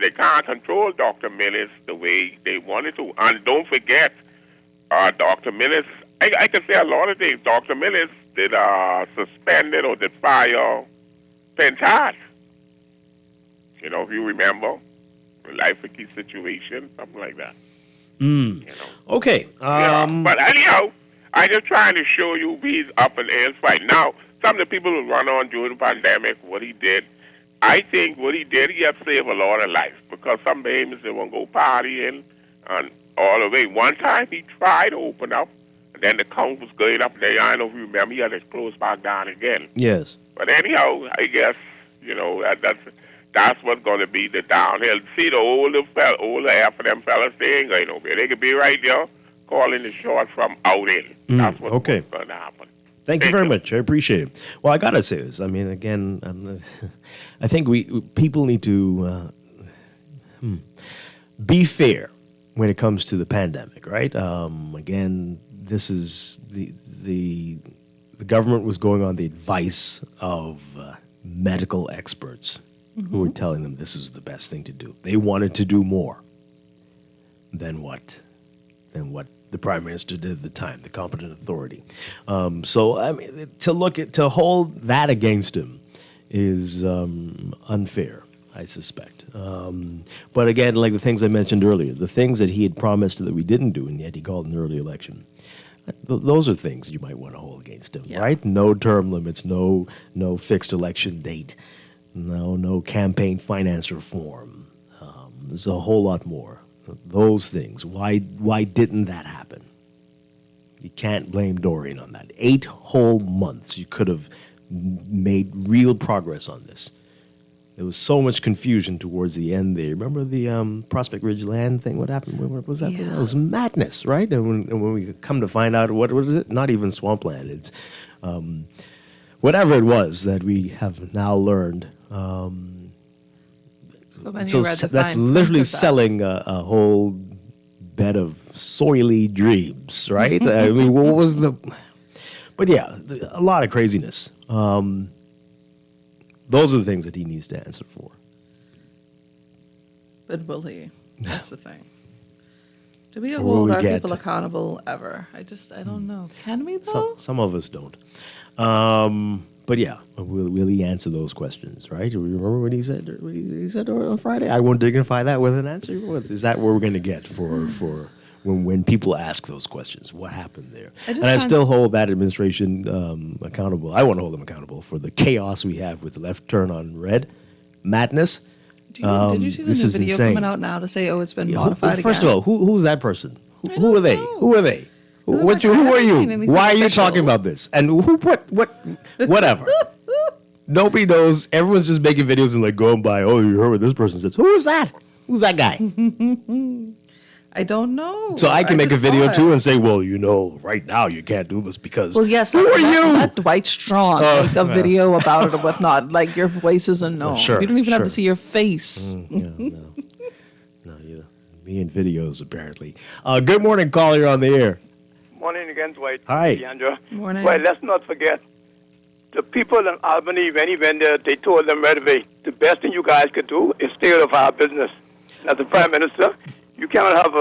they can't control Dr. Millis the way they wanted to. And don't forget, Dr. Millis, I can say a lot of things. Dr. Millis did suspended or did fire Pentad. If you remember, life or key situation, something like that. Okay. But anyhow, I'm just trying to show you he's up in his fight. Now, some of the people who run on during the pandemic, what he did, I think what he did, he have saved a lot of lives because some babies, they won't go partying and all the way. One time he tried to open up, and then the count was going up there. I don't know if you remember, he had to close back down again. Yes. But anyhow, I guess, that's what's going to be the downhill. See, the older half of them fellas, they ain't going nowhere. They could be right there calling the shot from out in. That's what's going to happen. Thank you very much. I appreciate it. Well, I got to say this. I mean, again, I think people need to be fair when it comes to the pandemic, right? Again, this is the government was going on the advice of medical experts who were telling them this is the best thing to do. They wanted to do more than what the Prime Minister did at the time, the competent authority. So I mean, to hold that against him is unfair, I suspect. But again, like the things I mentioned earlier, the things that he had promised that we didn't do, and yet he called an early election. Those are things you might want to hold against him, right? No term limits, no fixed election date, no campaign finance reform. There's a whole lot more. Those things. Why didn't that happen? You can't blame Doreen on that. 8 whole months you could have made real progress on this. There was so much confusion towards the end there. Remember the Prospect Ridge land thing? What happened? What was that? Yeah. It was madness, right? And when we come to find out, what is it? Not even swampland. It's whatever it was that we have now learned. So that's literally selling a whole bed of soily dreams, right? I mean, what was the... But yeah, a lot of craziness. Those are the things that he needs to answer for. But will he? That's the thing. Do we hold our people accountable ever? I don't know. Can we, though? Some of us don't. But yeah, will he answer those questions, right? Do you remember what he said? He said on Friday, I won't dignify that with an answer. Is that what we're going to get for when people ask those questions? What happened there? I still hold that administration accountable. I want to hold them accountable for the chaos we have with the left turn on red, madness. Did you see the new video coming out now to say, it's been modified again? First of all, who's that person? Who are they? Who are they? Who are you? Why are you talking about this? And whatever. Nobody knows. Everyone's just making videos and like going by. Oh, you heard what this person says. Who is that? Who's that guy? I don't know. So I can make a just video saw it. too and say, well, right now you can't do this because. Well, yes. Who are you? Let Dwight Strachan make a video about it or whatnot. Like your voice isn't known. Sure, You don't even have to sure. see your face. Me and videos apparently. Good morning, caller. You're on the air. Morning again, Dwight. Hi. Leandra. Morning. Well, let's not forget, the people in Albany, when he went there, they told them right away, the best thing you guys could do is stay out of our business. As the Prime Minister, you cannot have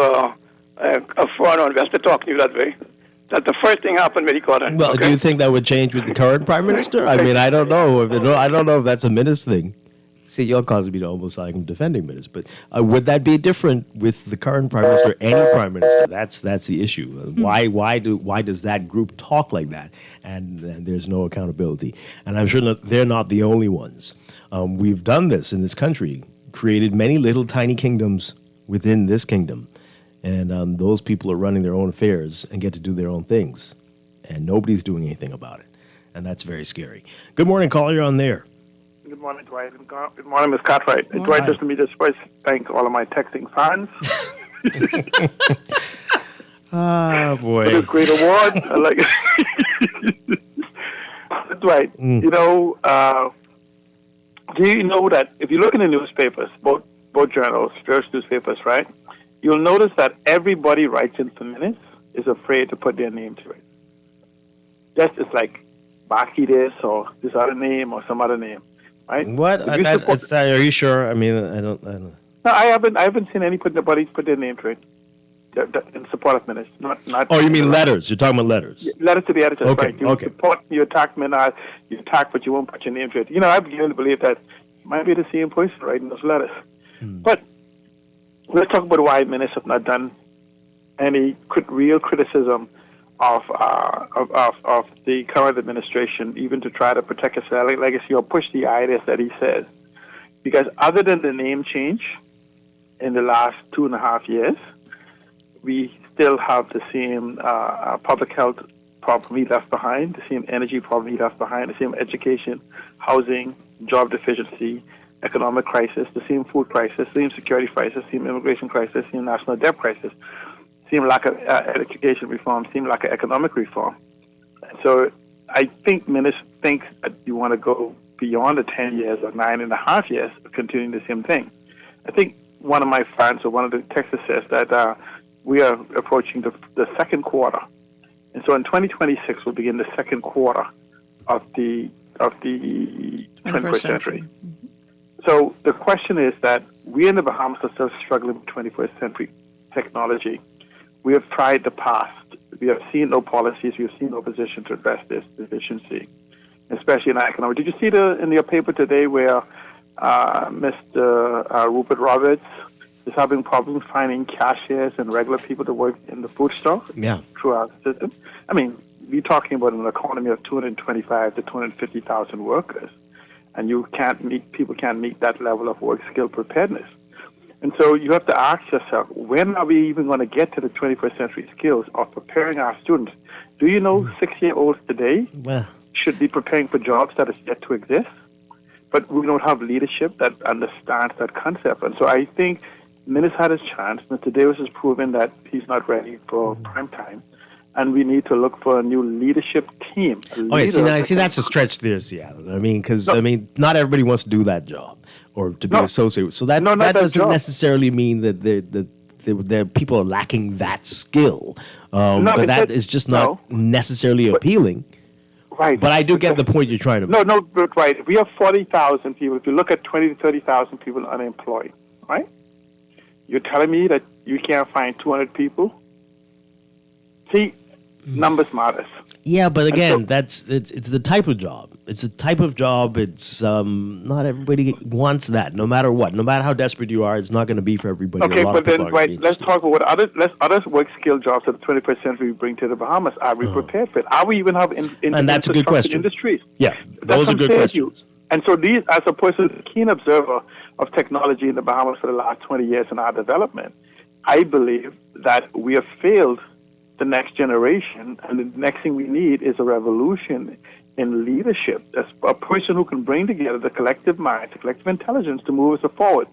a foreign investor talking to you that way. That's the first thing happened when he got in. Well, okay? do you think that would change with the current prime minister? I mean, I don't know. I don't know if that's a Minnis thing. See, you're causing me to almost like I'm defending Minnis, but would that be different with the current prime minister, any prime minister? That's the issue. Why does that group talk like that? And there's no accountability. And I'm sure that they're not the only ones. We've done this in this country, created many little tiny kingdoms within this kingdom. And those people are running their own affairs and get to do their own things. And nobody's doing anything about it. And that's very scary. Good morning, caller. You're on there. Good morning, Dwight. Good morning, Ms. Cartwright. Dwight, just let me just first thank all of my texting fans. Ah, boy. For this great award. I like it. Dwight, do you know that if you look in the newspapers, both journals, various newspapers, right, you'll notice that everybody writes in for minutes is afraid to put their name to it. Just it's like Baki this or this other name or some other name. Right? What? Are you sure? I mean, I don't. No, I haven't seen anybody put their name to it in support of minutes. Not. Oh, you mean letters? You're talking about letters. Letters to the editors, Okay, right? You okay. support, you attack Minard, you attack, but you won't put your name to it. I'm beginning to believe that might be the same person writing those letters. But let's talk about why minutes have not done any real criticism of the current administration, even to try to protect his legacy or push the ideas that he says. Because other than the name change in the last 2.5 years, we still have the same public health problem he left behind, the same energy problem he left behind, the same education, housing, job deficiency, economic crisis, the same food crisis, same security crisis, same immigration crisis, same national debt crisis. Same lack of education reform, same lack of economic reform. So I think Minnis thinks that you want to go beyond the 10 years or 9.5 years of continuing the same thing. I think one of my friends or one of the texts says that we are approaching the second quarter. And so in 2026, we'll begin the second quarter of the 21st century. So the question is that we in the Bahamas are still struggling with 21st century technology. We have tried the past. We have seen no policies. We have seen no position to address this deficiency, especially in our economy. Did you see in your paper today where Mr. Rupert Roberts is having problems finding cashiers and regular people to work in the food store? Yeah. Through our system. I mean, we're talking about an economy of 225 to 250,000 workers, and people can't meet that level of work skill preparedness. And so you have to ask yourself, when are we even going to get to the 21st century skills of preparing our students? Do you know 6-year-olds today should be preparing for jobs that is yet to exist? But we don't have leadership that understands that concept. And so I think Minnis had his chance. Mr. Davis has proven that he's not ready for prime time. And we need to look for a new leadership team. See, that's a stretch there, Seattle. I mean, because not everybody wants to do that job or to be associated with. So that doesn't necessarily mean that the people are lacking that skill. But that is just not necessarily appealing. Right. But I do get the point you're trying to make. No, but right. We have 40,000 people. If you look at 20 to 30,000 people unemployed, right? You're telling me that you can't find 200 people? See, numbers matters. Yeah, but again, it's the type of job. It's a type of job. It's not everybody wants that. No matter what, no matter how desperate you are, it's not going to be for everybody. Okay, but then let's talk about what other work skill jobs of the 21st century we bring to the Bahamas. Are we prepared for it? Are we even have and that's a good question. Industries? Yeah, those are good questions. And so these, as a person, keen observer of technology in the Bahamas for the last 20 years in our development, I believe that we have failed the next generation, and the next thing we need is a revolution in leadership. That's a person who can bring together the collective mind, the collective intelligence to move us forward.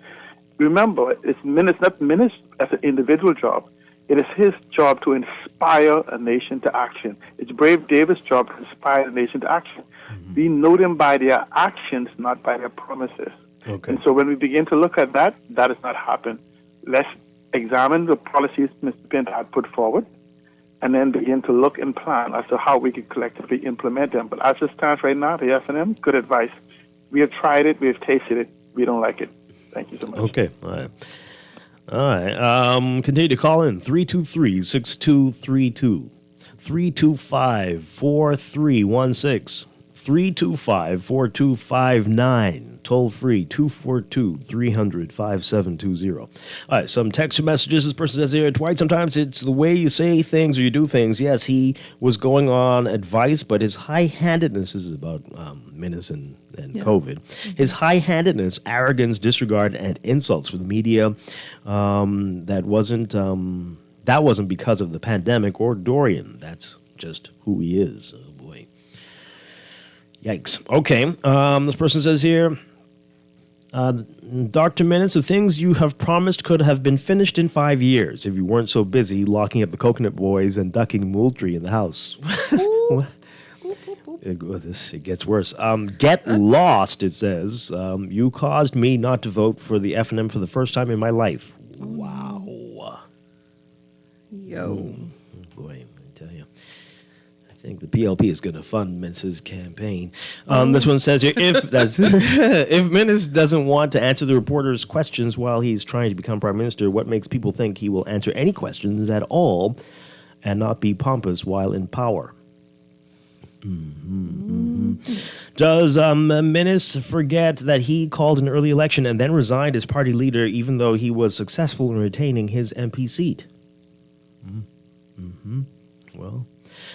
Remember, it's not Minnis as an individual job. It is his job to inspire a nation to action. It's Brave Davis' job to inspire the nation to action. We know them by their actions, not by their promises. Okay. And so when we begin to look at that, that has not happened. Let's examine the policies Mr. Pinto had put forward, and then begin to look and plan as to how we can collectively implement them. But as it stands right now, the F&M, good advice. We have tried it. We have tasted it. We don't like it. Thank you so much. Okay. All right. All right. Continue to call in 323-6232, 325-4316, 325-4259. Toll free 242-300-5720. All right, some text messages. This person says here, Dwight, sometimes it's the way you say things or you do things. Yes, he was going on advice, but his high-handedness is about Minnis and COVID. His high-handedness, arrogance, disregard, and insults for the media, that wasn't because of the pandemic or Dorian. That's just who he is. Oh, boy. Yikes. Okay, this person says here, Dr. Minnis, the things you have promised could have been finished in 5 years if you weren't so busy locking up the Coconut Boys and ducking Moultrie in the house. It gets worse. Get lost, it says. You caused me not to vote for the F&M for the first time in my life. Wow. Yo. Oh, boy, I tell you. I think the PLP is going to fund Minnis's campaign. This one says here, if Minnis doesn't want to answer the reporter's questions while he's trying to become prime minister, what makes people think he will answer any questions at all and not be pompous while in power? Does Minnis forget that he called an early election and then resigned as party leader even though he was successful in retaining his MP seat? Well,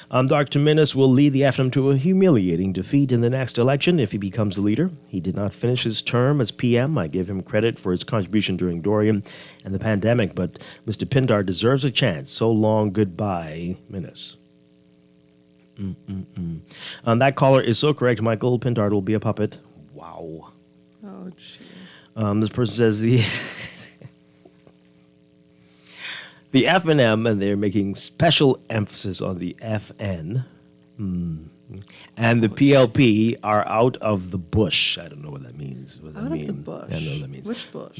Dr. Minnis will lead the F&M to a humiliating defeat in the next election if he becomes the leader. He did not finish his term as PM. I give him credit for his contribution during Dorian and the pandemic, but Mr. Pindar deserves a chance. So long, goodbye, Minnis. That caller is so correct. Michael Pindar will be a puppet. Wow. Oh, gee. This person says the F&M, and they're making special emphasis on the FN, and the PLP are out of the bush. I don't know what that means. What Out of the bush? I don't know what that means. Which bush?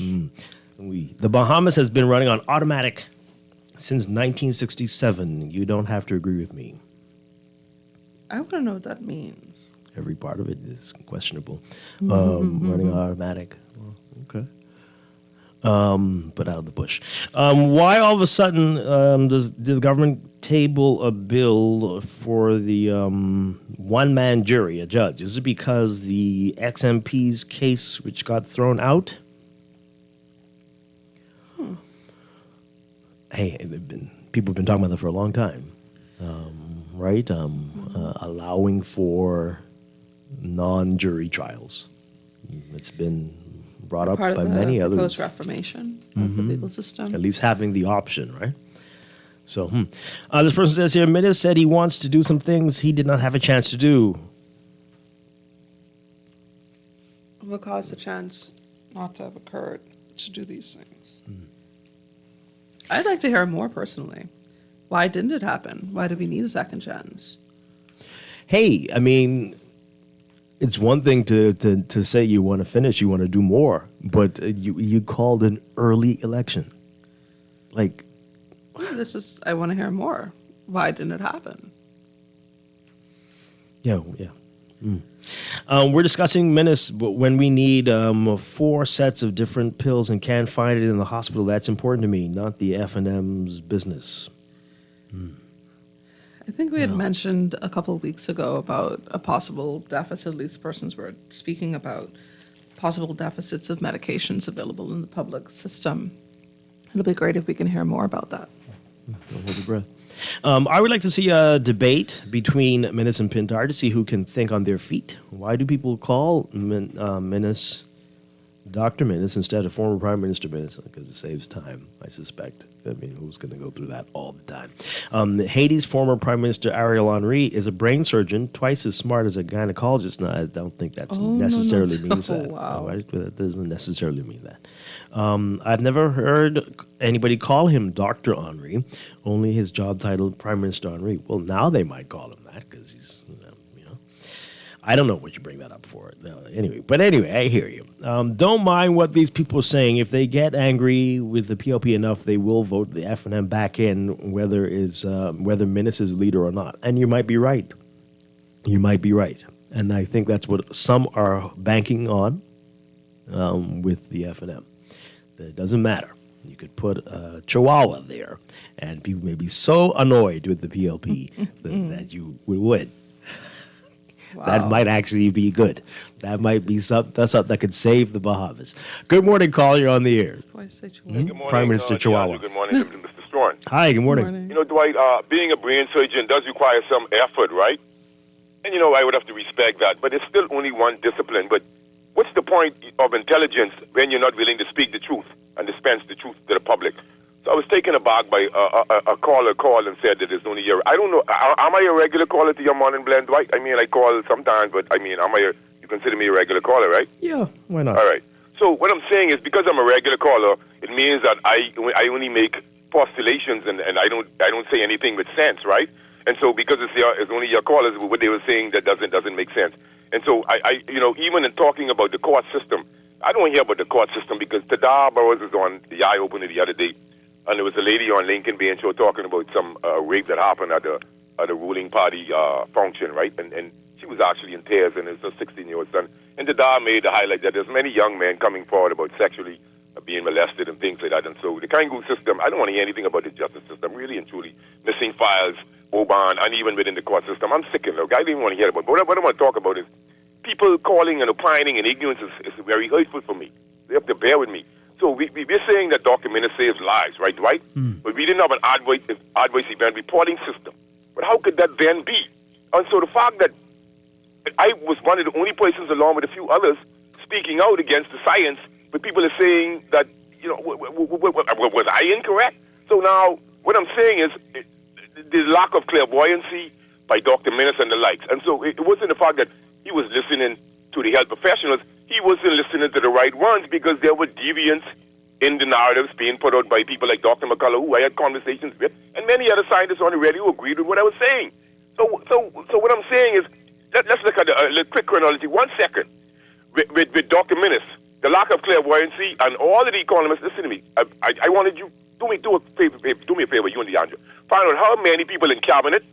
The Bahamas has been running on automatic since 1967. You don't have to agree with me. I want to know what that means. Every part of it is questionable. Running automatic. Well, okay. But out of the bush. Why all of a sudden did the government table a bill for the one-man jury, a judge? Is it because the ex-MP's case, which got thrown out? Hey, people have been talking about that for a long time, right? Allowing for non-jury trials. It's been brought up Part by of the many others. Post-reformation of the legal system. At least having the option, right? So, this person says here, Minnis said he wants to do some things he did not have a chance to do. What caused the chance not to have occurred to do these things? I'd like to hear more personally. Why didn't it happen? Why do we need a second chance? Hey, I mean, it's one thing to say you want to finish, you want to do more, but you called an early election. Like, I want to hear more. Why didn't it happen? yeah. We're discussing Minnis, but when we need 4 sets of different pills and can't find it in the hospital, that's important to me, not the F&M's business. I think we had mentioned a couple of weeks ago about a possible deficit. At least persons were speaking about possible deficits of medications available in the public system. It'll be great if we can hear more about that. Don't hold your breath. I would like to see a debate between Minnis and Pintar to see who can think on their feet. Why do people call Minnis Dr. Minnis instead of former Prime Minister Minnis, because it saves time, I suspect. I mean, who's going to go through that all the time? Haiti's former Prime Minister Ariel Henry is a brain surgeon, twice as smart as a gynecologist. No, I don't think that necessarily means that. Wow. Right? That doesn't necessarily mean that. I've never heard anybody call him Dr. Henry, only his job title, Prime Minister Henry. Well, now they might call him that because he's, I don't know what you bring that up for. Anyway, I hear you. Don't mind what these people are saying. If they get angry with the PLP enough, they will vote the F&M back in, whether Minnis is leader or not. And you might be right. You might be right. And I think that's what some are banking on with the F&M. That it doesn't matter. You could put a Chihuahua there, and people may be so annoyed with the PLP that you would win. Wow. That might actually be good. That might be something that could save the Bahamas. Good morning, caller. You're on the air. Twice say Chihuahua. Good morning, Prime Minister Chihuahua. Good morning, Mr. Strachan. Hi, good morning. You know, Dwight, being a brain surgeon does require some effort, right? And, I would have to respect that. But it's still only one discipline. But what's the point of intelligence when you're not willing to speak the truth and dispense the truth to the public? So I was taken aback by a caller called and said that there's only I don't know. Am I a regular caller to your morning blend, Dwight? I mean, I call sometimes, but I mean, you consider me a regular caller, right? Yeah, why not? All right. So what I'm saying is because I'm a regular caller, it means that I only make postulations and I don't say anything with sense, right? And so because it's only your callers, what they were saying that doesn't make sense. And so I even in talking about the court system, I don't hear about the court system because Tadar Burroughs was on the Eye Opener the other day. And there was a lady on Lincoln Bay Show talking about some rape that happened at the ruling party function, right? And she was actually in tears, and it's a 16-year-old son. And the Dar made the highlight that there's many young men coming forward about sexually being molested and things like that. And so the Kangaroo system, I don't want to hear anything about the justice system, really and truly. Missing files, Oban, and even within the court system. I'm sick of it. I didn't want to hear about it. But what I want to talk about is people calling and opining and ignorance is very hurtful for me. They have to bear with me. So we're saying that Dr. Minnis saves lives, right, Dwight? But we didn't have an adverse event reporting system. But how could that then be? And so the fact that I was one of the only persons, along with a few others, speaking out against the science, but people are saying that, was I incorrect? So now what I'm saying is the lack of clairvoyancy by Dr. Minnis and the likes. And so it wasn't the fact that he was listening to the health professionals. He wasn't listening to the right ones because there were deviants in the narratives being put out by people like Dr. McCullough, who I had conversations with, and many other scientists on the radio who agreed with what I was saying. So what I'm saying is, let's look at a quick chronology. 1 second. With Dr. Minnis, the lack of clairvoyancy, and all of the economists, listen to me. I wanted you, do me a favor, you and DeAndre. Find out how many people in cabinet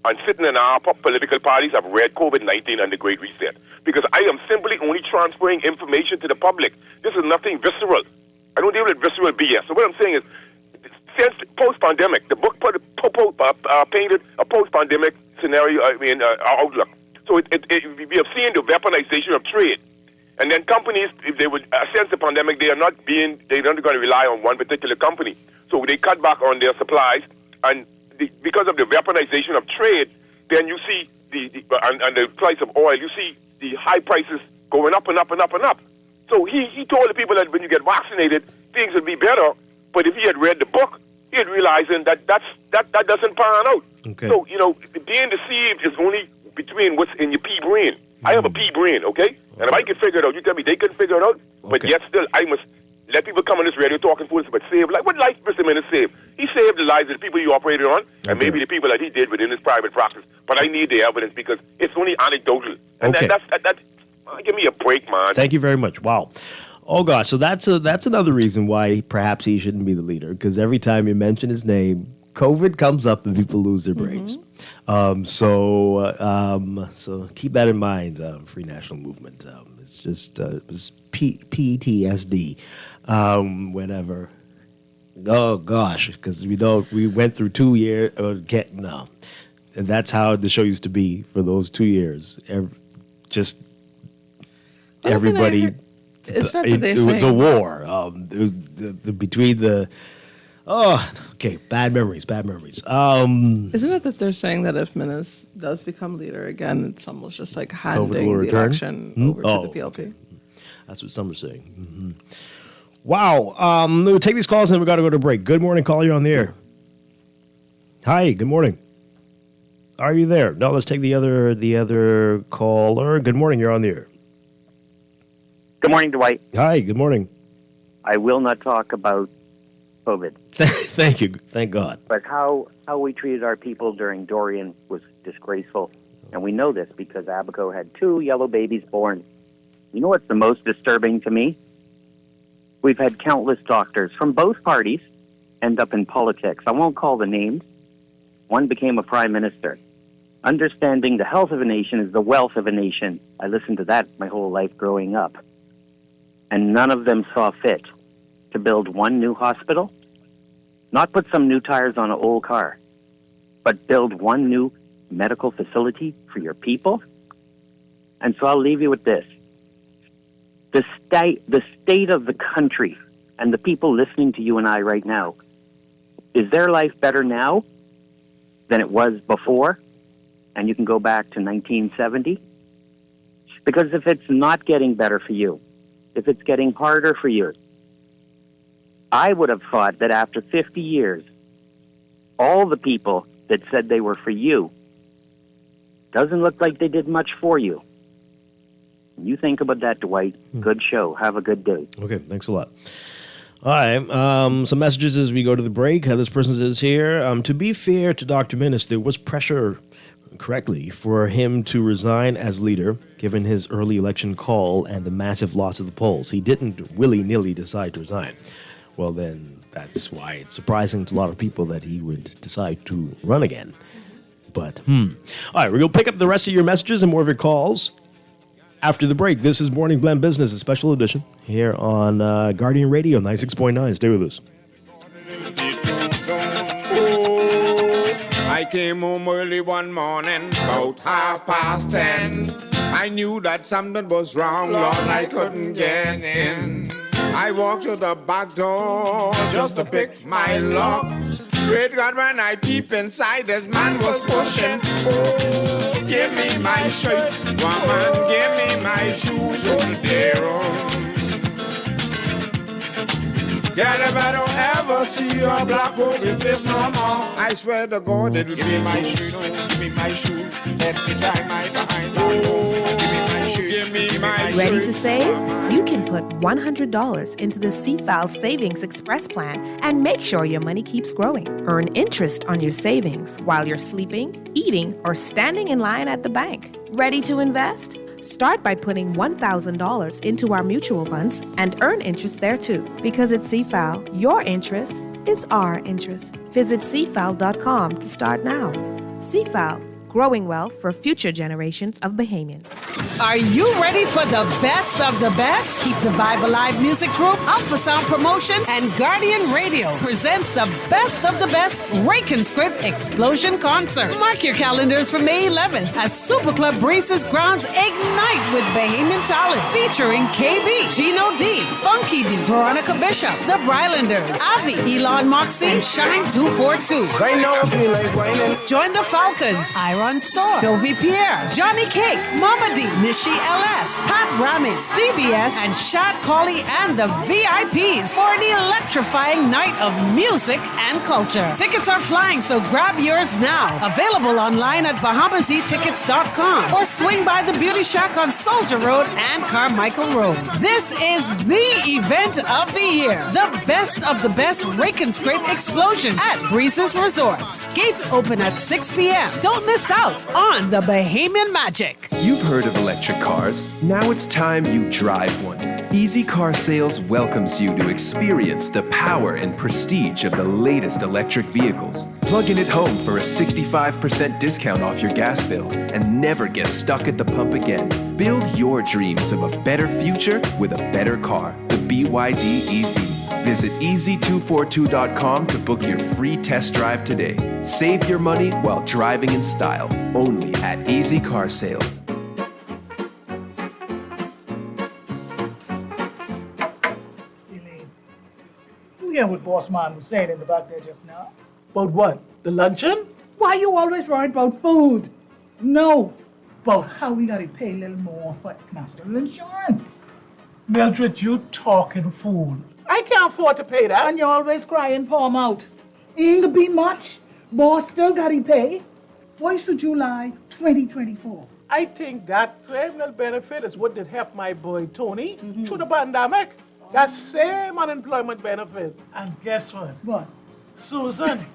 and sitting in our political parties have read COVID-19 and the Great Reset. Because I am simply only transferring information to the public. This is nothing visceral. I don't deal with visceral BS. So what I'm saying is, since post-pandemic, the book painted a post-pandemic scenario, outlook. So we have seen the weaponization of trade. And then companies, if they would sense the pandemic, they're not going to rely on one particular company. So they cut back on their supplies, and because of the weaponization of trade, then you see and the price of oil, you see the high prices going up and up and up and up. So he told the people that when you get vaccinated, things will be better. But if he had read the book, he'd realize that doesn't pan out. Okay. So, being deceived is only between what's in your pea brain. I have a pea brain, okay? And if I can figure it out, you tell me they can figure it out. But yet still, I must let people come on this radio talking fools about save life. What life Mr. Minnis saved? He saved the lives of the people he operated on, and maybe the people that he did within his private practice. But I need the evidence because it's only anecdotal. And Okay. that's give me a break, man. Thank you very much. Wow. Oh gosh, so that's another reason why perhaps he shouldn't be the leader, because every time you mention his name, COVID comes up and people lose their brains. So keep that in mind, Free National Movement. It's just it's PTSD, whenever. Oh gosh, because we went through 2 years. No, and that's how the show used to be for those 2 years. Everybody. It's not that it was a war. It was between the. Oh, okay. Bad memories. Isn't it that they're saying that if Minnis does become leader again, it's almost just like handing the election over to the PLP? That's what some are saying. Mm-hmm. Wow. We'll take these calls and we got to go to break. Good morning, caller. You're on the air. Hi. Good morning. Are you there? No, let's take the other caller. Good morning. You're on the air. Good morning, Dwight. Hi. Good morning. I will not talk about COVID. Thank you. Thank God. But how we treated our people during Dorian was disgraceful. And we know this because Abaco had 2 yellow babies born. You know what's the most disturbing to me? We've had countless doctors from both parties end up in politics. I won't call the names. One became a prime minister. Understanding the health of a nation is the wealth of a nation. I listened to that my whole life growing up. And none of them saw fit to build one new hospital, not put some new tires on an old car, but build one new medical facility for your people. And so I'll leave you with this. The state of the country and the people listening to you and I right now, is their life better now than it was before? And you can go back to 1970. Because if it's not getting better for you, if it's getting harder for you, I would have thought that after 50 years, all the people that said they were for you doesn't look like they did much for you. You think about that, Dwight. Good show. Have a good day. Okay, thanks a lot. All right, some messages as we go to the break. This person says here, to be fair to Dr. Minnis, there was pressure, correctly, for him to resign as leader, given his early election call and the massive loss of the polls. He didn't willy-nilly decide to resign. Well, then that's why it's surprising to a lot of people that he would decide to run again. But, All right, we're going to pick up the rest of your messages and more of your calls after the break. This is Morning Blend Business, a special edition here on Guardian Radio 96.9. Stay with us. I came home early one morning, about 10:30. I knew that something was wrong, Lord, I couldn't get in. I walked to the back door just to pick my lock. Great God, when I peep inside, this man was pushing. Oh, give me my shirt, woman, give me my shoes, oh dear. Girl, if I don't ever see your black ugly face no more, I swear to God it'll give me my shoes, give me my shoes, let me try my behind. Oh, give me my shoes, give me my shoes. Ready to save? You can put $100 into the CFAL Savings Express Plan and make sure your money keeps growing. Earn interest on your savings while you're sleeping, eating, or standing in line at the bank. Ready to invest? Start by putting $1,000 into our mutual funds and earn interest there too. Because at CFAL, your interest is our interest. Visit CFAL.com to start now. CFAL, growing wealth for future generations of Bahamians. Are you ready for the best of the best? Keep the Vibe Alive Music Group up for sound promotion, and Guardian Radio presents the best of the best Rake and Script Explosion Concert. Mark your calendars for May 11th as Super Club Breezes grounds ignite with Bahamian talent featuring KB, Gino D, Funky D, Veronica Bishop, The Brylanders, Avi, Elon Moxie, and Shine 242. Right now I feel like whining. Join the Falcons, Iron Store, Sylvie Pierre, Johnny Cake, Mama D, Nishi LS, Pat Ramis, Stevie S, and Shad Colley and the VIPs for an electrifying night of music and culture. Tickets are flying, so grab yours now. Available online at BahamaZTickets.com or swing by the Beauty Shack on Soldier Road and Carmichael Road. This is the event of the year. The best of the best Rake and Scrape Explosion at Breezes Resorts. Gates open at 6 p.m. Don't miss out on the Bahamian magic. You've heard of electric cars. Now it's time you drive one. Easy Car Sales welcomes you to experience the power and prestige of the latest electric vehicles. Plug in at home for a 65% discount off your gas bill and never get stuck at the pump again. Build your dreams of a better future with a better car, the BYD EV. Visit easy242.com to book your free test drive today. Save your money while driving in style, only at Easy Car Sales. You hear what Boss Man was saying in the back there just now? About what? The luncheon? Why you always worried about food? No, about how we gotta pay a little more for national insurance. Mildred, you talking fool. I can't afford to pay that. And you always crying, poor mouth. Ain't gonna be much. Boss still got to pay. 1st of July, 2024. I think that criminal benefit is what did help my boy Tony through the pandemic. That same unemployment benefit. And guess what? What? Susan,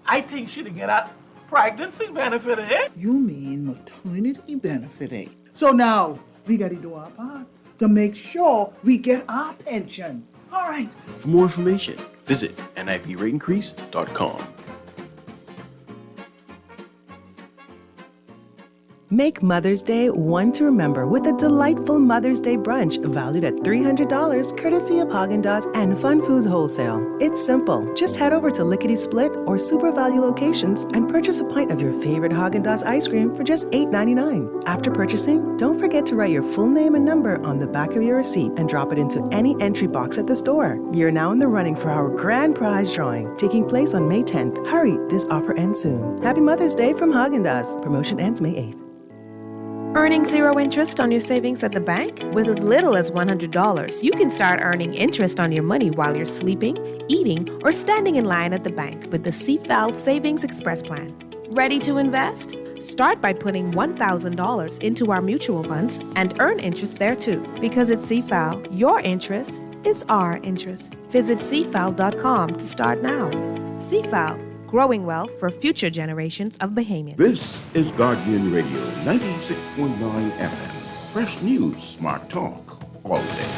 I think she'd get a pregnancy benefit, eh? You mean maternity benefit, eh? So now, we gotta do our part to make sure we get our pension. All right. For more information, visit niprateIncrease.com. Make Mother's Day one to remember with a delightful Mother's Day brunch valued at $300 courtesy of Haagen-Dazs and Fun Foods Wholesale. It's simple. Just head over to Lickety Split or Super Value locations and purchase a pint of your favorite Haagen-Dazs ice cream for just $8.99. After purchasing, don't forget to write your full name and number on the back of your receipt and drop it into any entry box at the store. You're now in the running for our grand prize drawing, taking place on May 10th. Hurry, this offer ends soon. Happy Mother's Day from Haagen-Dazs. Promotion ends May 8th. Earning zero interest on your savings at the bank? With as little as $100, you can start earning interest on your money while you're sleeping, eating, or standing in line at the bank with the CFAL Savings Express Plan. Ready to invest? Start by putting $1,000 into our mutual funds and earn interest there too. Because at CFAL, your interest is our interest. Visit CFAL.com to start now. CFAL. Growing wealth for future generations of Bahamians. This is Guardian Radio 96.9 FM. Fresh news, smart talk, all day.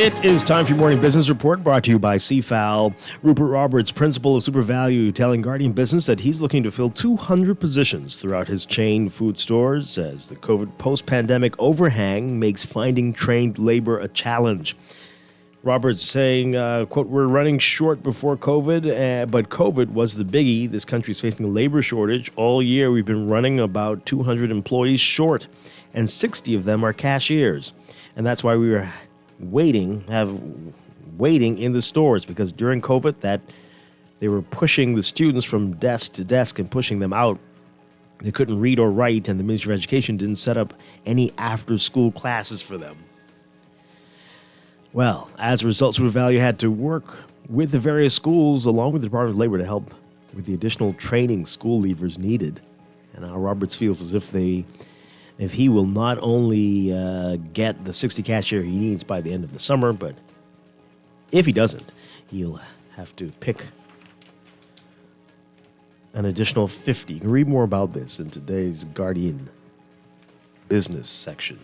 It is time for your morning business report brought to you by CFAL. Rupert Roberts, principal of Super Value, telling Guardian Business that he's looking to fill 200 positions throughout his chain food stores as the COVID post-pandemic overhang makes finding trained labor a challenge. Roberts saying, quote, we're running short before COVID, but COVID was the biggie. This country is facing a labor shortage. All year we've been running about 200 employees short, and 60 of them are cashiers. And that's why we were waiting in the stores, because during COVID that they were pushing the students from desk to desk and pushing them out. They couldn't read or write, and the Ministry of Education didn't set up any after-school classes for them. Well, as a result, Super Value had to work with the various schools along with the Department of Labor to help with the additional training school leavers needed. And now Roberts feels as if he will not only get the 60 cashier he needs by the end of the summer, but if he doesn't, he'll have to pick an additional 50. You can read more about this in today's Guardian Business section.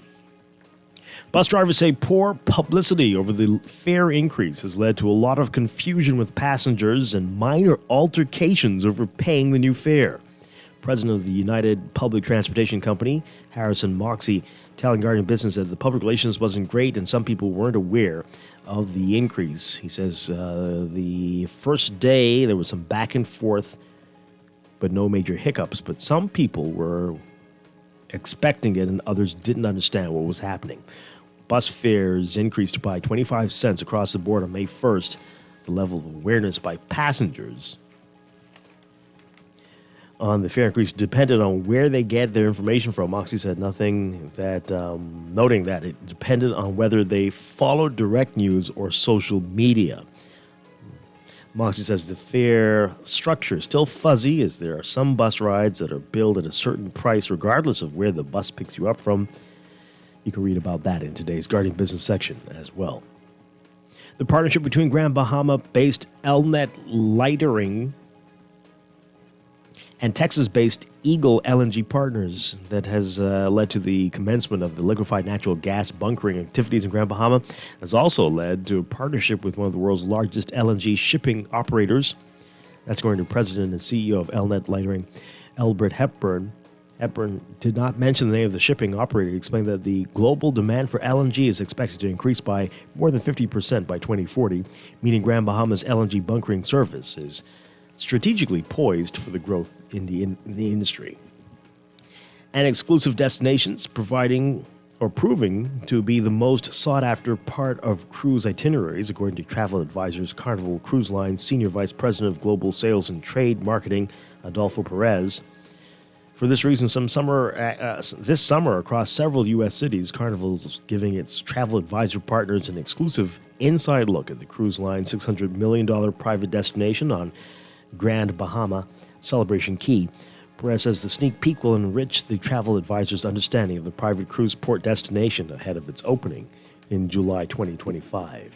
Bus drivers say poor publicity over the fare increase has led to a lot of confusion with passengers and minor altercations over paying the new fare. President of the United Public Transportation Company, Harrison Moxey, telling Guardian Business that the public relations wasn't great and some people weren't aware of the increase. He says the first day there was some back and forth, but no major hiccups. But some people were expecting it and others didn't understand what was happening. Bus fares increased by 25 cents across the board on May 1st. The level of awareness by passengers on the fare increase depended on where they get their information from. Moxie said nothing that, noting that it depended on whether they followed direct news or social media. Moxie says the fare structure is still fuzzy, as there are some bus rides that are billed at a certain price regardless of where the bus picks you up from. You can read about that in today's Guardian Business section as well. The partnership between Grand Bahama-based Elnet Lightering and Texas-based Eagle LNG Partners that has led to the commencement of the liquefied natural gas bunkering activities in Grand Bahama has also led to a partnership with one of the world's largest LNG shipping operators. That's going to President and CEO of Elnet Lightering, Elbert Hepburn. Hepburn did not mention the name of the shipping operator. He explained that the global demand for LNG is expected to increase by more than 50% by 2040, meaning Grand Bahama's LNG bunkering service is strategically poised for the growth in the industry. And exclusive destinations providing or proving to be the most sought-after part of cruise itineraries, according to Travel Advisors Carnival Cruise Line Senior Vice President of Global Sales and Trade Marketing, Adolfo Perez. For this reason, this summer across several U.S. cities, Carnival is giving its travel advisor partners an exclusive inside look at the cruise line's $600 million private destination on Grand Bahama Celebration Key. Perez says the sneak peek will enrich the travel advisor's understanding of the private cruise port destination ahead of its opening in July 2025.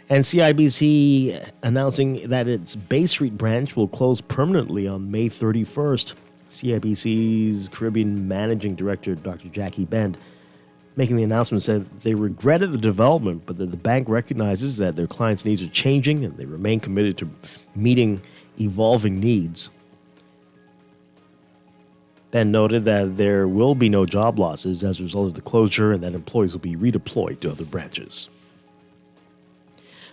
And CIBC announcing that its Bay Street branch will close permanently on May 31st. CIBC's Caribbean Managing Director, Dr. Jackie Bend, making the announcement, said they regretted the development, but that the bank recognizes that their clients' needs are changing and they remain committed to meeting evolving needs. Ben noted that there will be no job losses as a result of the closure and that employees will be redeployed to other branches.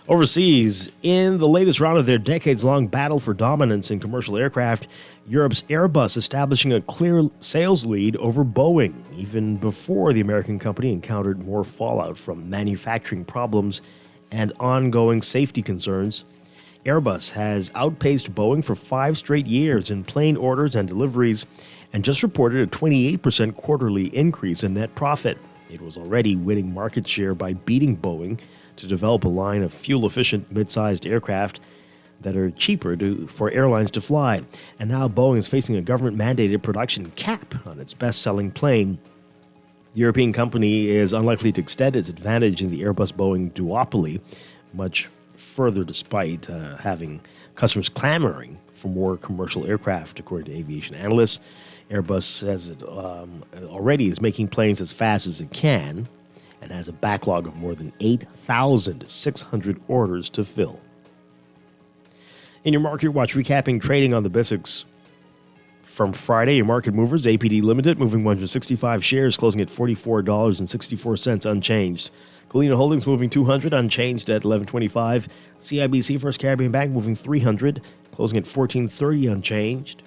Overseas, in the latest round of their decades-long battle for dominance in commercial aircraft, Europe's Airbus establishing a clear sales lead over Boeing, even before the American company encountered more fallout from manufacturing problems and ongoing safety concerns. Airbus has outpaced Boeing for 5 straight years in plane orders and deliveries, and just reported a 28% quarterly increase in net profit. It was already winning market share by beating Boeing to develop a line of fuel-efficient mid-sized aircraft that are cheaper for airlines to fly. And now Boeing is facing a government-mandated production cap on its best-selling plane. The European company is unlikely to extend its advantage in the Airbus-Boeing duopoly much further, despite having customers clamoring for more commercial aircraft, according to aviation analysts. Airbus says it already is making planes as fast as it can and has a backlog of more than 8,600 orders to fill. In your Market Watch, recapping trading on the BISX from Friday, your market movers, APD Limited, moving 165 shares, closing at $44.64 unchanged. Galena Holdings moving 200, unchanged at $11.25. CIBC First Caribbean Bank moving 300, closing at $14.30 unchanged.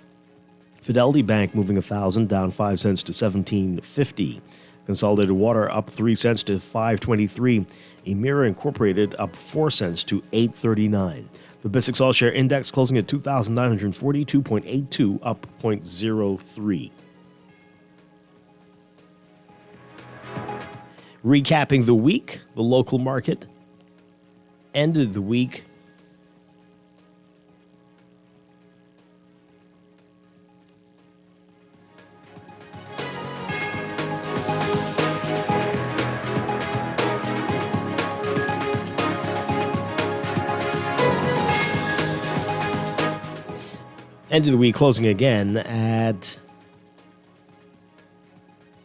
Fidelity Bank moving 1,000, down 5 cents to $17.50. Consolidated Water up 3 cents to $5.23. Emira Incorporated up 4 cents to $8.39. The BISX All Share Index closing at 2,942.82, up 0.03. Recapping the week, the local market ended the week closing again at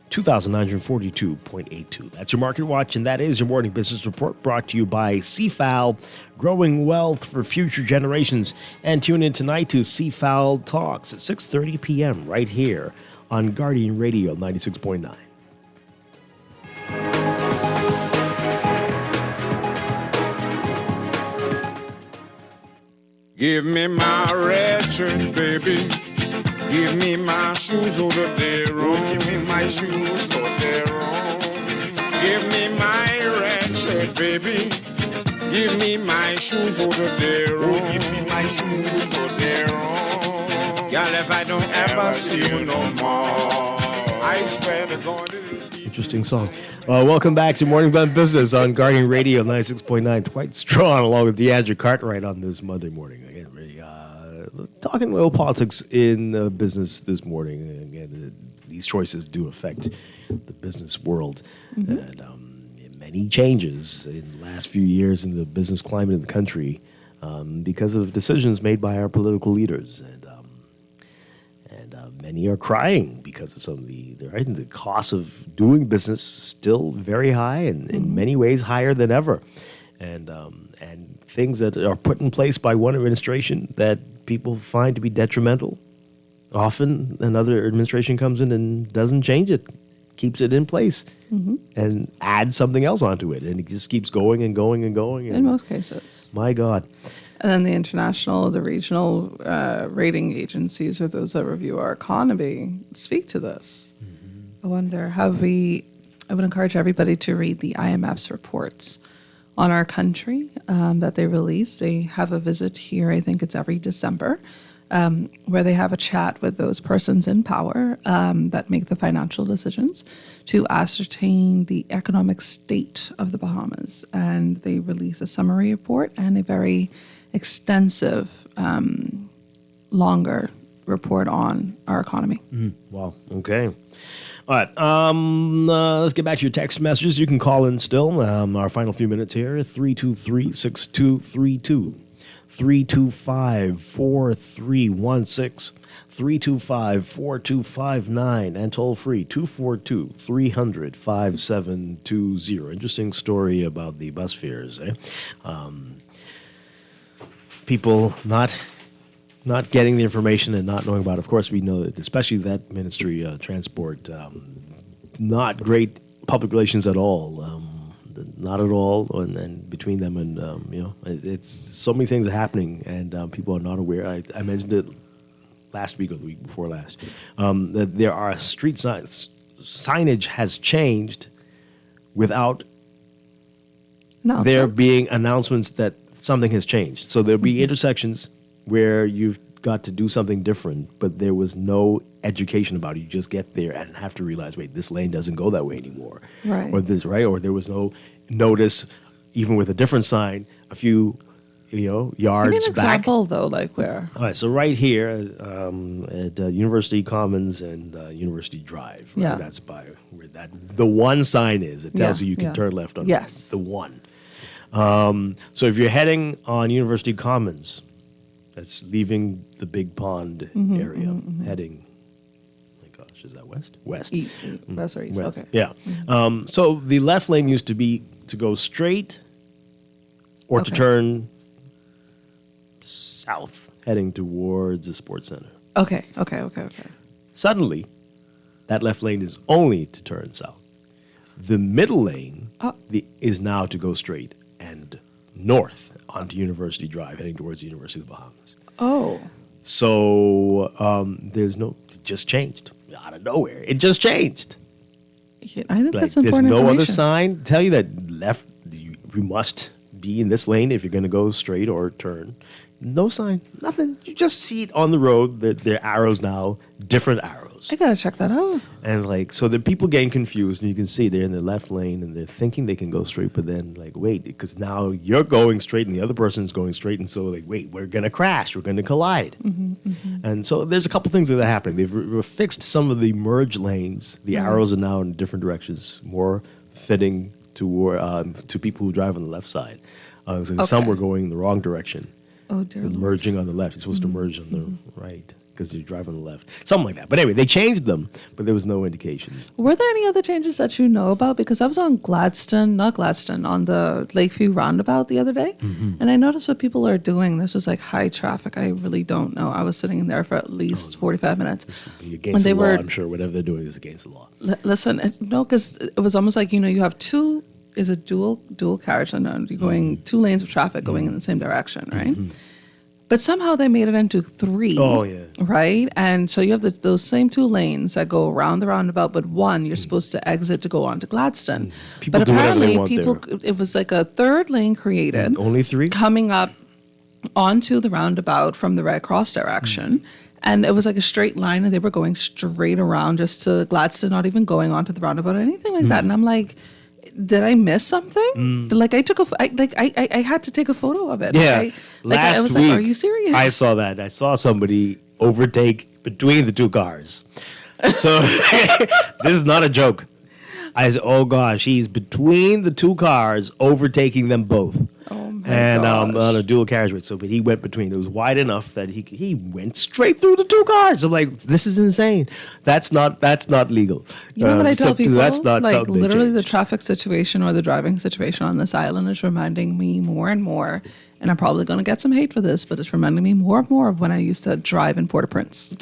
2,942.82. That's your Market Watch, and that is your morning business report brought to you by CFAL, growing wealth for future generations. And tune in tonight to CFAL Talks at 6:30 p.m. right here on Guardian Radio 96.9. Give me my red shirt, baby. Give me my shoes over there. Give me my shoes over there. Give me my red shirt, baby. Give me my shoes over there. Give me my shoes over there. Girl, if I don't ever see you no more, I swear to God. Interesting song. Welcome back to Morning Bun Business on Guardian Radio 96.9. Dwight Strachan along with DeAndre Cartwright on this Monday morning. Again, talking a little politics in business this morning. Again, these choices do affect the business world. Mm-hmm. And many changes in the last few years in the business climate in the country because of decisions made by our political leaders. And many are crying because of some of the cost of doing business still very high and in many ways higher than ever. And things that are put in place by one administration that people find to be detrimental. Often another administration comes in and doesn't change it, keeps it in place, and adds something else onto it. And it just keeps going and going and going. In most cases. My God. And then the international, the regional rating agencies or those that review our economy speak to this. I wonder, have we I would encourage everybody to read the IMF's reports on our country that they release. They have a visit here, I think it's every December, where they have a chat with those persons in power that make the financial decisions to ascertain the economic state of the Bahamas. And they release a summary report and a very extensive, longer report on our economy. Wow. Okay. All right. Let's get back to your text messages. You can call in still. Our final few minutes here. 323-6232. 325-4316. 325-4259. And toll free 242-300-5720. Interesting story about the bus fares. People not getting the information and not knowing about it. Of course, we know that, especially that Ministry of Transport, not great public relations at all. Not at all, and between them and, it's so many things are happening, and people are not aware. I mentioned it last week or the week before last, that there are street signs. Signage has changed without there being announcements that something has changed. So there'll be intersections where you've got to do something different, but there was no education about it. You just get there and have to realize, wait, this lane doesn't go that way anymore. Right. Or there was no notice, even with a different sign, a few, yards back. Give me an example, though, like where? All right, so right here at University Commons and University Drive. Right? Yeah. That's by where the one sign is. It tells you can turn left on the one. So if you're heading on University Commons, that's leaving the Big Pond area, heading, my gosh, is that west? West. East. West or east, West. okay. Yeah. So the left lane used to be to go straight or to turn south, heading towards the sports center. Okay. Suddenly, that left lane is only to turn south. The middle lane is now to go straight and north onto University Drive, heading towards the University of the Bahamas. Oh. So it just changed out of nowhere. It just changed. Yeah, I think that's important There's no other information. sign to tell you that you must be in this lane if you're going to go straight or turn. No sign, nothing. You just see it on the road. There are arrows now, different arrows. I gotta check that out. And so the people getting confused, and you can see they're in the left lane and they're thinking they can go straight, but then wait, because now you're going straight and the other person's going straight, and so wait, we're gonna crash, we're gonna collide. And so there's a couple things that are happening. They've fixed some of the merge lanes. The arrows are now in different directions, more fitting to people who drive on the left side. Some were going in the wrong direction. Oh, dear Lord. Merging on the left. You're supposed to merge on the right because you drive on the left. Something like that. But anyway, they changed them, but there was no indication. Were there any other changes that you know about? Because I was on on the Lakeview roundabout the other day, and I noticed what people are doing. This was high traffic. I really don't know. I was sitting in there for at least 45 minutes. This would be against the law, I'm sure. Whatever they're doing is against the law. Listen, no, because it was almost like, you have two, is a dual carriage, and you're going two lanes of traffic going in the same direction, right? But somehow they made it into three. Oh, yeah. Right? And so you have those same two lanes that go around the roundabout, but one you're supposed to exit to go on to Gladstone. People But do whatever they apparently want there. it was like a third lane created. Only three? Coming up onto the roundabout from the Red Cross direction. And it was like a straight line, and they were going straight around just to Gladstone, not even going onto the roundabout or anything like that. And I'm like, did I miss something? I had to take a photo of it. Yeah. Right? Last I was week, like, are you serious? I saw that. I saw somebody overtake between the two cars. So this is not a joke. I said, oh gosh, he's between the two cars, overtaking them both. Oh my and gosh. on a dual carriageway. So, but he went between. It was wide enough that he went straight through the two cars. I'm like, this is insane. That's not legal. You know what I tell people? That's not something they literally changed. the traffic situation or the driving situation on this island is reminding me more and more, and I'm probably going to get some hate for this, but it's reminding me more and more of when I used to drive in Port-au-Prince.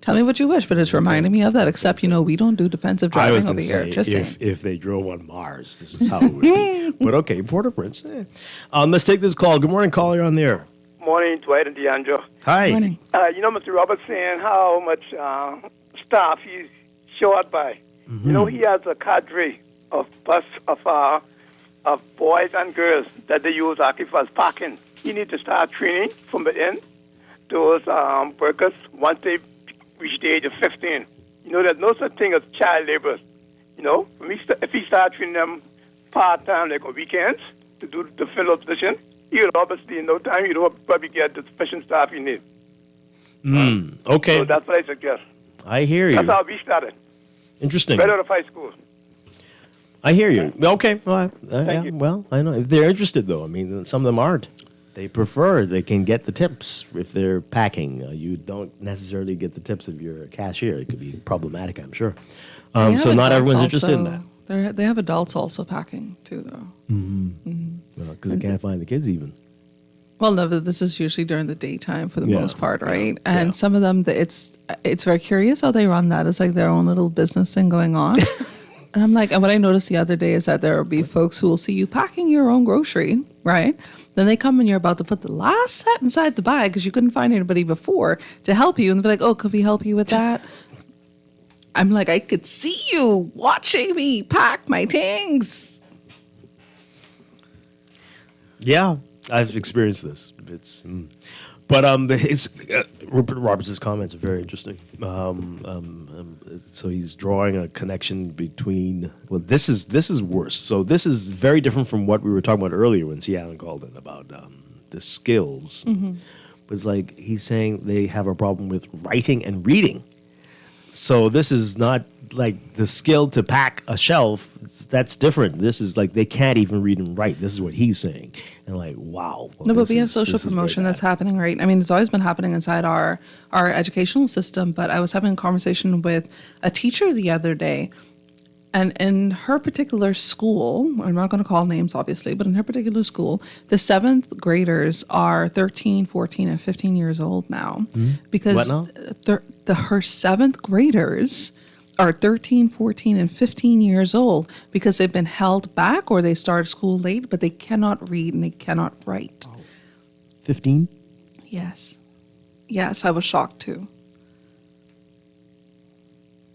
Tell me what you wish, but it's reminding me of that, except, we don't do defensive I was driving going over to here. say, Just saying. if they drove on Mars, this is how it would be. But okay, Port-au-Prince. Let's take this call. Good morning, caller. You're on the air. Morning, Dwight and DeAndre. Hi. Morning. Mr. Roberts saying how much staff he's short by. You know, he has a cadre of boys and girls that they use actually for parking. He needs to start training from within those workers once they reach the age of 15. You know, there's no such thing as child labor. You know, if he starts training them part-time, like on weekends, to fill a position, he'll obviously in no time, he'll probably get the sufficient staff he needs. Okay. So that's what I suggest. I hear you. That's how we started. Interesting. Right out of high school. I hear you. Okay. Well, Thank you. well, I know. If they're interested, though, I mean, some of them aren't. They prefer, they can get the tips if they're packing. You don't necessarily get the tips if you're a cashier. It could be problematic, I'm sure. They So have not adults everyone's interested in that. also- They have adults also packing too, though. Because they can't find the kids even. Well, no, but this is usually during the daytime for the Yeah, most part, right? And some of them, it's very curious how they run that. It's like their own little business thing going on. And I'm like, and what I noticed the other day is that there will be folks who will see you packing your own grocery, right? Then they come and you're about to put the last set inside the bag because you couldn't find anybody before to help you. And they're like, oh, could we help you with that? I'm like, I could see you watching me pack my things. Yeah, I've experienced this. But Rupert Roberts' comments are very interesting. So he's drawing a connection between. Well, this is worse. So this is very different from what we were talking about earlier when C. Allen called in about the skills. But it's like he's saying they have a problem with writing and reading. So this is not like the skill to pack a shelf. That's different. This is like they can't even read and write. This is what he's saying. And like, wow. Well, No, but we have social promotion that's happening, right? I mean, it's always been happening inside our educational system. But I was having a conversation with a teacher the other day. And in her particular school, I'm not going to call names, obviously, but in her particular school, the 7th graders are 13, 14, and 15 years old now. Because What now? her 7th graders are 13, 14, and 15 years old because they've been held back or they started school late, but they cannot read and they cannot write. 15? Yes. Yes, I was shocked too.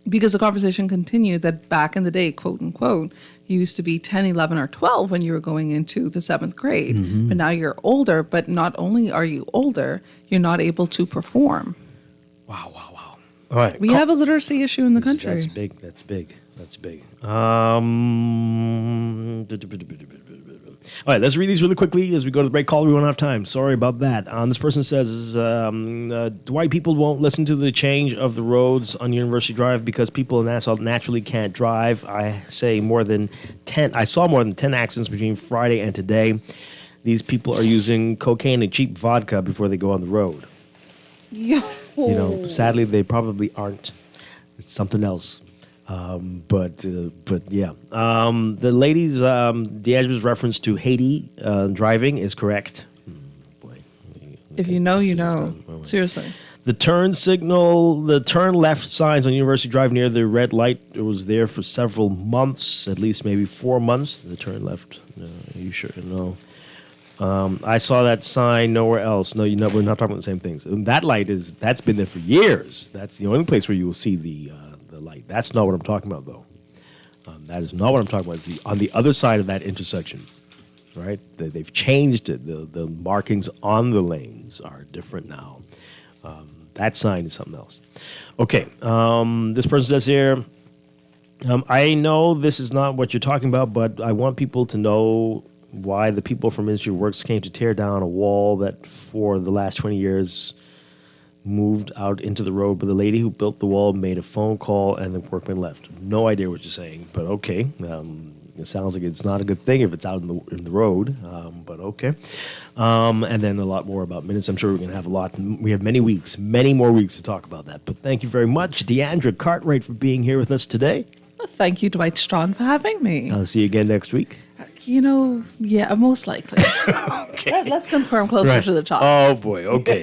Because the conversation continued that back in the day, quote unquote, you used to be 10, 11, or 12 when you were going into the 7th grade. But now you're older, but not only are you older, you're not able to perform. All right. We have a literacy issue in the country. That's big. That's big. That's big. All right, let's read these really quickly as we go to the break. Call, we won't have time. Sorry about that. This person says, Dwight, people won't listen to the change of the roads on University Drive because people in Nassau naturally can't drive. I saw more than 10 accidents between Friday and today. These people are using cocaine and cheap vodka before they go on the road. Yo. You know, sadly, they probably aren't. It's something else. But yeah. The lady's, D'Angela's reference to Haiti driving is correct. If you know, you know. Seriously. The turn signal, the turn left signs on University Drive near the red light, it was there for several months, at least maybe 4 months. The turn left. Are you sure? No. I saw that sign nowhere else. No, we're not talking about the same things. That light that's been there for years. That's the only place where you will see the light. That's not what I'm talking about, though. That is not what I'm talking about. It's on the other side of that intersection, right? They've changed it. The markings on the lanes are different now. That sign is something else. Okay. This person says here, I know this is not what you're talking about, but I want people to know why the people from Ministry of Works came to tear down a wall that for the last 20 years moved out into the road, but the lady who built the wall made a phone call and the workmen left. No idea what you're saying, but okay. It sounds like it's not a good thing if it's out in the road, but okay. And then a lot more about minutes. I'm sure we're going to have we have many more weeks to talk about that. But thank you very much, Deandra Cartwright, for being here with us today. Well, thank you, Dwight Strachan, for having me. I'll see you again next week. You know, yeah, most likely. Okay. Let's confirm closer to the top. Oh, boy. Okay.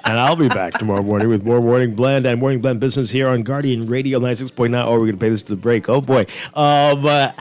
And I'll be back tomorrow morning with more Morning Blend and Morning Blend Business here on Guardian Radio 96.9. Oh, we're going to pay this to the break. Oh, boy.